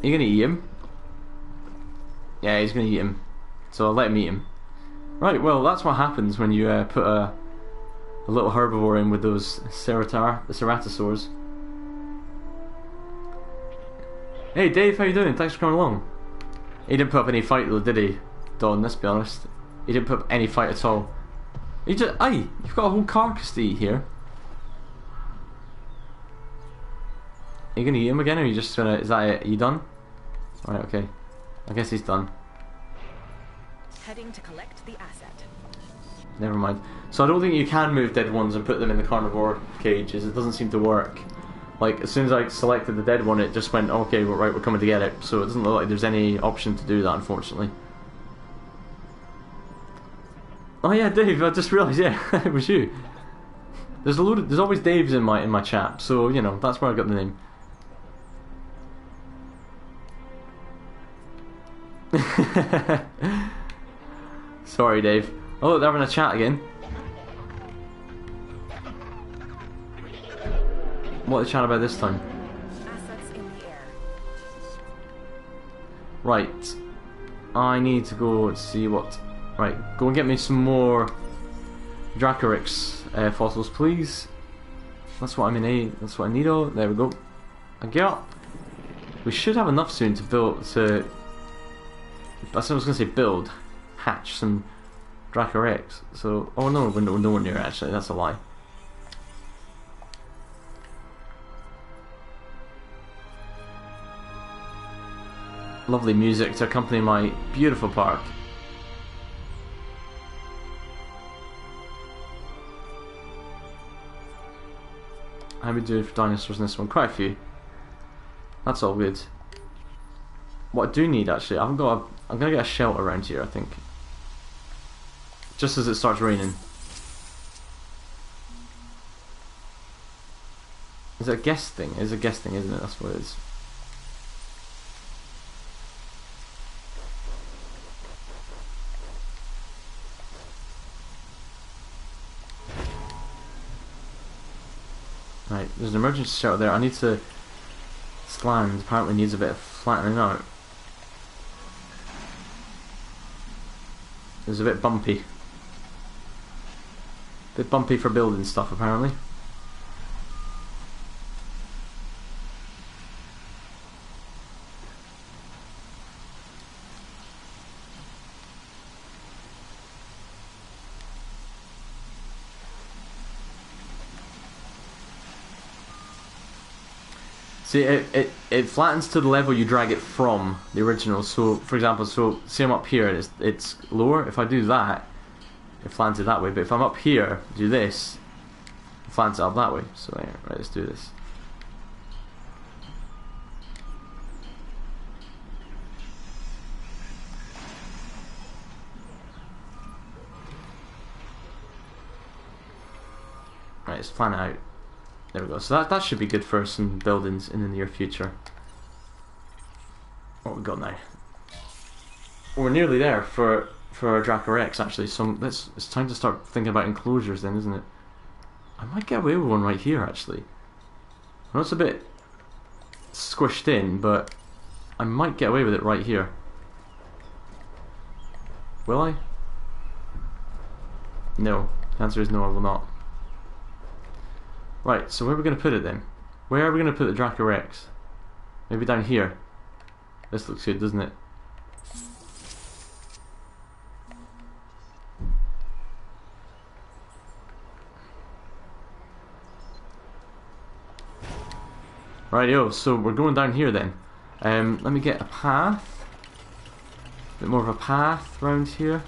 Are you gonna eat him? Yeah, he's gonna eat him. So I'll let him eat him. Right, well, that's what happens when you put a little herbivore in with those the ceratosaurs. Hey Dave, how you doing? Thanks for coming along. He didn't put up any fight though, did he? Don, let's be honest. He didn't put up any fight at all. He just, aye, you've got a whole carcass to eat here. Are you gonna eat him again, or are you just gonna, is that it? Are you done? Alright, okay. I guess he's done. Heading to collect the asset. Never mind. So I don't think you can move dead ones and put them in the carnivore cages. It doesn't seem to work. Like, as soon as I selected the dead one, it just went, okay, we're coming to get it. So it doesn't look like there's any option to do that, unfortunately. Oh yeah, Dave, I just realised, yeah, it was you. There's always Daves in my chat, so, you know, that's where I got the name. Sorry, Dave. Oh, look, they're having a chat again. What are they chatting about this time? Assets in the air. Right. I need to go and see what... Right, go and get me some more Dracarix fossils, please. That's what I'm in. That's what I need. Oh, there we go. I got. We should have enough soon to build. I was going to say build, hatch some Dracarix. So, oh no, we're nowhere near. Actually, that's a lie. Lovely music to accompany my beautiful park. How we doing for dinosaurs in this one? Quite a few. That's all good. What I do need actually, I'm gonna get a shelter around here, I think. Just as it starts raining. Is it a guest thing? It's a guest thing, isn't it? That's what it is. Right, there's an emergency shelter there. I need to... This land apparently needs a bit of flattening out. It's a bit bumpy. Bit bumpy for building stuff apparently. See, it flattens to the level you drag it from the original. So, for example, see I'm up here and it's lower. If I do that, it flattens it that way. But if I'm up here, do this, it flattens it up that way. So, yeah, right, let's do this. Right, let's plan it out. There we go. So that should be good for some buildings in the near future. What we got now? We're nearly there for our Dracarix actually. So it's time to start thinking about enclosures then, isn't it? I might get away with one right here actually. I know it's a bit squished in, but I might get away with it right here. Will I? No. The answer is no, I will not. Right, so where are we going to put it then? Where are we going to put the Dracarix? Maybe down here. This looks good, doesn't it? Rightio, so we're going down here then. Let me get a path. A bit more of a path around here.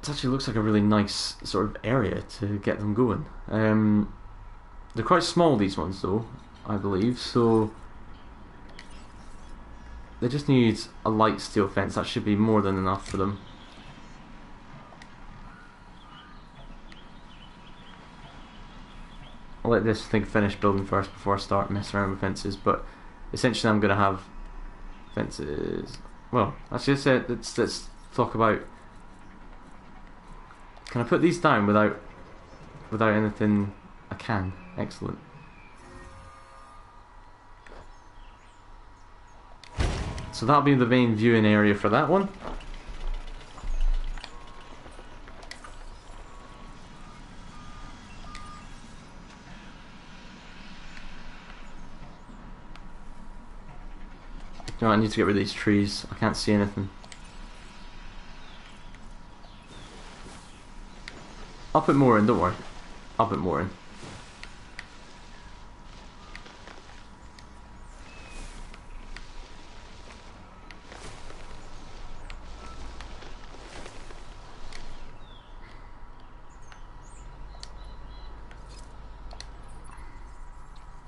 It actually looks like a really nice sort of area to get them going. They're quite small, these ones though, I believe, so they just need a light steel fence. That should be more than enough for them. I'll let this thing finish building first before I start messing around with fences, but essentially I'm going to have fences Well, actually, let's talk about. Can I put these down without anything? I can. Excellent. So that'll be the main viewing area for that one. No, I need to get rid of these trees. I can't see anything. I'll put more in, don't worry. I'll put more in.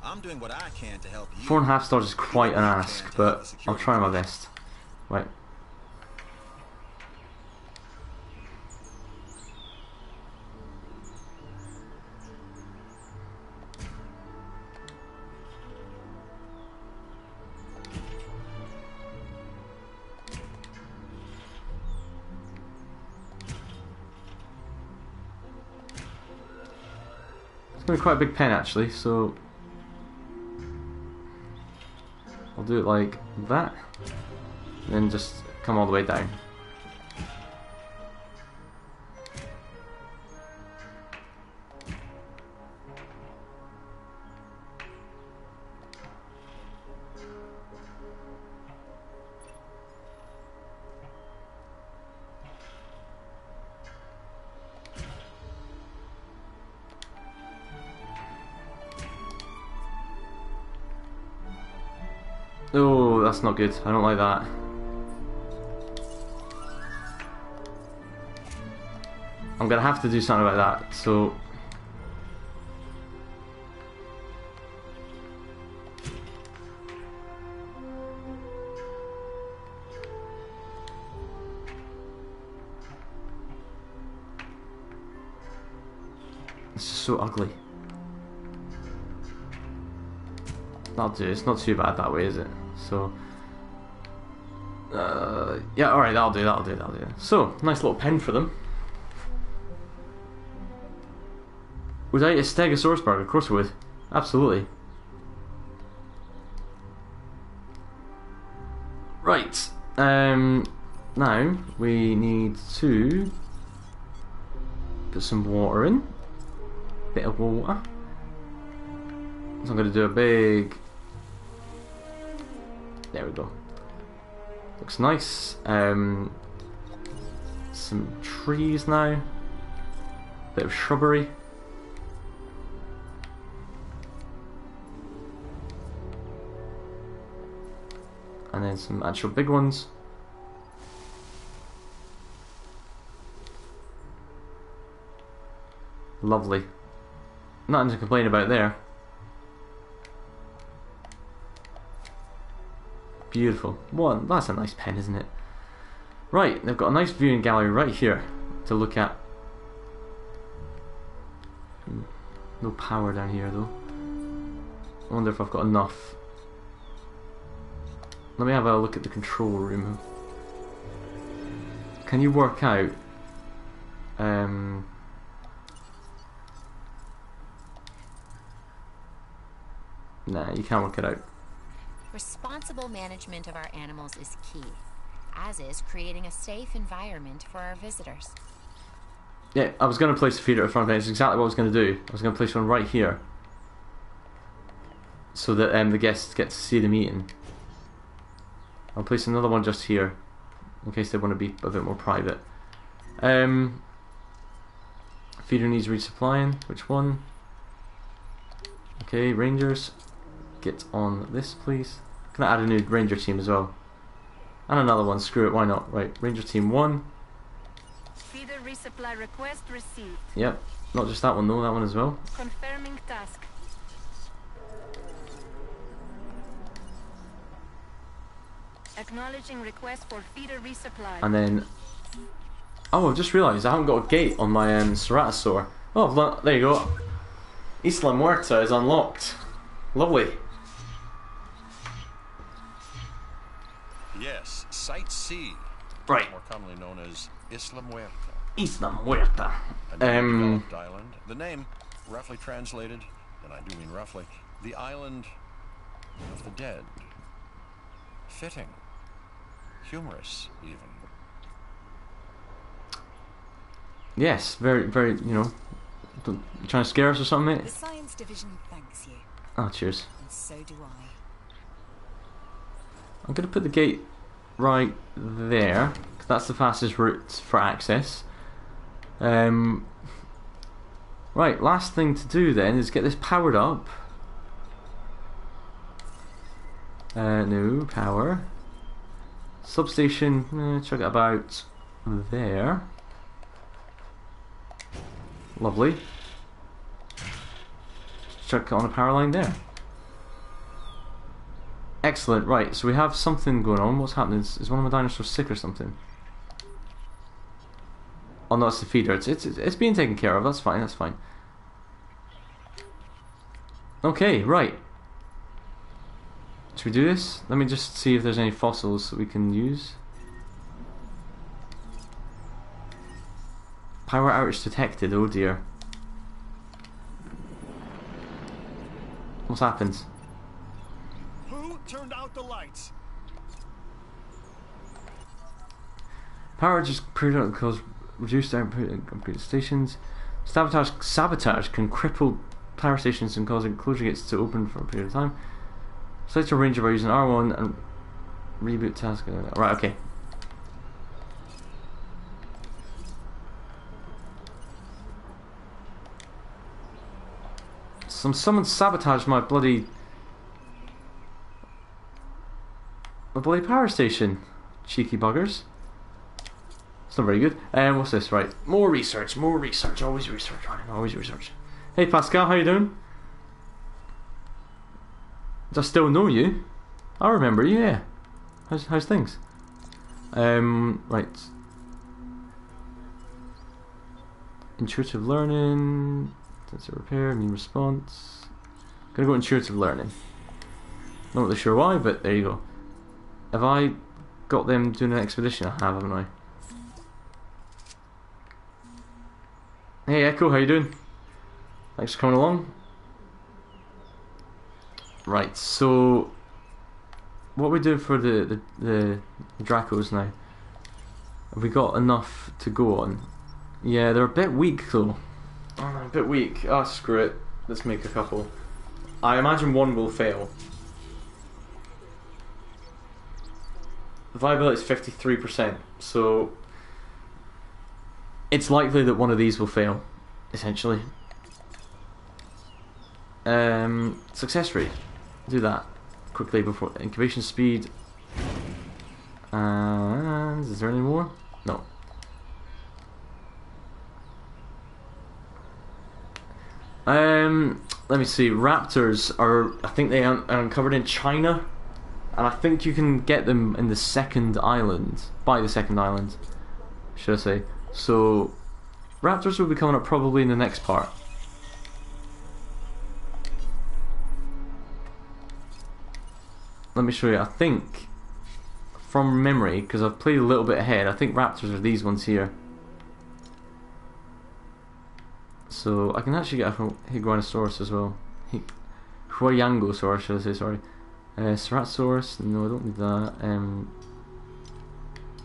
I'm doing what I can to help you. 4.5 stars is quite an ask, but I'll try my best. Right. It's going to be quite a big pen actually, so I'll do it like that, and then just come all the way down. Oh, that's not good. I don't like that. I'm gonna have to do something about that, so it's just so ugly. That'll do. It's not too bad that way, is it? So, yeah, alright, that'll do. So, nice little pen for them. Would I eat a Stegosaurus burger? Of course I would. Absolutely. Right. Now, we need to put some water in. Bit of water. So I'm going to do a big... There we go. Looks nice. Some trees now. Bit of shrubbery. And then some actual big ones. Lovely. Nothing to complain about there. Beautiful. Well, that's a nice pen, isn't it? Right, they've got a nice viewing gallery right here to look at. No power down here though. I wonder if I've got enough. Let me have a look at the control room. Can you work out nah, you can't work it out. Responsible management of our animals is key, as is creating a safe environment for our visitors. Yeah, I was going to place a feeder at the front end. It's exactly what I was going to do. I was going to place one right here, so that the guests get to see them eating. I'll place another one just here, in case they want to be a bit more private. Feeder needs resupplying. Which one? Okay, Rangers. Get on this, please. Can I add a new Ranger team as well? And another one, screw it, why not? Right, Ranger team 1. Feeder resupply request received. Yep, not just that one though, that one as well. Confirming task. Acknowledging request for feeder resupply. And then... Oh, I've just realised I haven't got a gate on my Ceratosaur. Oh, there you go. Isla Muerta is unlocked. Lovely. Yes, Site C, Right. more commonly known as Isla Muerta. Isla Muerta. A newly developed island. The name, roughly translated, and I do mean roughly, the island of the dead. Fitting. Humorous, even. Yes, very, very, you know, trying to scare us or something, mate? The Science Division thanks you. Oh, cheers. And so do I. I'm going to put the gate right there, because that's the fastest route for access. Right, last thing to do then is get this powered up. No, power. Substation, chuck it about there. Lovely. Chuck it on a power line there. Excellent, right, so we have something going on. What's happening? Is one of my dinosaurs sick or something? Oh no, it's the feeder. It's being taken care of, that's fine, that's fine. Okay, right. Should we do this? Let me just see if there's any fossils that we can use. Power outage detected, oh dear. What's happened? Who turned out the lights? Power just periodic cause reduced output in computer stations. Sabotage can cripple power stations and cause enclosure gates to open for a period of time. Select a range by using R1 and reboot task. Right, okay. Someone sabotaged my bloody power station. Cheeky buggers. It's not very good. What's this? Right. More research. Always research, Ryan. Always research. Hey Pascal, how you doing? Do I still know you? I remember you, yeah. How's things? Right. Intuitive learning. Sensor repair, immune response. Gonna go intuitive learning. Not really sure why, but there you go. Have I got them doing an expedition? I have, haven't I? Hey Echo, how you doing? Thanks for coming along. Right, so what are we doing for the Dracos now? Have we got enough to go on? Yeah, they're a bit weak though. A bit weak. Ah, screw it. Let's make a couple. I imagine one will fail. The viability is 53%, so it's likely that one of these will fail, essentially. Success rate. Do that quickly before incubation speed. And is there any more? No. Let me see. Raptors are, I think they are uncovered in China, and I think you can get them in the second island, by the second island, should I say. So, raptors will be coming up probably in the next part. Let me show you. I think, from memory, because I've played a little bit ahead, I think raptors are these ones here. So I can actually get a Higuanosaurus as well. Huayangosaurus, should I say, sorry. Ceratosaurus, no I don't need that.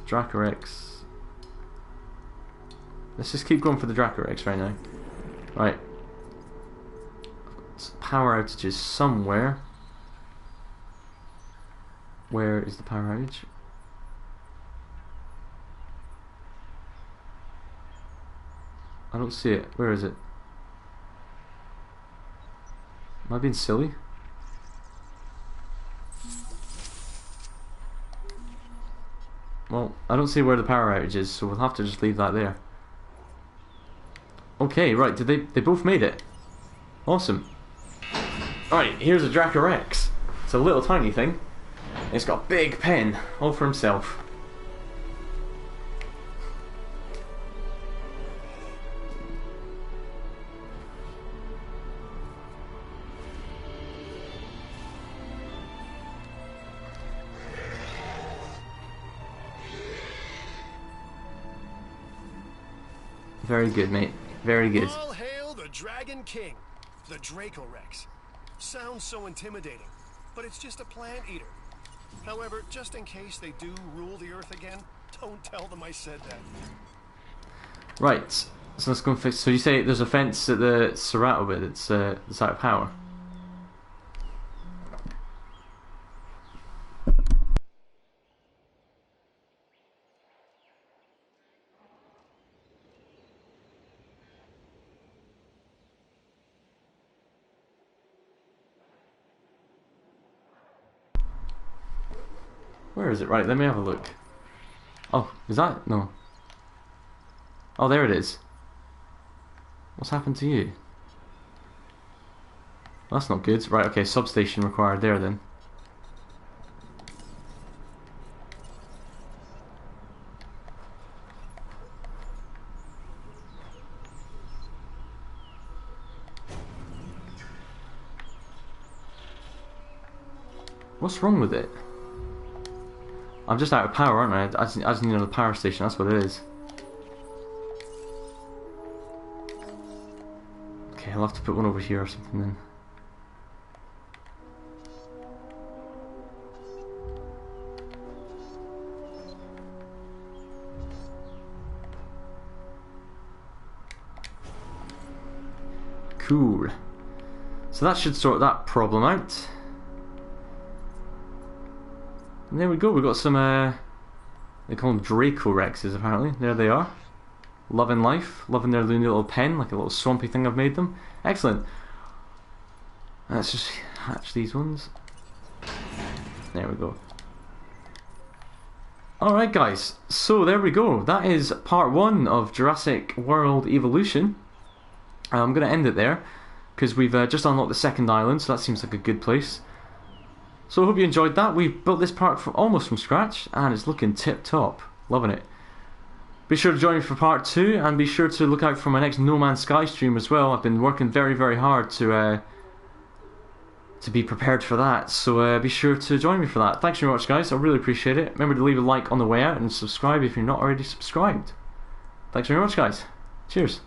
Dracorex. Let's just keep going for the Dracorex right now. Right. Power outages somewhere. Where is the power outage? I don't see it. Where is it? Am I being silly? Well, I don't see where the power outage is, so we'll have to just leave that there. Okay, right, did they both made it? Awesome. Alright, here's a Dracorex. It's a little tiny thing. It's got a big pen, all for himself. Very good, mate. Very good. All hail the Dragon King, the Dracorex. Sounds so intimidating, but it's just a plant eater. However, just in case they do rule the Earth again, don't tell them I said that. Right, so let's go and fix. So you say there's a fence at the Serato bit that's out of power. Where is it? Right, let me have a look. Oh, is that? No. Oh, there it is. What's happened to you? That's not good. Right, okay, substation required there then. What's wrong with it? I'm just out of power, aren't I? I just need another power station, that's what it is. Okay, I'll have to put one over here or something then. Cool. So that should sort that problem out. And there we go, we've got some, they call them Dracorexes apparently. There they are. Loving life, loving their little pen, like a little swampy thing I've made them. Excellent. Let's just hatch these ones. There we go. Alright guys, so there we go. That is part 1 of Jurassic World Evolution. I'm going to end it there, because we've just unlocked the second island, so that seems like a good place. So I hope you enjoyed that. We've built this park almost from scratch, and it's looking tip-top. Loving it. Be sure to join me for part 2, and be sure to look out for my next No Man's Sky stream as well. I've been working very, very hard to be prepared for that, so be sure to join me for that. Thanks very much guys, I really appreciate it. Remember to leave a like on the way out, and subscribe if you're not already subscribed. Thanks very much guys. Cheers.